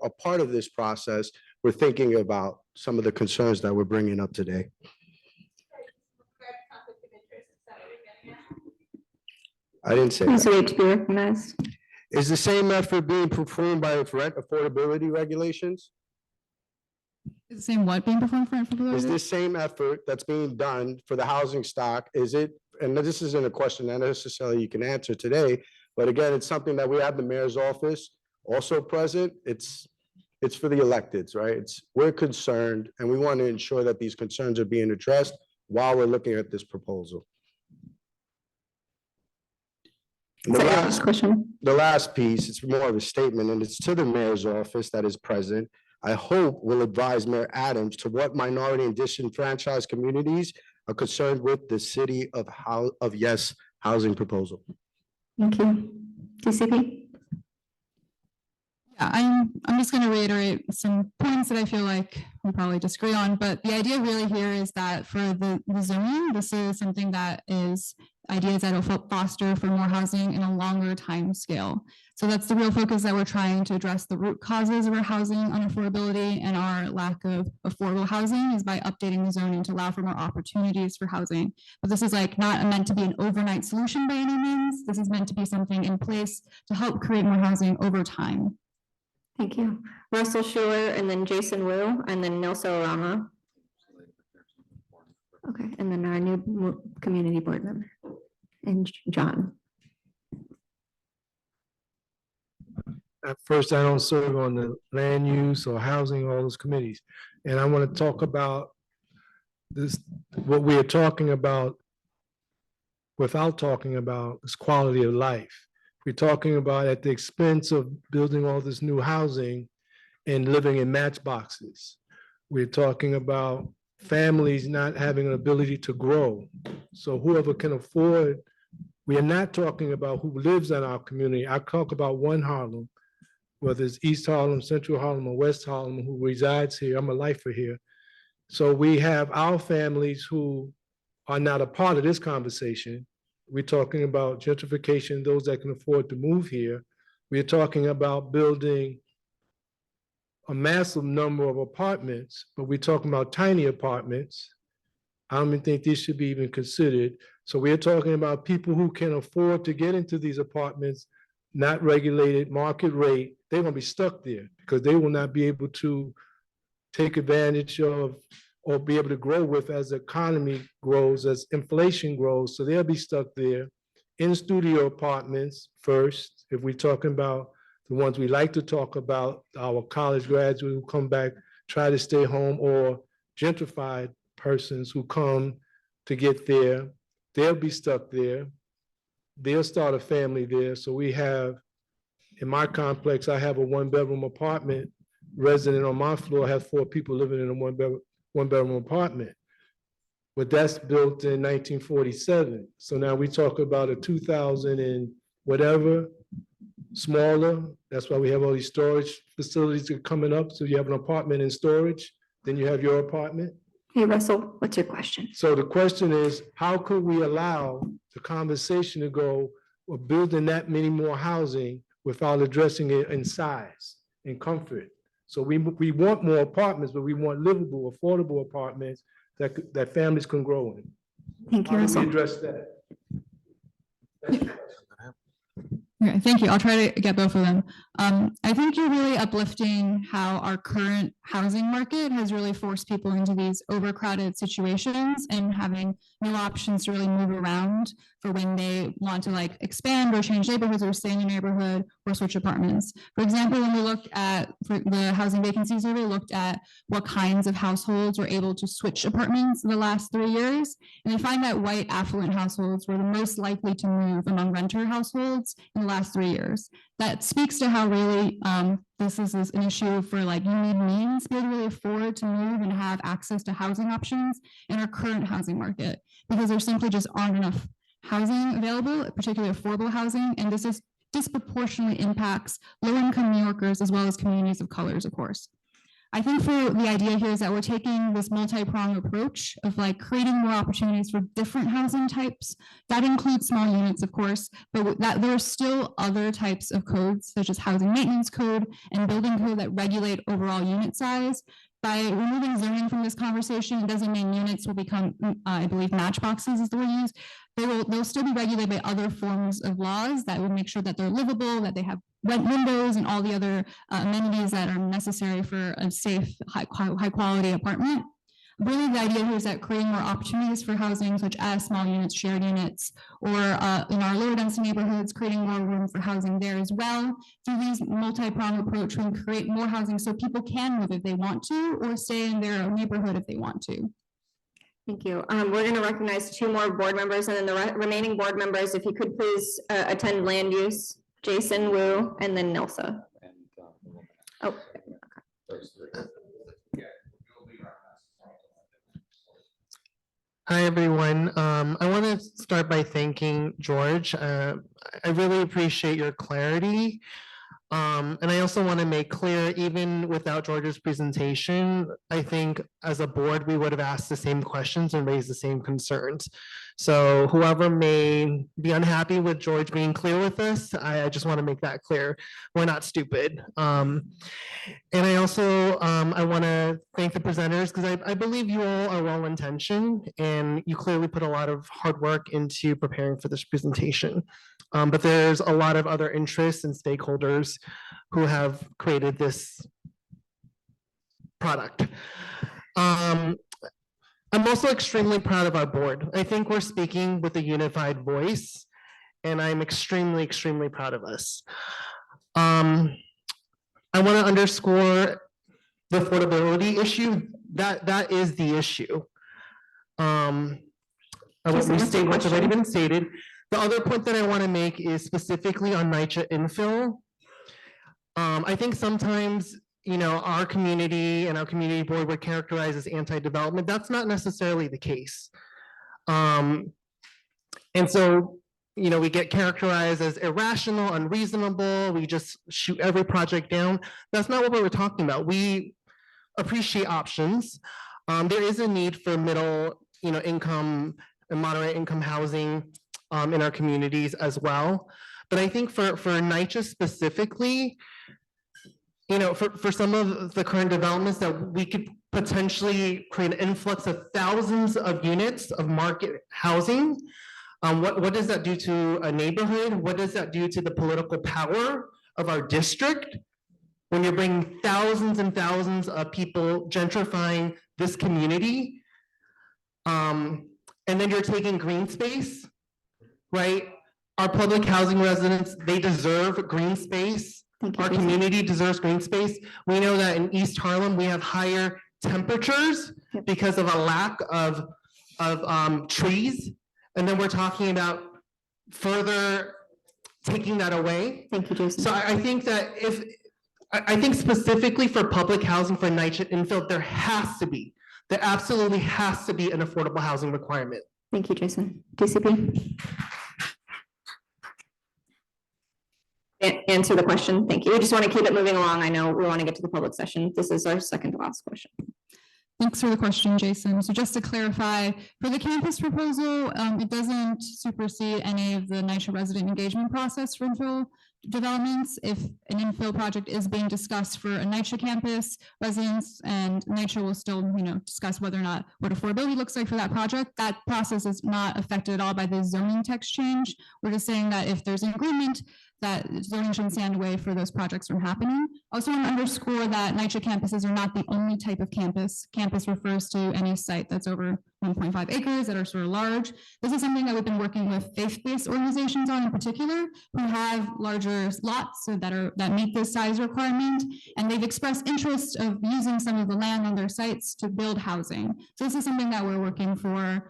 a part of this process were thinking about some of the concerns that we're bringing up today. I didn't say Please that. wait to be recognized. Is the same effort being performed by rent affordability regulations? Is the same what being performed for? Is this same effort that's being done for the housing stock, is it, and this isn't a question that necessarily you can answer today, but again, it's something that we have the mayor's office also present. It's for the electeds, right? We're concerned and we want to ensure that these concerns are being addressed while we're looking at this proposal. The last piece, it's more of a statement, and it's to the mayor's office that is present. I hope will advise Mayor Adams to what minority and disenfranchised communities are concerned with the city of Yes housing proposal. Thank you. DCP? Yeah, I'm just going to reiterate some points that I feel like we probably disagree on, but the idea really here is that for the zoning, this is something that is ideas that will foster for more housing in a longer time scale. So that's the real focus, that we're trying to address the root causes of our housing unaffordability and our lack of affordable housing is by updating the zoning to allow for more opportunities for housing. But this is like not meant to be an overnight solution by any means. This is meant to be something in place to help create more housing over time. Thank you. Russell Schuler, and then Jason Wu, and then Nelson Orama. Okay, and then our new community board member, and John. At first, I don't serve on the land use or housing or all those committees. And I want to talk about this, what we are talking about without talking about is quality of life. We're talking about at the expense of building all this new housing and living in matchboxes. We're talking about families not having an ability to grow. So whoever can afford, we are not talking about who lives in our community. I talk about one Harlem, whether it's East Harlem, Central Harlem, or West Harlem, who resides here. I'm a lifer here. So we have our families who are not a part of this conversation. We're talking about gentrification, those that can afford to move here. We're talking about building a massive number of apartments, but we're talking about tiny apartments. I don't even think these should be even considered. So we're talking about people who can afford to get into these apartments, not regulated, market rate. They're gonna be stuck there because they will not be able to take advantage of or be able to grow with as the economy grows, as inflation grows. So they'll be stuck there in studio apartments first. If we're talking about the ones we like to talk about, our college graduates who come back, try to stay home, or gentrified persons who come to get there, they'll be stuck there. They'll start a family there. So we have, in my complex, I have a 1-bedroom apartment. Resident on my floor has 4 people living in a one-bedroom apartment. But that's built in 1947. So now we talk about a 2000 and whatever, smaller. That's why we have all these storage facilities that are coming up. So you have an apartment in storage, then you have your apartment. Hey, Russell, what's your question? So the question is, how could we allow the conversation to go, we're building that many more housing without addressing it in size and comfort? So we want more apartments, but we want livable, affordable apartments that families can grow in. Thank you, How do Russell. we address that? Okay, thank you. I'll try to get both of them. I think you're really uplifting how our current housing market has really forced people into these overcrowded situations and having no options to really move around for when they want to like expand or change neighborhoods or stay in a neighborhood or switch apartments. For example, when we looked at the housing vacancy survey, looked at what kinds of households were able to switch apartments in the last 3 years, and we find that white affluent households were the most likely to move among renter households in the last 3 years. That speaks to how really this is an issue for like you need means to be able to really afford to move and have access to housing options in our current housing market, because there simply just aren't enough housing available, particularly affordable housing, and this is disproportionately impacts low-income New Yorkers as well as communities of colors, of course. I think for the idea here is that we're taking this multi-pronged approach of like creating more opportunities for different housing types. That includes small units, of course, but that there are still other types of codes, such as housing maintenance code and building code, that regulate overall unit size. By removing zoning from this conversation, it doesn't mean units will become, I believe, matchboxes is the word used. They'll still be regulated by other forms of laws that will make sure that they're livable, that they have windows and all the other amenities that are necessary for a safe, high quality apartment. Really, the idea here is that creating more opportunities for housing, such as small units, shared units, or in our lower density neighborhoods, creating more room for housing there as well. Through these multi-pronged approach, we can create more housing so people can move if they want to, or stay in their neighborhood if they want to. Thank you. We're going to recognize 2 more board members, and then the remaining board members, if you could please attend land use, Jason Wu, and then Nilsa. Oh, okay. Hi, everyone. I want to start by thanking George. I really appreciate your clarity. And I also want to make clear, even without George's presentation, I think as a board, we would have asked the same questions and raised the same concerns. So whoever may be unhappy with George being clear with us, I just want to make that clear. We're not stupid. And I also, I want to thank the presenters, because I believe you all are well-intentioned and you clearly put a lot of hard work into preparing for this presentation. But there's a lot of other interests and stakeholders who have created this product. I'm also extremely proud of our board. I think we're speaking with a unified voice, and I'm extremely, extremely proud of us. I want to underscore the affordability issue. That is the issue. I won't restate what's already been stated. The other point that I want to make is specifically on NYCHA infill. I think sometimes, you know, our community and our community board would characterize as anti-development. That's not necessarily the case. And so, you know, we get characterized as irrational, unreasonable. We just shoot every project down. That's not what we were talking about. We appreciate options. There is a need for middle, you know, income and moderate income housing in our communities as well. But I think for NYCHA specifically, you know, for some of the current developments that we could potentially create an influx of thousands of units of market housing. What does that do to a neighborhood? What does that do to the political power of our district? When you're bringing thousands and thousands of people gentrifying this community, and then you're taking green space, right? Our public housing residents, they deserve green space. Our community deserves green space. We know that in East Harlem, we have higher temperatures because of a lack of trees. And then we're talking about further taking that away. Thank you, Jason. So I think that I think specifically for public housing for NYCHA infill, there absolutely has to be an affordable housing requirement. Thank you, Jason. DCP? Answer the question. Thank you. We just want to keep it moving along. I know we want to get to the public session. This is our second to last question. Thanks for the question, Jason. So just to clarify, for the campus proposal, it doesn't supersede any of the NYCHA resident engagement process for infill developments. If an infill project is being discussed for a NYCHA campus, residents and NYCHA will still, you know, discuss whether or not what affordability looks like for that project. That process is not affected at all by the zoning text change. We're just saying that if there's an agreement that zoning shouldn't stand in the way for those projects from happening. I also want to underscore that NYCHA campuses are not the only type of campus. Campus refers to any site that's over 1.5 acres that are sort of large. This is something that we've been working with faith-based organizations on in particular, who have larger lots so that meet this size requirement, and they've expressed interest of using some of the land on their sites to build housing. So this is something that we're working for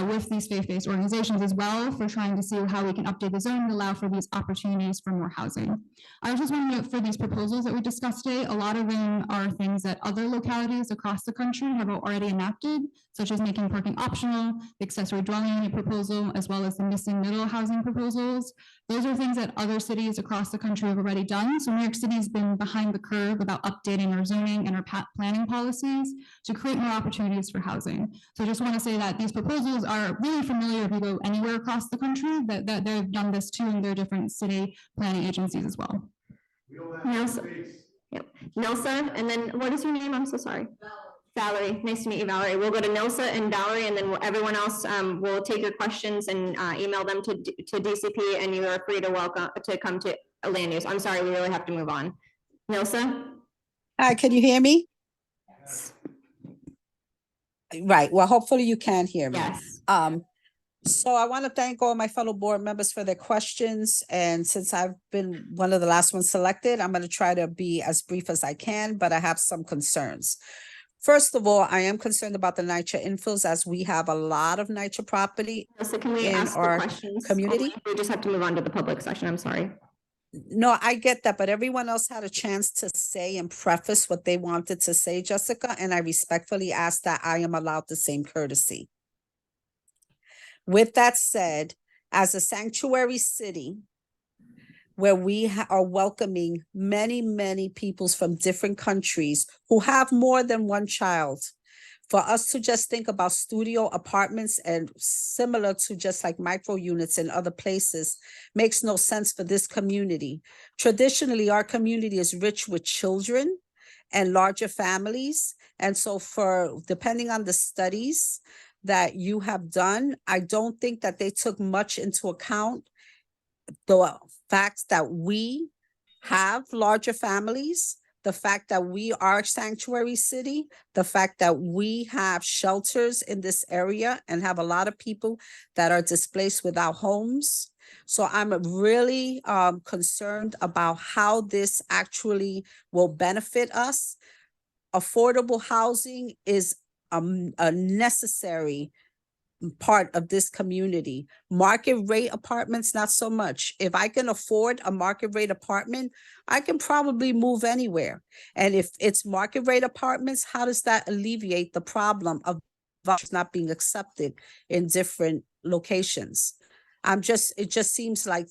with these faith-based organizations as well, for trying to see how we can update the zone and allow for these opportunities for more housing. I was just wondering, for these proposals that we discussed today, a lot of them are things that other localities across the country have already enacted, such as making parking optional, the accessory dwelling unit proposal, as well as the missing middle housing proposals. Those are things that other cities across the country have already done. So New York City has been behind the curve about updating our zoning and our planning policies to create more opportunities for housing. So I just want to say that these proposals are really familiar if you go anywhere across the country, that they've done this too in their different city planning agencies as well. Nelson. Yep. Nelson, and then what is your name? I'm so sorry. Valerie. Nice to meet you, Valerie. We'll go to Nelsa and Valerie, and then everyone else will take your questions and email them to DCP, and you are free to come to land use. I'm sorry, we really have to move on. Nelsa? Hi, can you hear me? Right, well, hopefully you can hear me. Yes. So I want to thank all my fellow board members for their questions. And since I've been one of the last ones selected, I'm going to try to be as brief as I can, but I have some concerns. First of all, I am concerned about the NYCHA infills, as we have a lot of NYCHA property So can we in ask the our questions? community. We just have to move on to the public session. I'm sorry. No, I get that, but everyone else had a chance to say and preface what they wanted to say, Jessica, and I respectfully ask that I am allowed the same courtesy. With that said, as a sanctuary city, where we are welcoming many, many peoples from different countries who have more than one child, for us to just think about studio apartments and similar to just like micro units in other places makes no sense for this community. Traditionally, our community is rich with children and larger families. And so depending on the studies that you have done, I don't think that they took much into account the fact that we have larger families, the fact that we are a sanctuary city, the fact that we have shelters in this area and have a lot of people that are displaced without homes. So I'm really concerned about how this actually will benefit us. Affordable housing is a necessary part of this community. Market rate apartments, not so much. If I can afford a market rate apartment, I can probably move anywhere. And if it's market rate apartments, how does that alleviate the problem of vouchers not being accepted in different locations? It just seems like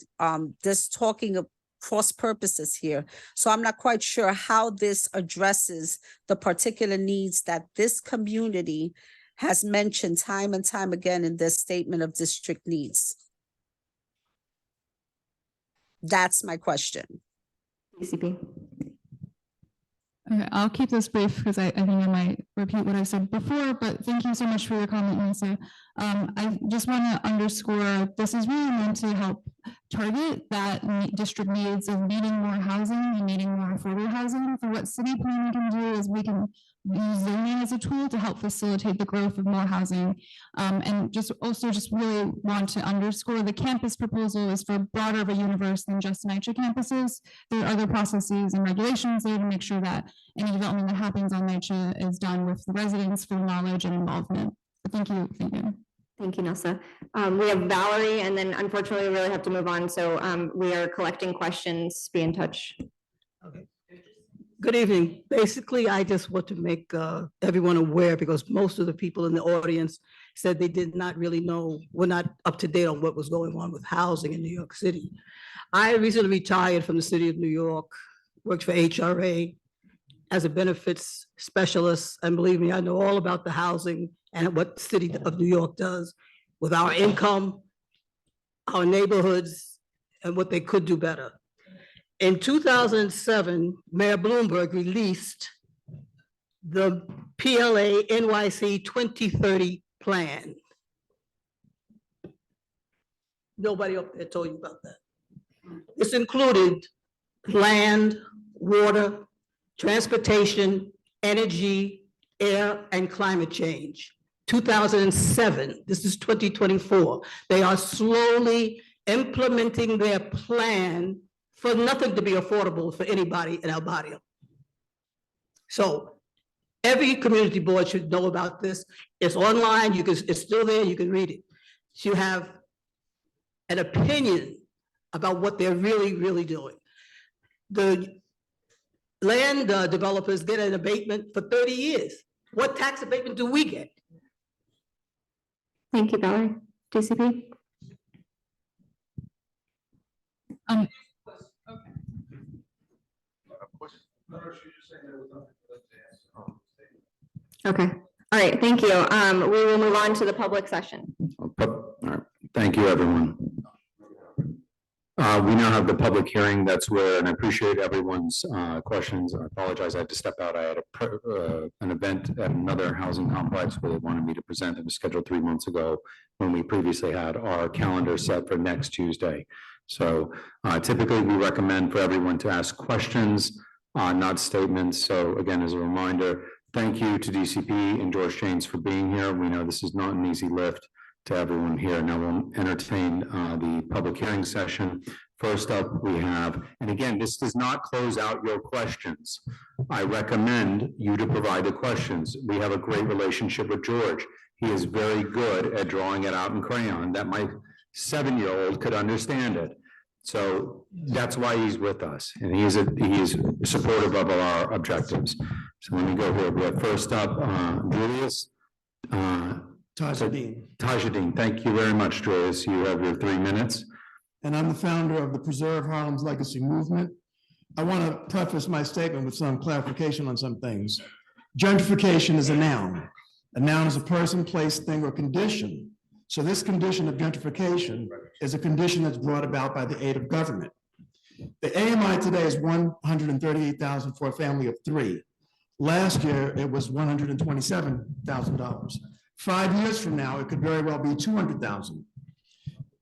this talking of cross purposes here. So I'm not quite sure how this addresses the particular needs that this community has mentioned time and time again in their statement of district needs. That's my question. DCP. Okay, I'll keep this brief because I think I might repeat what I said before, but thank you so much for your comment, Lisa. I just want to underscore, this is really meant to help target that district needs of needing more housing and needing more affordable housing. So what city planning can do is we can use zoning as a tool to help facilitate the growth of more housing. And just really want to underscore the campus proposal is for broader of a universe than just NYCHA campuses. There are other processes and regulations there to make sure that any development that happens on NYCHA is done with the residents' full knowledge and involvement. But thank you. Thank you, Nelsa. We have Valerie, and then unfortunately we really have to move on. So we are collecting questions. Be in touch. Good evening. Basically, I just want to make everyone aware, because most of the people in the audience said they did not really know, were not up to date on what was going on with housing in New York City. I recently retired from the city of New York, worked for HRA as a benefits specialist, and believe me, I know all about the housing and what the city of New York does with our income, our neighborhoods, and what they could do better. In 2007, Mayor Bloomberg released the PLA NYC 2030 plan. Nobody up there told you about that. This included land, water, transportation, energy, air, and climate change. 2007, this is 2024. They are slowly implementing their plan for nothing to be affordable for anybody in El Barrio. So every community board should know about this. It's online, it's still there, you can read it. So you have an opinion about what they're really doing. The land developers get an abatement for 30 years. What tax abatement do we get? Thank you, Valerie. DCP? Okay, all right, thank you. We will move on to the public session. All right. Thank you, everyone. We now have the public hearing. That's where, and I appreciate everyone's questions. I apologize, I had to step out. I had an event at another housing complex where they wanted me to present. It was scheduled 3 months ago when we previously had our calendar set for next Tuesday. So typically we recommend for everyone to ask questions, not statements. So again, as a reminder, thank you to DCP and George James for being here. We know this is not an easy lift to everyone here. Now we'll entertain the public hearing session. First up, we have, and again, this does not close out your questions. I recommend you to provide the questions. We have a great relationship with George. He is very good at drawing it out in crayon that my 7-year-old could understand it. So that's why he's with us, and he is supportive of our objectives. So let me go here. We have first up, Julius. Tajadine, thank you very much, Julius. You have your 3 minutes. And I'm the founder of the Preserve Harlem's Legacy Movement. I want to preface my statement with some clarification on some things. Gentrification is a noun. A noun is a person, place, thing, or condition. So this condition of gentrification is a condition that's brought about by the aid of government. The AMI today is $138,000 for a family of 3. Last year, it was $127,000. 5 years from now, it could very well be $200,000.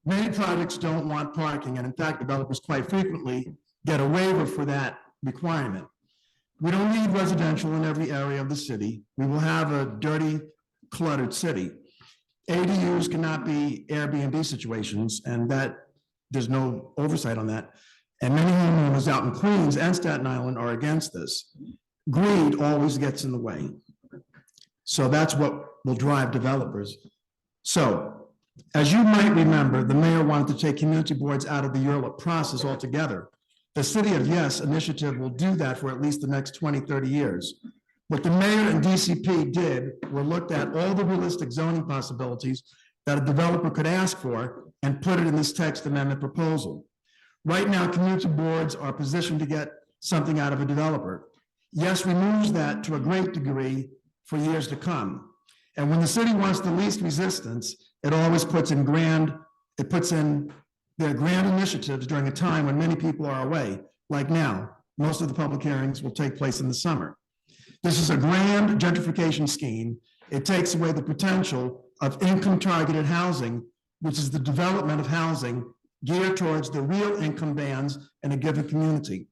Many projects don't want parking, and in fact, developers quite frequently get a waiver for that requirement. We don't need residential in every area of the city. We will have a dirty, cluttered city. ADUs cannot be Airbnb situations, and that there's no oversight on that. And many homeowners out in Queens and Staten Island are against this. Greed always gets in the way. So that's what will drive developers. So, as you might remember, the mayor wanted to take community boards out of the URLIP process altogether. The City of Yes initiative will do that for at least the next 20, 30 years. What the mayor and DCP did were looked at all the realistic zoning possibilities that a developer could ask for and put it in this text amendment proposal. Right now, community boards are positioned to get something out of a developer. Yes removes that to a great degree for years to come. And when the city wants the least resistance, it always puts in their grand initiatives during a time when many people are away, like now. Most of the public hearings will take place in the summer. This is a grand gentrification scheme. It takes away the potential of income-targeted housing, which is the development of housing geared towards the real income bands in a given community.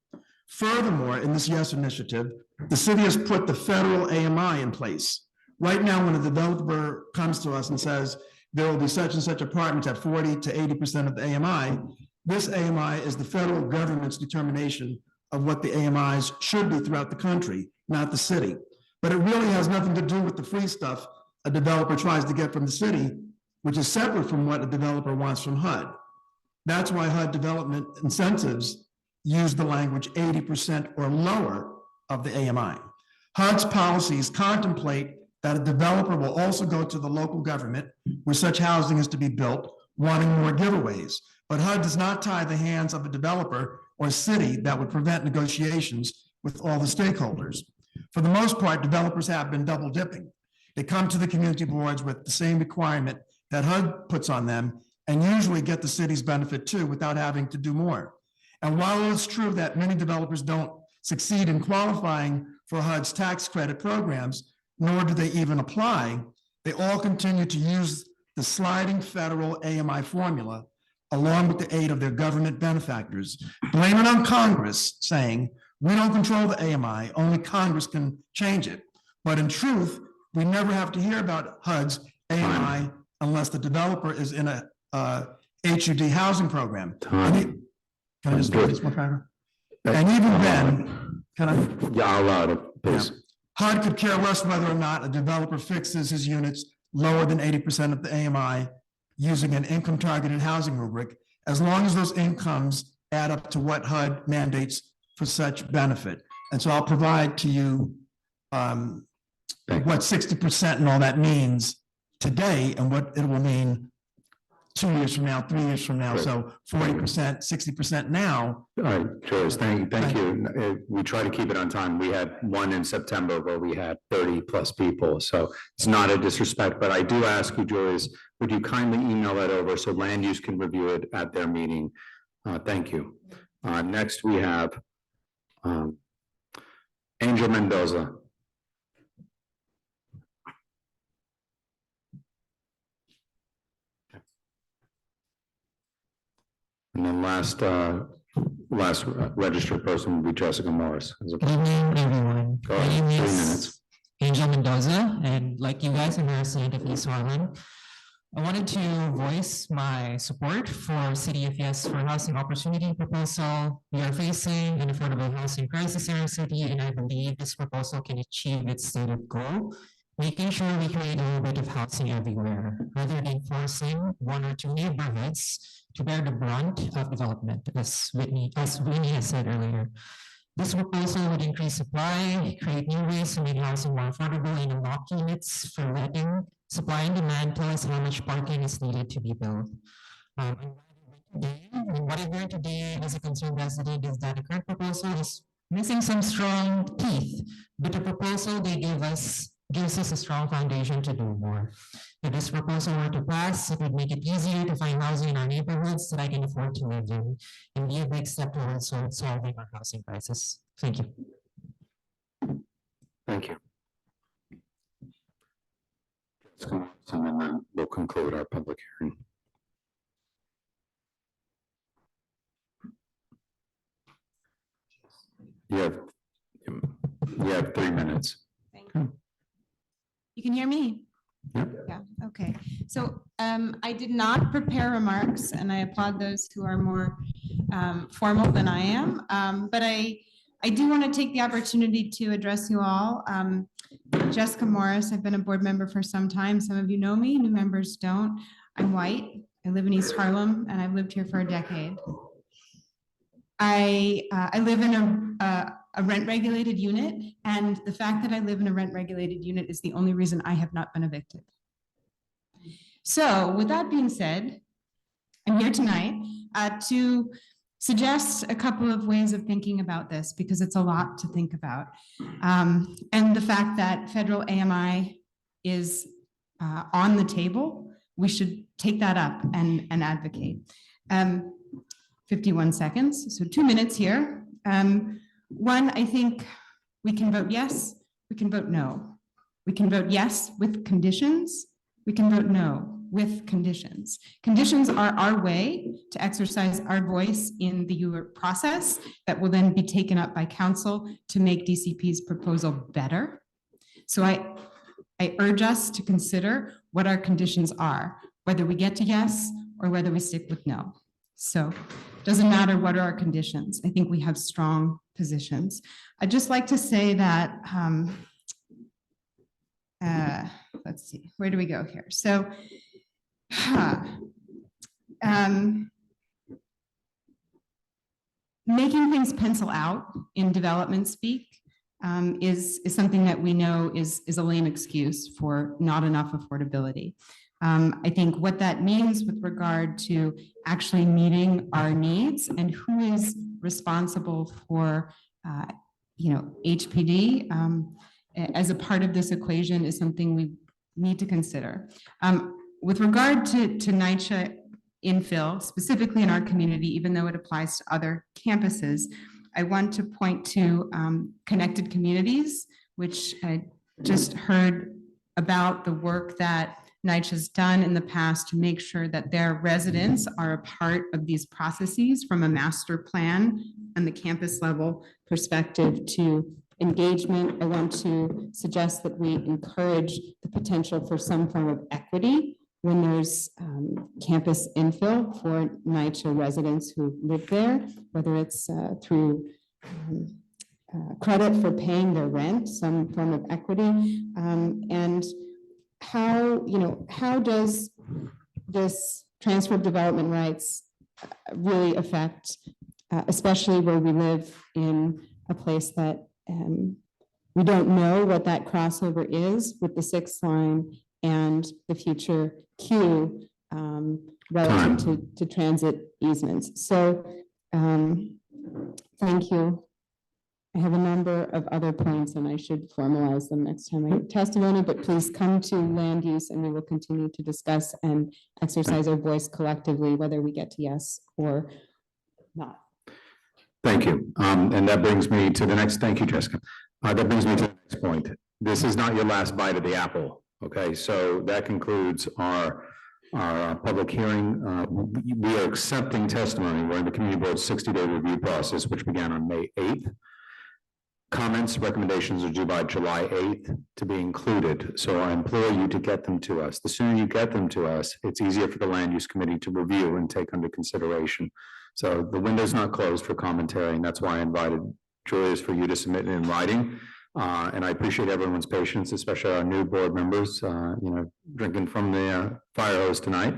Furthermore, in this Yes initiative, the city has put the federal AMI in place. Right now, when a developer comes to us and says, there will be such and such apartments at 40 to 80% of the AMI, this AMI is the federal government's determination of what the AMIs should be throughout the country, not the city. But it really has nothing to do with the free stuff a developer tries to get from the city, which is separate from what a developer wants from HUD. That's why HUD development incentives use the language 80% or lower of the AMI. HUD's policies contemplate that a developer will also go to the local government where such housing is to be built, wanting more giveaways. But HUD does not tie the hands of a developer or city that would prevent negotiations with all the stakeholders. For the most part, developers have been double dipping. They come to the community boards with the same requirement that HUD puts on them and usually get the city's benefit too without having to do more. And while it's true that many developers don't succeed in qualifying for HUD's tax credit programs, nor do they even apply, they all continue to use the sliding federal AMI formula along with the aid of their government benefactors, blame it on Congress, saying, we don't control the AMI, only Congress can change it. But in truth, we never have to hear about HUD's AMI unless the developer is in a HUD housing program. Can I just finish one paragraph? And even then, can I? Yeah, allow it, please. HUD could care less whether or not a developer fixes his units lower than 80% of the AMI using an income targeted housing rubric, as long as those incomes add up to what HUD mandates for such benefit. And so I'll provide to you what 60% and all that means today and what it will mean 2 years from now, 3 years from now. Great. So 40%, 60% now. All right, Joyce, thank you. We try to keep it on time. We had one in September where we had 30 plus people. So it's not a disrespect, but I do ask you, Joyce, would you kindly email that over so land use can review it at their meeting? Thank you. Next we have Angel Mendoza. And then last registered person will be Jessica Morris. Good evening, everyone. Go My ahead, name 3 is minutes. Angel Mendoza, and like you guys, I'm a resident of East Harlem. I wanted to voice my support for City of Yes for Housing Opportunity proposal. We are facing an affordable housing crisis in our city, and I believe this proposal can achieve its stated goal, making sure we create a little bit of housing everywhere, rather than forcing 1 or 2 neighborhoods to bear the brunt of development, as Winnie has said earlier. This proposal would increase supply, create new ways to make housing more affordable, and unlock units for letting supply and demand tell us how much parking is needed to be built. What I've learned today as a concerned resident is that the current proposal is missing some strong teeth, but the proposal they give us gives us a strong foundation to do more. If this proposal were to pass, it would make it easier to find housing in our neighborhoods that I can afford to live in, and be a big step towards solving our housing crisis. Thank you. Thank you. And then we'll conclude our public hearing. You have 3 minutes. You can hear me? Yeah, okay. So I did not prepare remarks, and I applaud those who are more formal than I am. But I do want to take the opportunity to address you all. Jessica Morris, I've been a board member for some time. Some of you know me, new members don't. I'm white. I live in East Harlem, and I've lived here for a decade. I live in a rent-regulated unit, and the fact that I live in a rent-regulated unit is the only reason I have not been evicted. So with that being said, I'm here tonight to suggest a couple of ways of thinking about this, because it's a lot to think about. And the fact that federal AMI is on the table, we should take that up and advocate. 51 seconds, so 2 minutes here. One, I think we can vote yes, we can vote no. We can vote yes with conditions, we can vote no with conditions. Conditions are our way to exercise our voice in the ULURP process that will then be taken up by council to make DCP's proposal better. So I urge us to consider what our conditions are, whether we get to yes or whether we stick with no. So it doesn't matter what are our conditions. I think we have strong positions. I'd just like to say that, let's see, where do we go here? So, making things pencil out in development speak is something that we know is a lame excuse for not enough affordability. I think what that means with regard to actually meeting our needs and who is responsible for, HPD as a part of this equation is something we need to consider. With regard to NYCHA infill, specifically in our community, even though it applies to other campuses, I want to point to Connected Communities, which I just heard about the work that NYCHA's done in the past to make sure that their residents are a part of these processes from a master plan and the campus level perspective to engagement. I want to suggest that we encourage the potential for some form of equity when there's campus infill for NYCHA residents who live there, whether it's through credit for paying their rent, some form of equity, and how does this transfer of development rights really affect, especially where we live in a place that we don't know what that crossover is with the 6th line and the future queue relative to transit easements. So thank you. I have a number of other points and I should formalize them next time I give testimony, but please come to land use and we will continue to discuss and exercise our voice collectively, whether we get to yes or not. Thank you. And that brings me to the next, thank you, Jessica. That brings me to the next point. This is not your last bite of the apple. Okay, so that concludes our public hearing. We are accepting testimony. We're in the community board's 60-day review process, which began on May 8th. Comments, recommendations are due by July 8th to be included. So I implore you to get them to us. The sooner you get them to us, it's easier for the land use committee to review and take under consideration. So the window's not closed for commentary, and that's why I invited Julius for you to submit it in writing. And I appreciate everyone's patience, especially our new board members, drinking from the fire hose tonight.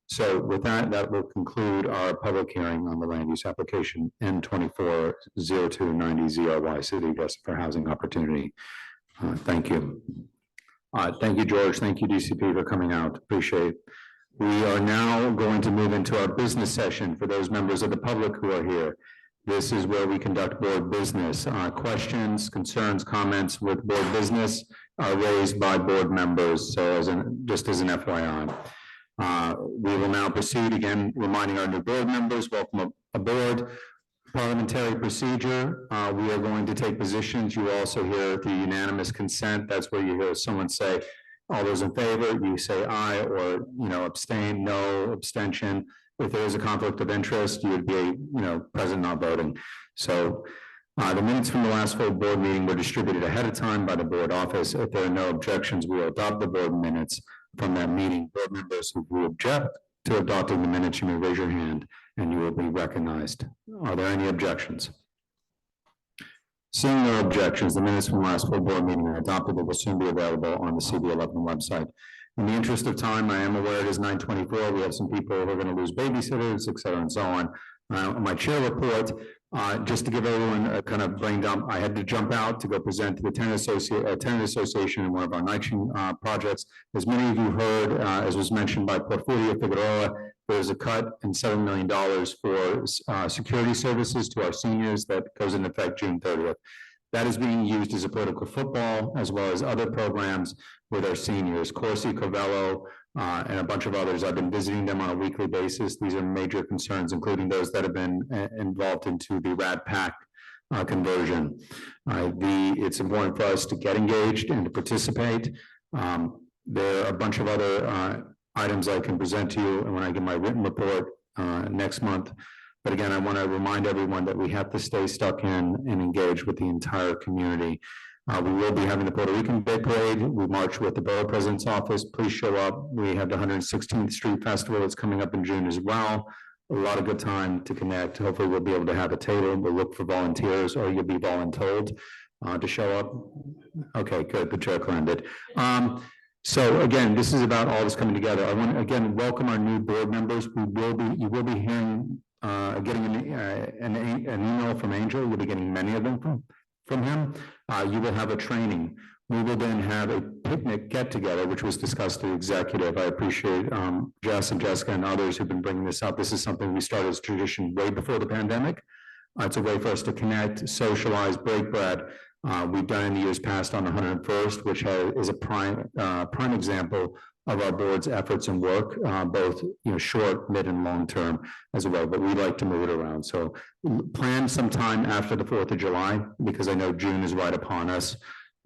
So with that, that will conclude our public hearing on the land use application N240290ZRY City Just for Housing Opportunity. Thank you. Thank you, George. Thank you, DCP, for coming out. Appreciate it. We are now going to move into our business session for those members of the public who are here. This is where we conduct board business. Questions, concerns, comments with board business are raised by board members. So just as an FYI. We will now proceed, again, reminding our new board members, welcome aboard. Parliamentary procedure, we are going to take positions. You also hear the unanimous consent. That's where you hear someone say, all those in favor, you say aye, or, abstain, no, abstention. If there is a conflict of interest, you would be, present, not voting. So the minutes from the last full board meeting were distributed ahead of time by the board office. If there are no objections, we will adopt the board minutes from that meeting. Board members who object to adopting the minutes, you may raise your hand and you will be recognized. Are there any objections? Seeing no objections, the minutes from last full board meeting are adopted. They will soon be available on the CB11 website. In the interest of time, I am aware it is 9:24. We have some people who are going to lose babysitters, et cetera, and so on. My chair report, just to give everyone a kind of brain dump, I had to jump out to go present to the Tenant Association in one of our NYCHA projects. As many of you heard, as was mentioned by Porfirio Figueroa, there's a cut in $7 million for security services to our seniors that goes into effect June 30th. That is being used as a political football, as well as other programs with our seniors, Corsi, Covello, and a bunch of others. I've been visiting them on a weekly basis. These are major concerns, including those that have been involved into the RAD PAC conversion. It's important for us to get engaged and to participate. There are a bunch of other items I can present to you when I get my written report next month. But again, I want to remind everyone that we have to stay stuck in and engage with the entire community. We will be having the Puerto Rican Day Parade. We march with the Borough President's Office. Please show up. We have the 116th Street Festival that's coming up in June as well. A lot of good time to connect. Hopefully we'll be able to have a table. We'll look for volunteers, or you'll be voluntold to show up. Okay, good. The joke landed. So again, this is about all this coming together. I want to again welcome our new board members. You will be hearing getting an email from Angel. You'll be getting many of them from him. You will have a training. We will then have a picnic get together, which was discussed through executive. I appreciate Jess and Jessica and others who've been bringing this up. This is something we started as tradition way before the pandemic. It's a way for us to connect, socialize, break bread. We've done in the years past on 101st, which is a prime example of our board's efforts and work, both short, mid, and long term as well. But we like to move it around. So plan sometime after the 4th of July, because I know June is right upon us.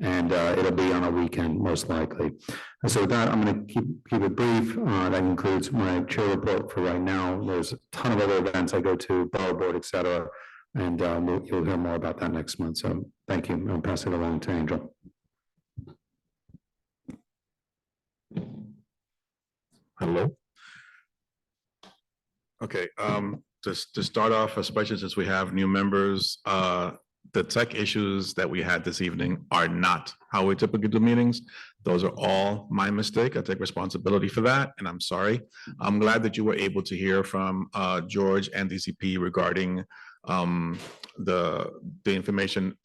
And it'll be on a weekend, most likely. And so with that, I'm going to keep it brief. That concludes my chair report for right now. There's a ton of other events I go to, borough board, et cetera. And you'll hear more about that next month. So thank you. I'll pass it along to Angel. Hello. Okay, just to start off, especially since we have new members, the tech issues that we had this evening are not how we typically do meetings. Those are all my mistake. I take responsibility for that, and I'm sorry. I'm glad that you were able to hear from George and DCP regarding the information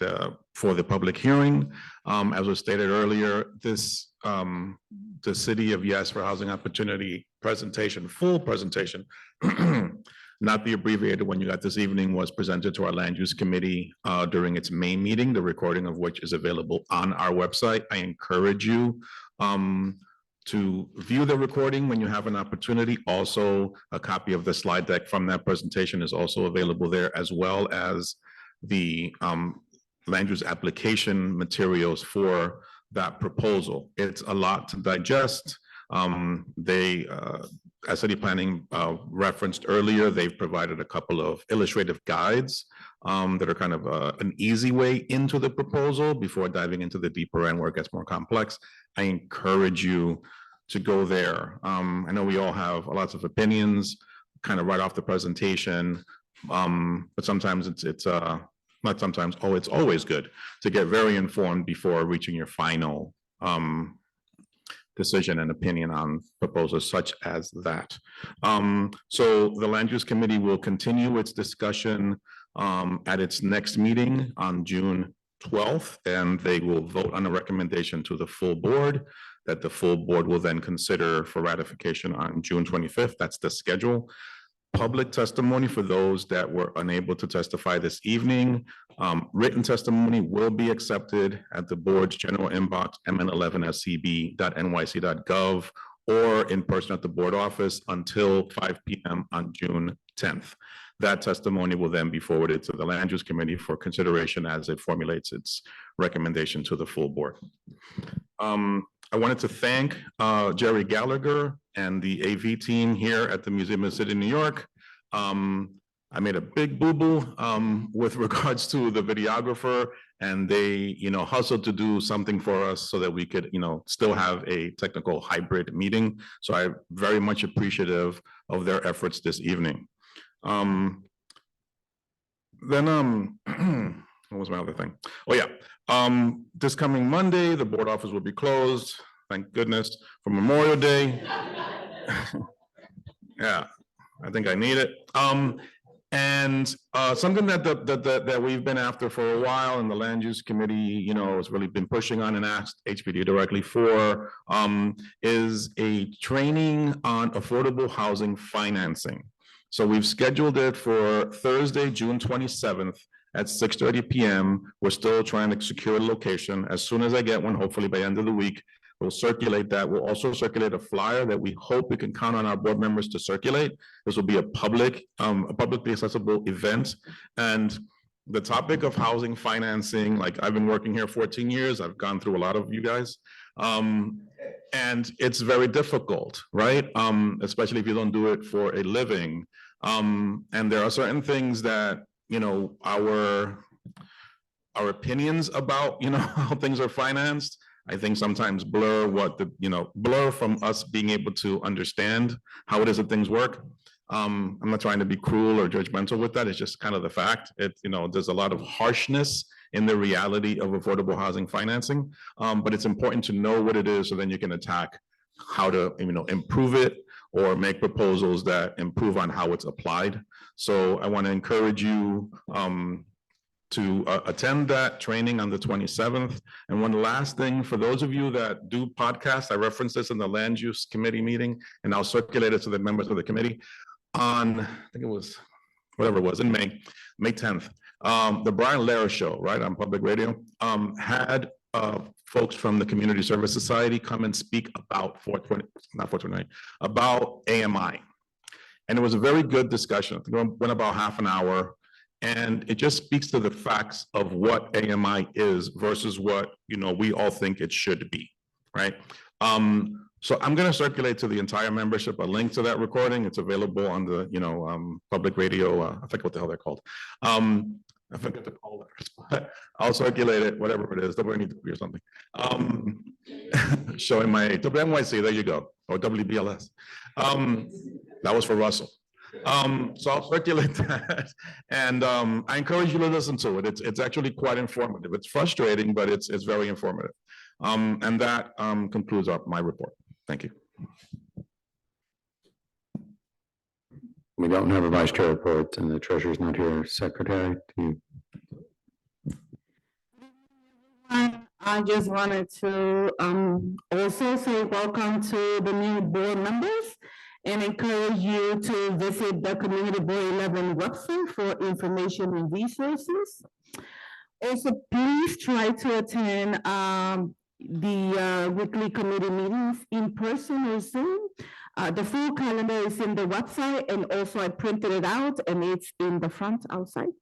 for the public hearing. As was stated earlier, this the City of Yes for Housing Opportunity presentation, full presentation, not the abbreviated one you got this evening, was presented to our Land Use Committee during its May meeting, the recording of which is available on our website. I encourage you to view the recording when you have an opportunity. Also, a copy of the slide deck from that presentation is also available there, as well as the land use application materials for that proposal. It's a lot to digest. As city planning referenced earlier, they've provided a couple of illustrative guides that are kind of an easy way into the proposal before diving into the deeper end where it gets more complex. I encourage you to go there. I know we all have lots of opinions kind of right off the presentation, but sometimes it's not sometimes, it's always good to get very informed before reaching your final decision and opinion on proposals such as that. So the Land Use Committee will continue its discussion at its next meeting on June 12th, and they will vote on a recommendation to the full board that the full board will then consider for ratification on June 25th. That's the schedule. Public testimony for those that were unable to testify this evening. Written testimony will be accepted at the board's general inbox, mn11scb.nyc.gov, or in person at the board office until 5 p.m. on June 10th. That testimony will then be forwarded to the Land Use Committee for consideration as it formulates its recommendation to the full board. I wanted to thank Jerry Gallagher and the AV team here at the Museum of the City of New York. I made a big boo-boo with regards to the videographer, and they, hustled to do something for us so that we could, still have a technical hybrid meeting. So I'm very much appreciative of their efforts this evening. Then what was my other thing? Oh yeah, this coming Monday, the board office will be closed, thank goodness, for Memorial Day. Yeah, I think I need it. And something that we've been after for a while, and the Land Use Committee, has really been pushing on and asked HPD directly for, is a training on affordable housing financing. So we've scheduled it for Thursday, June 27th at 6:30 p.m. We're still trying to secure a location. As soon as I get one, hopefully by end of the week, we'll circulate that. We'll also circulate a flyer that we hope we can count on our board members to circulate. This will be a publicly accessible event. And the topic of housing financing, like I've been working here 14 years, I've gone through a lot of you guys. And it's very difficult, right? Especially if you don't do it for a living. And there are certain things that, our opinions about, how things are financed, I think sometimes blur blur from us being able to understand how it is that things work. I'm not trying to be cruel or judgmental with that. It's just kind of the fact. There's a lot of harshness in the reality of affordable housing financing, but it's important to know what it is so then you can attack how to, improve it or make proposals that improve on how it's applied. So I want to encourage you to attend that training on the 27th. And one last thing, for those of you that do podcasts, I referenced this in the Land Use Committee meeting, and I'll circulate it to the members of the committee on, I think it was, whatever it was, in May 10th. The Brian Lehrer Show, right, on public radio, had folks from the Community Service Society come and speak about about AMI. And it was a very good discussion. I think it went about half an hour. And it just speaks to the facts of what AMI is versus what, we all think it should be, right? So I'm gonna circulate to the entire membership a link to that recording. It's available on the, public radio, I forget what the hell they're called. I forget the call letters, but I'll circulate it, whatever it is, WNEW or something. Showing my WNYC, there you go, or WBLS. That was for Russell. So I'll circulate that, and I encourage you to listen to it. It's actually quite informative. It's frustrating, but it's very informative. And that concludes my report. Thank you. We don't have a vice chair report and the treasurer's not here. Secretary, do you? I just wanted to also say welcome to the new board members and encourage you to visit the Community Board 11 website for information and resources. Also, please try to attend the weekly committee meetings in person or Zoom. The full calendar is in the website, and also I printed it out and it's in the front outside.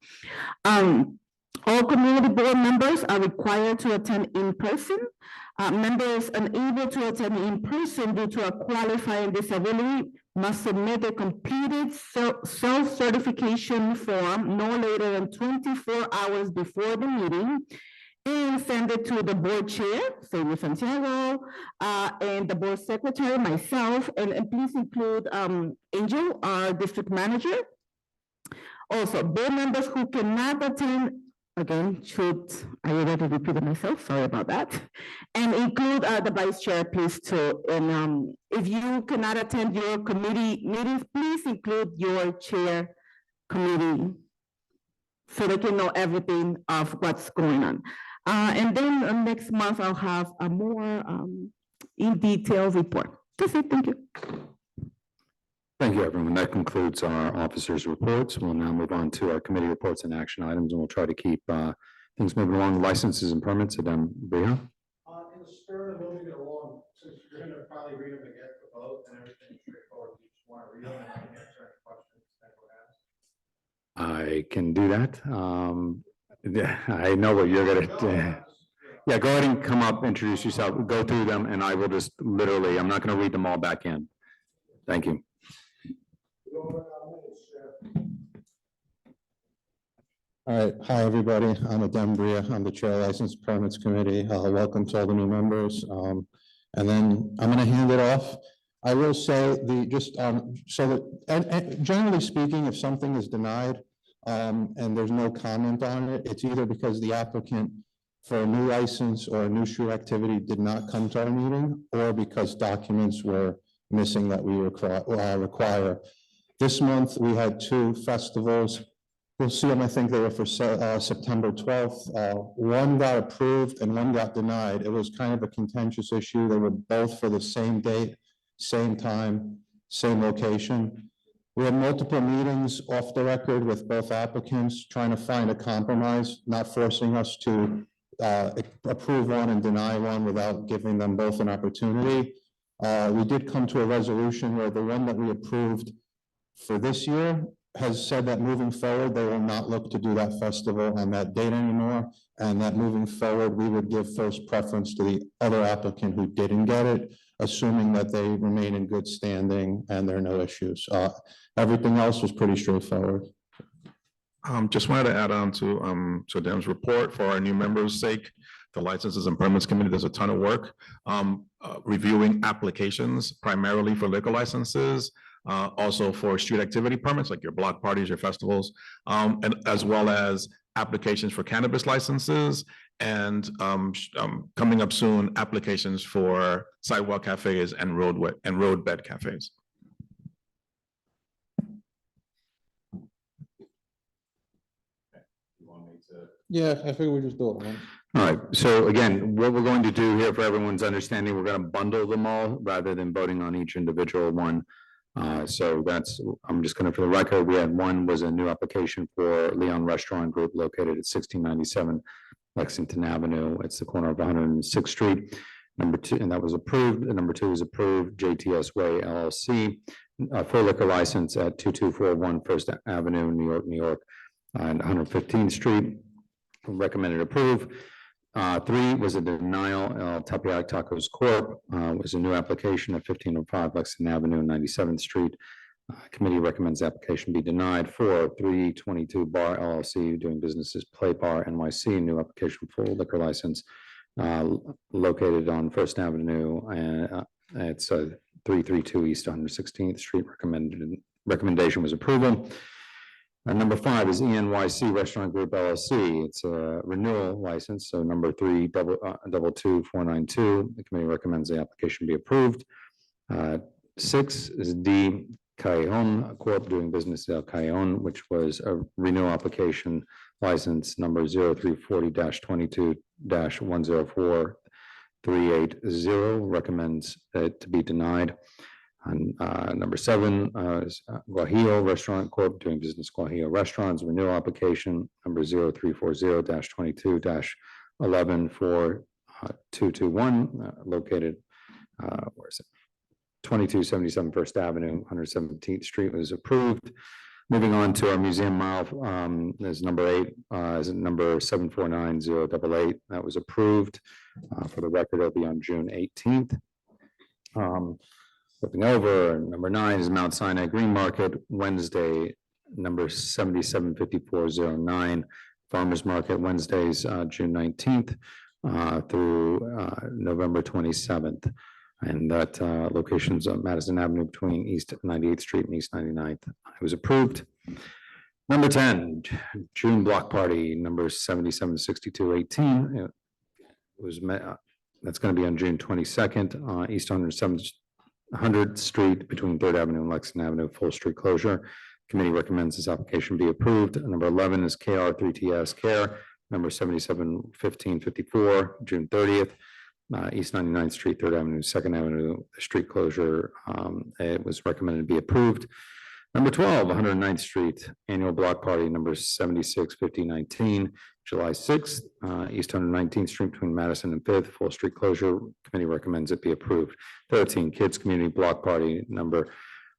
All community board members are required to attend in person. Members unable to attend in person due to a qualifying disability must submit a completed self-certification form no later than 24 hours before the meeting and send it to the board chair, Sadie Santiago, and the board secretary, myself, and please include Angel, our district manager. Also, board members who cannot attend, again, I already repeated myself, sorry about that, and include the vice chair, please, too. And if you cannot attend your committee meetings, please include your chair committee so they can know everything of what's going on. And then next month, I'll have a more in-detail report. That's it, thank you. Thank you, everyone. That concludes our officers' reports. We'll now move on to our committee reports and action items, and we'll try to keep things moving along. Licenses and permits, Adam Bria. In the spirit of moving it along, since you're going to probably read them again for both and everything straightforward, you just want to read them and I can answer any questions that were asked. I can do that. I know what you're gonna do. Yeah, go ahead and come up, introduce yourself, go through them, and I will just literally, I'm not gonna read them all back in. Thank you. All right, hi, everybody. I'm Adam Bria. I'm the Chair License Permits Committee. Welcome to all the new members. And then I'm gonna hand it off. I will say so that, and generally speaking, if something is denied, and there's no comment on it, it's either because the applicant for a new license or a new shoe activity did not come to our meeting, or because documents were missing that we require. This month, we had 2 festivals. You'll see them, I think they were for September 12th. One got approved and one got denied. It was kind of a contentious issue. They were both for the same date, same time, same location. We had multiple meetings off the record with both applicants, trying to find a compromise, not forcing us to approve one and deny one without giving them both an opportunity. We did come to a resolution where the one that we approved for this year has said that moving forward, they will not look to do that festival on that date anymore, and that moving forward, we would give first preference to the other applicant who didn't get it, assuming that they remain in good standing and there are no issues. Everything else was pretty straightforward. Just wanted to add on to Adam's report for our new members' sake. The Licenses and Permits Committee does a ton of work reviewing applications primarily for liquor licenses, also for street activity permits like your block parties, your festivals, and as well as applications for cannabis licenses, and coming up soon, applications for sidewalk cafes and roadbed cafes. Yeah, I figured we just do it once. All right, so again, what we're going to do here for everyone's understanding, we're going to bundle them all rather than voting on each individual one. So that's, I'm just going to, for the record, we had one was a new application for Leon Restaurant Group located at 1697 Lexington Avenue. It's the corner of 106th Street. Number 2, and that was approved. And number 2 was approved, JTS Way LLC, full liquor license at 2241 First Avenue, New York, New York. and 115th Street, recommended approve. 3 was a denial, Tepeyac Tacos Corp. Was a new application at 1505 Lexington Avenue, 97th Street. Committee recommends the application be denied. 4, 322 Bar LLC, doing business as Play Bar NYC, new application full liquor license, located on First Avenue, and it's 332 East 116th Street. Recommendation was approval. Number 5 is ENYC Restaurant Group LLC. It's a renewal license, so number 3222492. The committee recommends the application be approved. 6 is D Callejon Corp. Doing business as El Callejon, which was a renewal application license number 0340-22-104380. Recommends it to be denied. And number 7 is Guajillo Restaurant Corp. Doing business Guajillo Restaurants, renewal application number 0340-22-114221, located where is it? 2277 First Avenue, 117th Street was approved. Moving on to our museum mile, is number 8, is number 749-088. That was approved. For the record, it'll be on June 18th. Flipping over, number 9 is Mount Sinai Green Market, Wednesday, number 775409. Farmers Market, Wednesdays, June 19th through November 27th. And that location's on Madison Avenue between East 98th Street and East 99th. It was approved. Number 10, June Block Party, number 776218. It was that's going to be on June 22nd, East 100th Street between 3rd Avenue and Lexington Avenue, full street closure. Committee recommends this application be approved. Number 11 is KR3TS Care, number 771554, June 30th. East 99th Street, 3rd Avenue, 2nd Avenue, street closure. It was recommended to be approved. Number 12, 109th Street, annual block party, number 765019, July 6th, East 119th Street between Madison and 5th, full street closure. Committee recommends it be approved. 13, Kids Community Block Party, number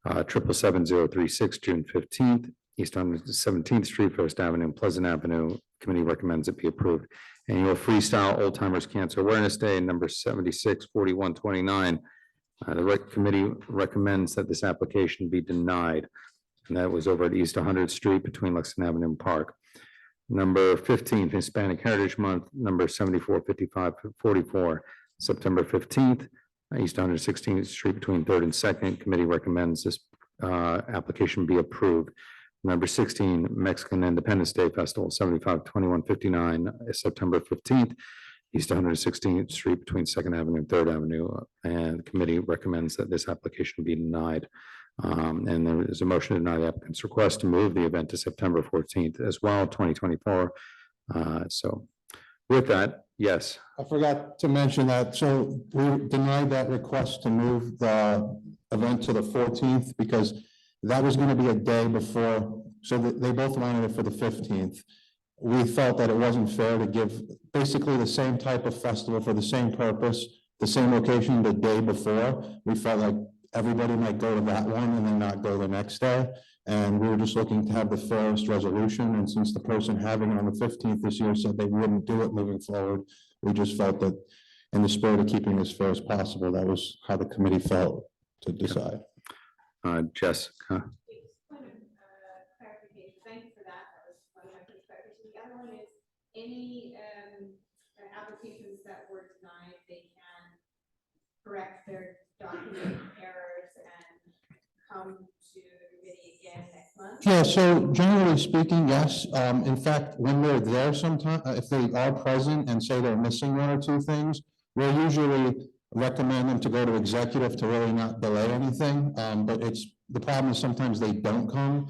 777036, June 15th, East 117th Street, First Avenue, Pleasant Avenue. Committee recommends it be approved. Annual Freestyle Old Timers Cancer Awareness Day, number 764129. The committee recommends that this application be denied. And that was over at East 100th Street between Lexington Avenue and Park. Number 15, Hispanic Heritage Month, number 745544, September 15th, East 116th Street between 3rd and 2nd. Committee recommends this application be approved. Number 16, Mexican Independence Day Festival, 752159, September 15th, East 116th Street between 2nd Avenue and 3rd Avenue. And the committee recommends that this application be denied. And there is a motion to deny the applicant's request to move the event to September 14th as well, 2024. So with that, yes. I forgot to mention that. So we denied that request to move the event to the 14th because that was going to be a day before. So they both wanted it for the 15th. We felt that it wasn't fair to give basically the same type of festival for the same purpose, the same location the day before. We felt like everybody might go to that one and then not go the next day. And we were just looking to have the fairest resolution. And since the person having it on the 15th this year said they wouldn't do it moving forward, we just felt that in the spirit of keeping it as fair as possible, that was how the committee felt to decide. Jessica. Clarification. Thank you for that. That was one of my perspectives. The other one is any applications that were denied, they can correct their document errors and come to the committee again next month? Yeah, so generally speaking, yes. In fact, when we're there sometime, if they are present and say they're missing one or two things, we'll usually recommend them to go to executive to really not delay anything. But the problem is sometimes they don't come,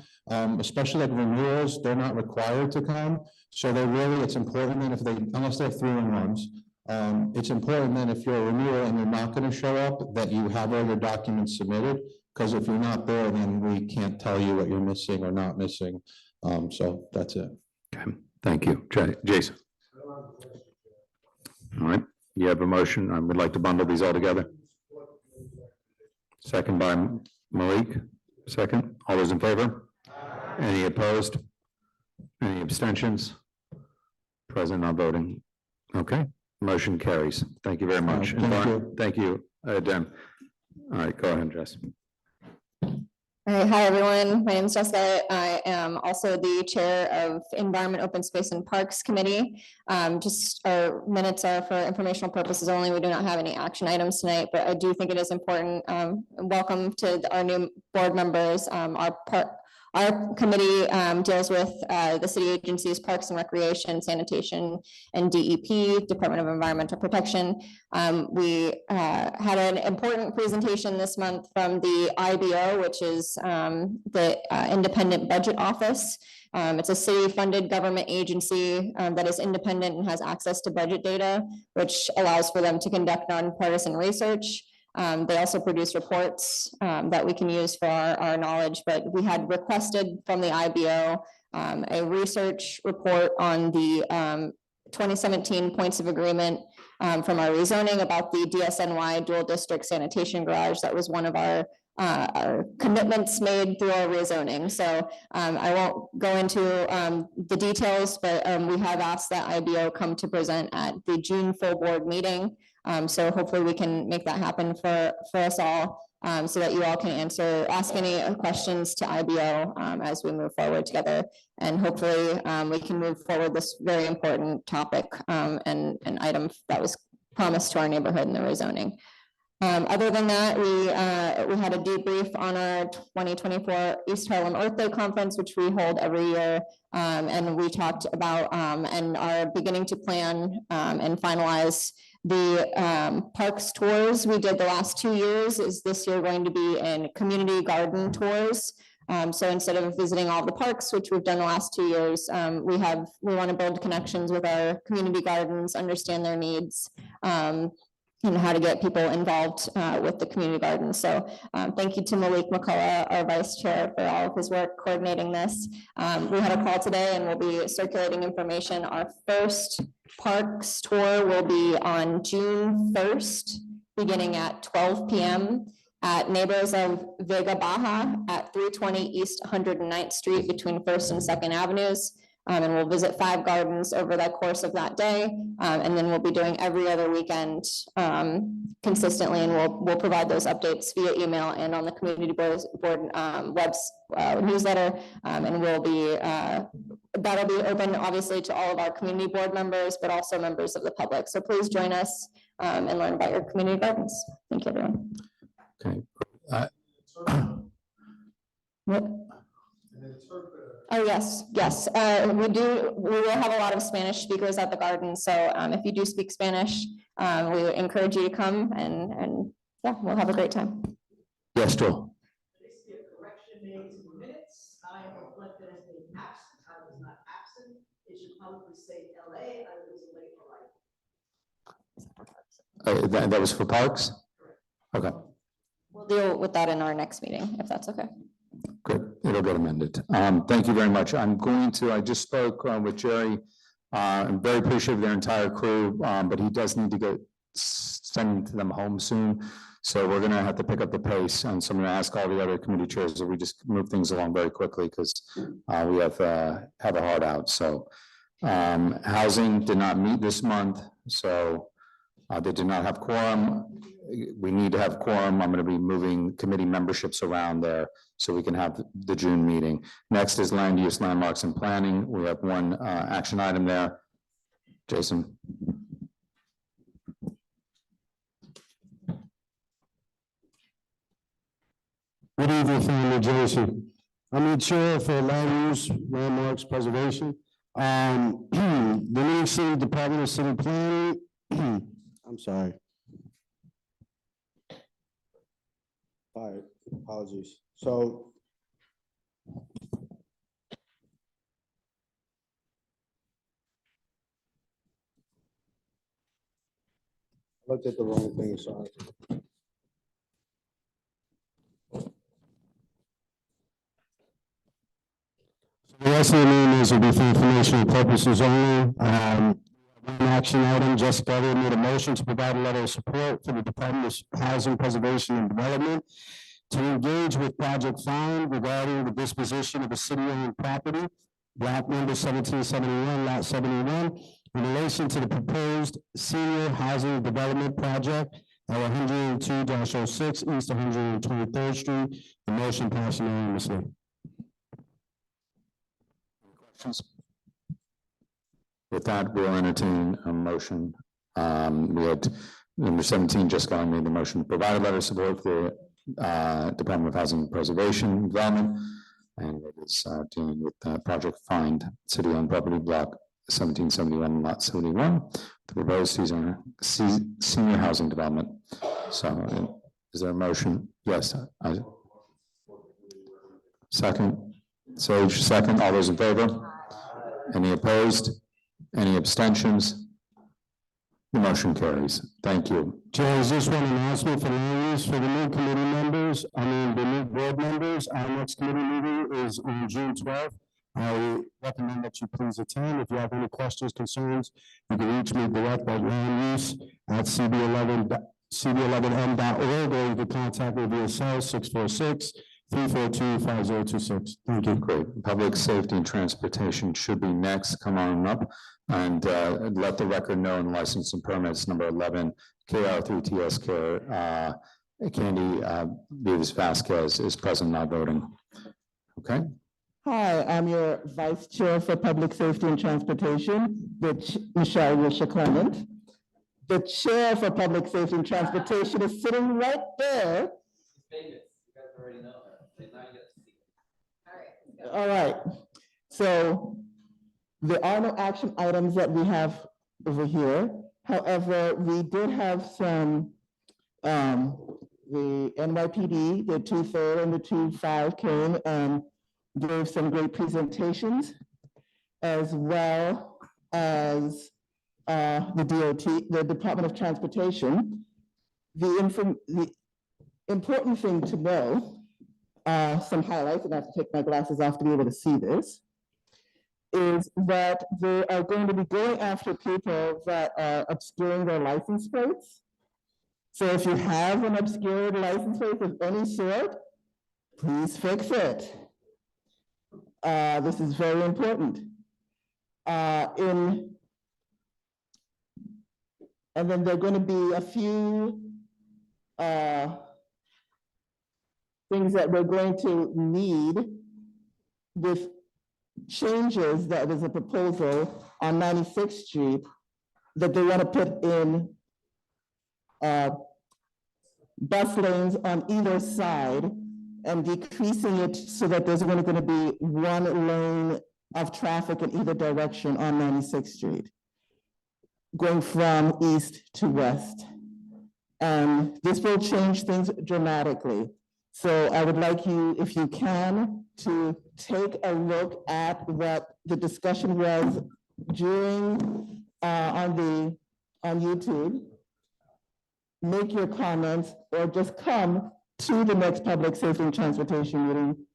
especially like renewals, they're not required to come. So it's important that unless they're 3-in-1s, it's important that if you're a renewal and you're not going to show up, that you have all your documents submitted. Because if you're not there, then we can't tell you what you're missing or not missing. So that's it. Okay, thank you. Jason. All right, you have a motion. I would like to bundle these all together. Second by Malik. Second. All those in favor? Any opposed? Any abstentions? Present not voting. Okay, motion carries. Thank you very much. Thank you, Dem. All right, go ahead, Jess. All right, hi, everyone. My name is Jessica. I am also the chair of Environment, Open Space and Parks Committee. Just our minutes are for informational purposes only. We do not have any action items tonight, but I do think it is important. Welcome to our new board members. Our committee deals with the city agencies, Parks and Recreation, Sanitation, and DEP, Department of Environmental Protection. We had an important presentation this month from the IBO, which is the Independent Budget Office. It's a city-funded government agency that is independent and has access to budget data, which allows for them to conduct nonpartisan research. They also produce reports that we can use for our knowledge, but we had requested from the IBO a research report on the 2017 points of agreement from our rezoning about the DSNY dual district sanitation garage. That was one of our commitments made through our rezoning. So I won't go into the details, but we have asked that IBO come to present at the June full board meeting. So hopefully we can make that happen for us all, so that you all can ask any questions to IBO as we move forward together. And hopefully we can move forward this very important topic and an item that was promised to our neighborhood in the rezoning. Other than that, we had a debrief on our 2024 East Harlem Earth Day Conference, which we hold every year. And we talked about and are beginning to plan and finalize the parks tours we did the last 2 years. Is this year going to be in community garden tours? So instead of visiting all the parks, which we've done the last 2 years, we want to build connections with our community gardens, understand their needs, and how to get people involved with the community garden. So thank you to Malik McCullough, our vice chair, for all of his work coordinating this. We had a call today and we'll be circulating information. Our first parks tour will be on June 1st, beginning at 12 p.m. at Neighbors of Vega Baja at 320 East 109th Street between 1st and 2nd Avenues. And we'll visit 5 gardens over the course of that day. And then we'll be doing every other weekend consistently, and we'll provide those updates via email and on the community board newsletter. And that'll be open obviously to all of our community board members, but also members of the public. So please join us and learn about your community gardens. Thank you, everyone. Okay. What? Oh, yes, yes. We will have a lot of Spanish speakers at the garden. So if you do speak Spanish, we would encourage you to come and yeah, we'll have a great time. Yes, Joel. Correction made to the minutes. I am reflected as being absent. I was not absent. It should probably say LA. I was late for life. That was for parks? Okay, We'll deal with that in our next meeting, if that's okay. good. It'll get amended. Thank you very much. I just spoke with Jerry. I'm very appreciative of their entire crew, but he does need to send them home soon. So we're gonna have to pick up the pace. And so I'm gonna ask all the other committee chairs that we just move things along very quickly because we have a hard out. So housing did not meet this month, so they did not have quorum. We need to have quorum. I'm going to be moving committee memberships around there so we can have the June meeting. Next is land use, landmarks, and planning. We have one action item there. Jason. Good evening, from New Jersey. I'm the chair for land use, landmarks preservation. The New York City Department of City Planning. I'm sorry. All right, apologies. So I looked at the wrong thing, sorry. The rest of the meeting will be for informational purposes only. One action item, Jessica made a motion to provide a letter of support for the Department of Housing Preservation and Development to engage with Project Find regarding the disposition of a city-owned property block number 1771, lot 71, in relation to the proposed senior housing development project at 102-06 East 123rd Street. The motion passed unanimously. Questions? With that, we'll entertain a motion. We had number 17, Jessica made the motion to provide a letter of support for the Department of Housing and Preservation and Development, and it is dealing with project find city-owned property block 1771 lot 71, the proposed senior housing development. So, is there a motion? Yes. Second. Sage, second. All those in favor? Any opposed? Any abstentions? The motion carries. Thank you. Chair, is this one announcement for the news for the new committee members? I mean, the new board members. Our next committee meeting is on June 12th. I recommend that you please attend. If you have any questions, concerns, you can reach me direct at landuse@cb11m.org, or you can contact me via cell 646-342-5026. Thank you. Great. Public safety and transportation should be next. Come on up and let the record know in license and permits number 11 KR3TSK. Candy Beavis Vasquez is present, not voting. Okay. Hi, I'm your Vice Chair for Public Safety and Transportation, Michelle Wisha Clement. The Chair for Public Safety and Transportation is sitting right there. All right, so there are no action items that we have over here. However, we did have some, the NYPD, the 2-3 and the 2-5 came and gave some great presentations, as well as the DOT, the Department of Transportation. The important thing to know, some highlights, and I have to take my glasses off to be able to see this, is that they are going to be going after people that are obscuring their license plates. So if you have an obscured license plate of any sort, please fix it. This is very important. And then there are going to be a few things that we're going to need with changes. That is a proposal on 96th Street that they want to put in bus lanes on either side and decreasing it so that there's only going to be one lane of traffic in either direction on 96th Street, going from east to west. And this will change things dramatically. So I would like you, if you can, to take a look at what the discussion was during on YouTube. Make your comments or just come to the next public safety and transportation meeting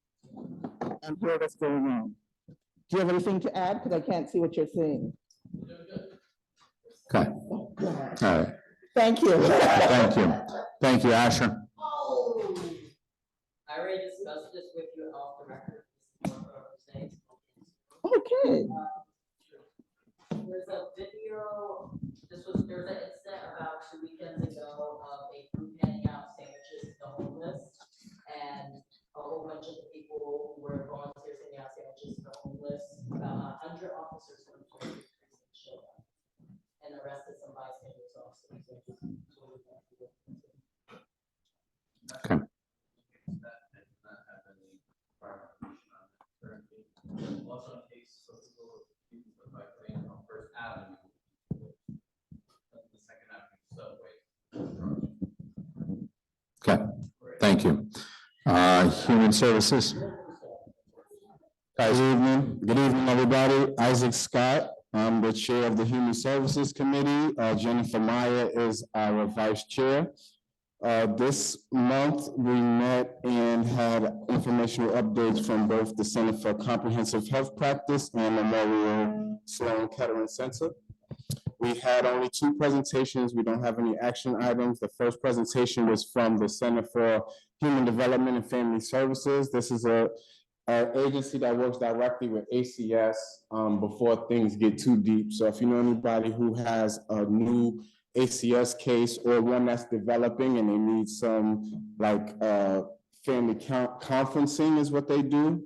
and hear what's going on. Do you have anything to add? Because I can't see what you're saying. Okay. All right. Thank you. Thank you. Thank you, Asher. I already discussed this with you off the record. Okay. There's a video, there's an incident about 2 weekends ago of a group handing out sandwiches to the homeless, and a whole bunch of the people who were volunteers handing out sandwiches to the homeless, about 100 officers from the precinct showed up and arrested some bystanders also. Okay. Also, in case some people use the bike lane on First Avenue, the Second Avenue subway. Okay. Thank you. Human Services. Good evening. Good evening, everybody. Isaac Scott. I'm the chair of the Human Services Committee. Jennifer Meyer is our vice chair. This month, we met and had informational updates from both the Center for Comprehensive Health Practice and Memorial Sloan Kettering Center. We had only 2 presentations. We don't have any action items. The first presentation was from the Center for Human Development and Family Services. This is a agency that works directly with ACS before things get too deep. So if you know anybody who has a new ACS case or one that's developing and they need some like family conferencing is what they do,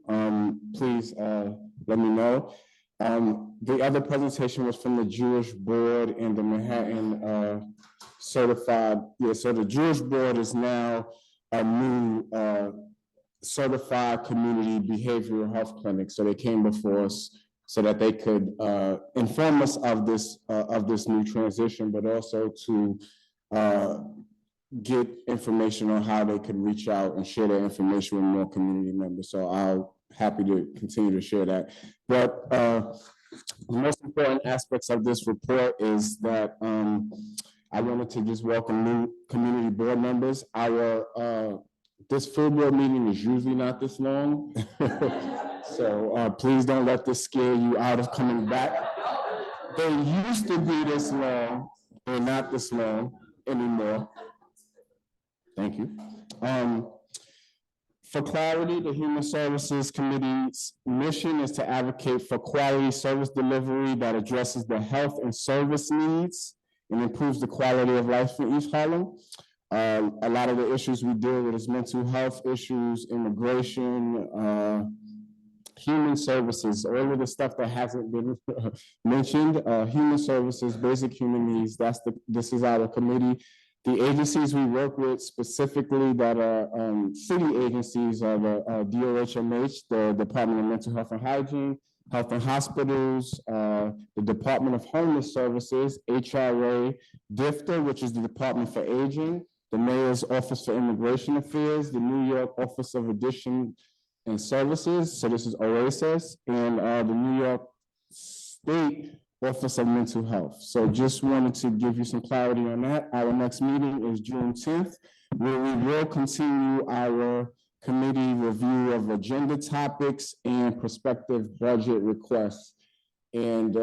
please let me know. The other presentation was from the Jewish Board and the Manhattan Certified. Yeah, so the Jewish Board is now a new certified community behavioral health clinic. So they came before us so that they could inform us of this new transition, but also to get information on how they could reach out and share their information with more community members. So I'll happy to continue to share that. But the most important aspects of this report is that I wanted to just welcome new community board members. Our this full board meeting is usually not this long. So please don't let this scare you out of coming back. They used to be this long. They're not this long anymore. Thank you. For clarity, the Human Services Committee's mission is to advocate for quality service delivery that addresses the health and service needs and improves the quality of life for East Harlem. A lot of the issues we deal with is mental health issues, immigration, human services, all of the stuff that hasn't been mentioned, human services, basic human needs. This is our committee. The agencies we work with specifically that are city agencies are the DOHMH, the Department of Mental Health and Hygiene, Health and Hospitals, the Department of Homeless Services, HRA, DFTA, which is the Department for Aging, the Mayor's Office for Immigration Affairs, the New York Office of Addiction and Services, so this is OASIS, and the New York State Office of Mental Health. So just wanted to give you some clarity on that. Our next meeting is June 10th, where we will continue our committee review of agenda topics and prospective budget requests. And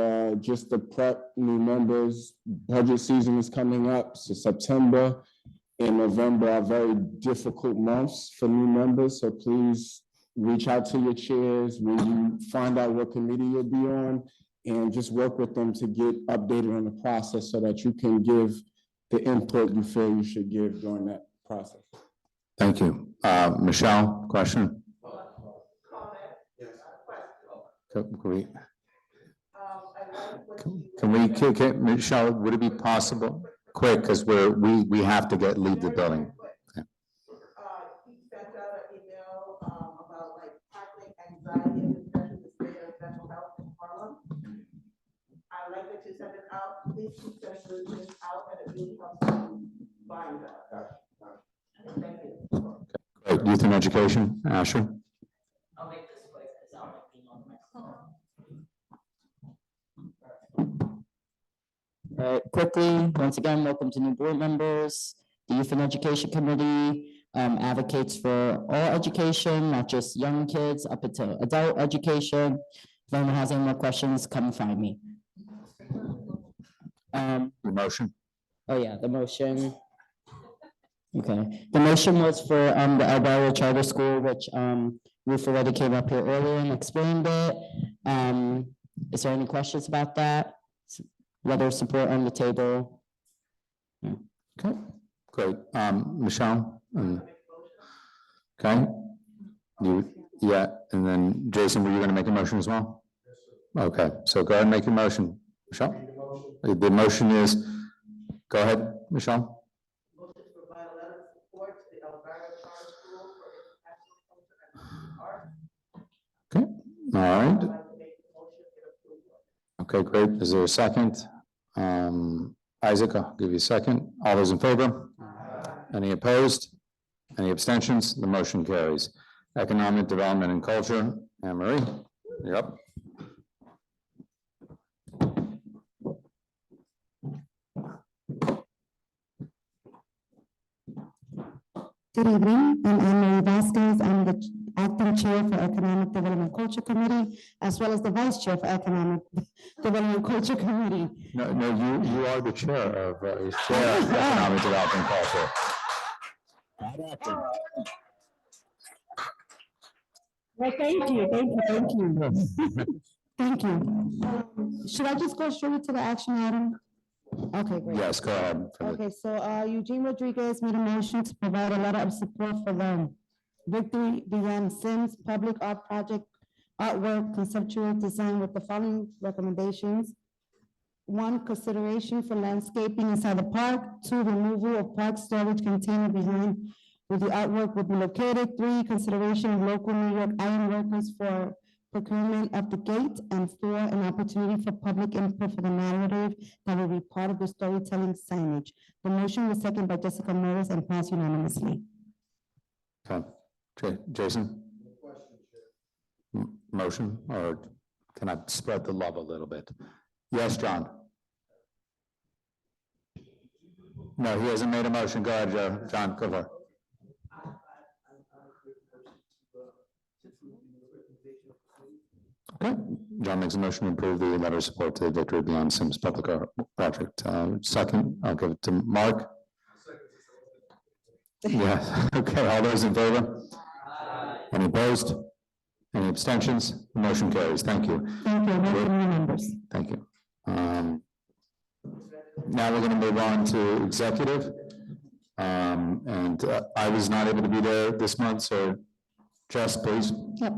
just to prep new members, budget season is coming up, so September and November are very difficult months for new members, so please reach out to your chairs when you find out what committee you'll be on, and just work with them to get updated on the process so that you can give the input you feel you should give during that process. Thank you. Michelle, question? Michelle, would it be possible, quick, because we have to leave the building. Okay. He sent out an email about like tackling anxiety and depression, the state of mental health in Harlem. I like that you sent it out. Please keep sending this out, and it really helps to find that. Thank you. Great. Youth and education, Asher. I'll make this quick because I'll be on my phone. Quickly, once again, welcome to new board members. The Youth and Education Committee advocates for all education, not just young kids, up until adult education. If anyone has any more questions, come find me. The motion. Oh yeah, the motion. Okay, the motion was for the Alvaro Charter School, which Ruth already came up here earlier and explained it. Is there any questions about that? Whether support on the table? Yeah. Okay, great. Michelle? Okay. Yeah, and then Jason, were you going to make a motion as well? Okay, so go ahead and make your motion. Michelle? The motion is, go ahead, Michelle. Okay, all right. Okay, great. Is there a second? Isaac, I'll give you a second. All those in favor? Any opposed? Any abstentions? The motion carries. Economic Development and Culture, Anne Marie, you're up. Good evening, I'm Anne Marie Vasquez. I'm the acting chair for Economic Development Culture Committee, as well as the vice chair for Economic Development Culture Committee. No, you are the chair of Economic Development Culture. Well, thank you. Thank you. Should I just go straight to the action item? Okay, great. Yes, go ahead. Okay, so Eugene Rodriguez made a motion to provide a letter of support for the Victory Beyond Sims Public Art Project artwork conceptual design with the following recommendations. 1, consideration for landscaping inside the park. 2, removal of park storage container behind where the artwork will be located. 3, consideration of local New York iron workers for procurement of the gate. And 4, an opportunity for public input for the narrative that will be part of the storytelling signage. The motion was seconded by Jessica Morris and passed unanimously. Okay, Jason? Motion, or can I spread the love a little bit? Yes, John? No, he hasn't made a motion. Go ahead, Joe. John, go for it. Okay, John makes a motion to approve the letter of support to the Victory Beyond Sims Public Art Project. Second, I'll give it to Mark. Yeah, okay, all those in favor? Any opposed? Any abstentions? The motion carries. Thank you. Thank you. Welcome, new members. Thank you. Now we're going to move on to executive. I was not able to be there this month, so Jess, please. Yep,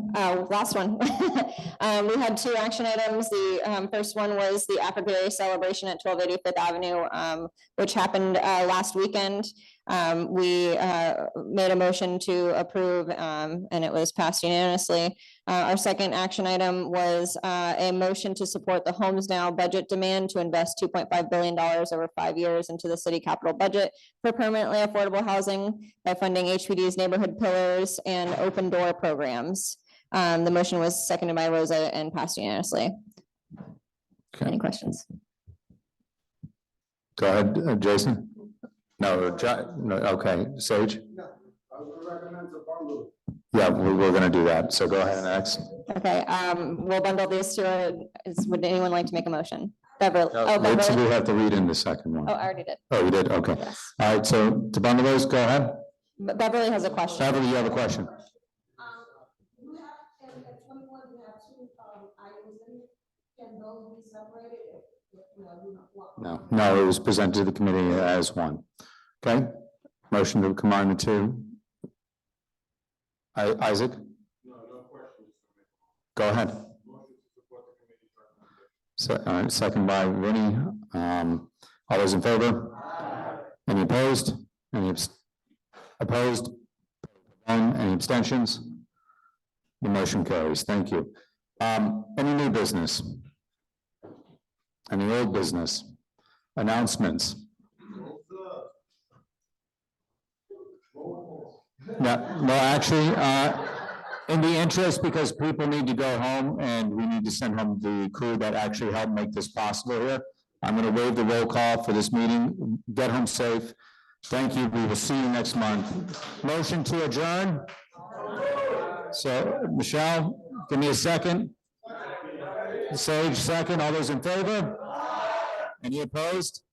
last one. We had 2 action items. The first one was the African Day celebration at 1280 Fifth Avenue, which happened last weekend. We made a motion to approve, and it was passed unanimously. Our second action item was a motion to support the Homes Now budget demand to invest $2.5 billion over 5 years into the city capital budget for permanently affordable housing by funding HPD's neighborhood pillars and open door programs. The motion was seconded by Rosa and passed unanimously. Okay. Any questions? Go ahead, Jason. No, no, okay, Sage? I was gonna recommend to bundle. Yeah, we're going to do that. So go ahead next. Okay, we'll bundle these 2. Would anyone like to make a motion? Beverly. Wait till we Beverly. have to read in the second one. Oh, I already did. Oh, you did? Okay. Yes. All right, so to bundle those, go ahead. Beverly has a question. Beverly, you have a question? You have, and at 21, you have 2 items in it. Can those be separated if you do not want? No, it was presented to the committee as one. Okay, motion to combine the 2. Isaac? No questions. Go ahead. Second by Vinnie. All those in favor? Any opposed? Any opposed? Any abstentions? The motion carries. Thank you. Any new business? Any old business? Announcements? No, actually, in the interest, because people need to go home and we need to send home the crew that actually helped make this possible here. I'm going to waive the roll call for this meeting. Get home safe. Thank you. We will see you next month. Motion to adjourn. So, Michelle, give me a second. Sage, second. All those in favor? Any opposed?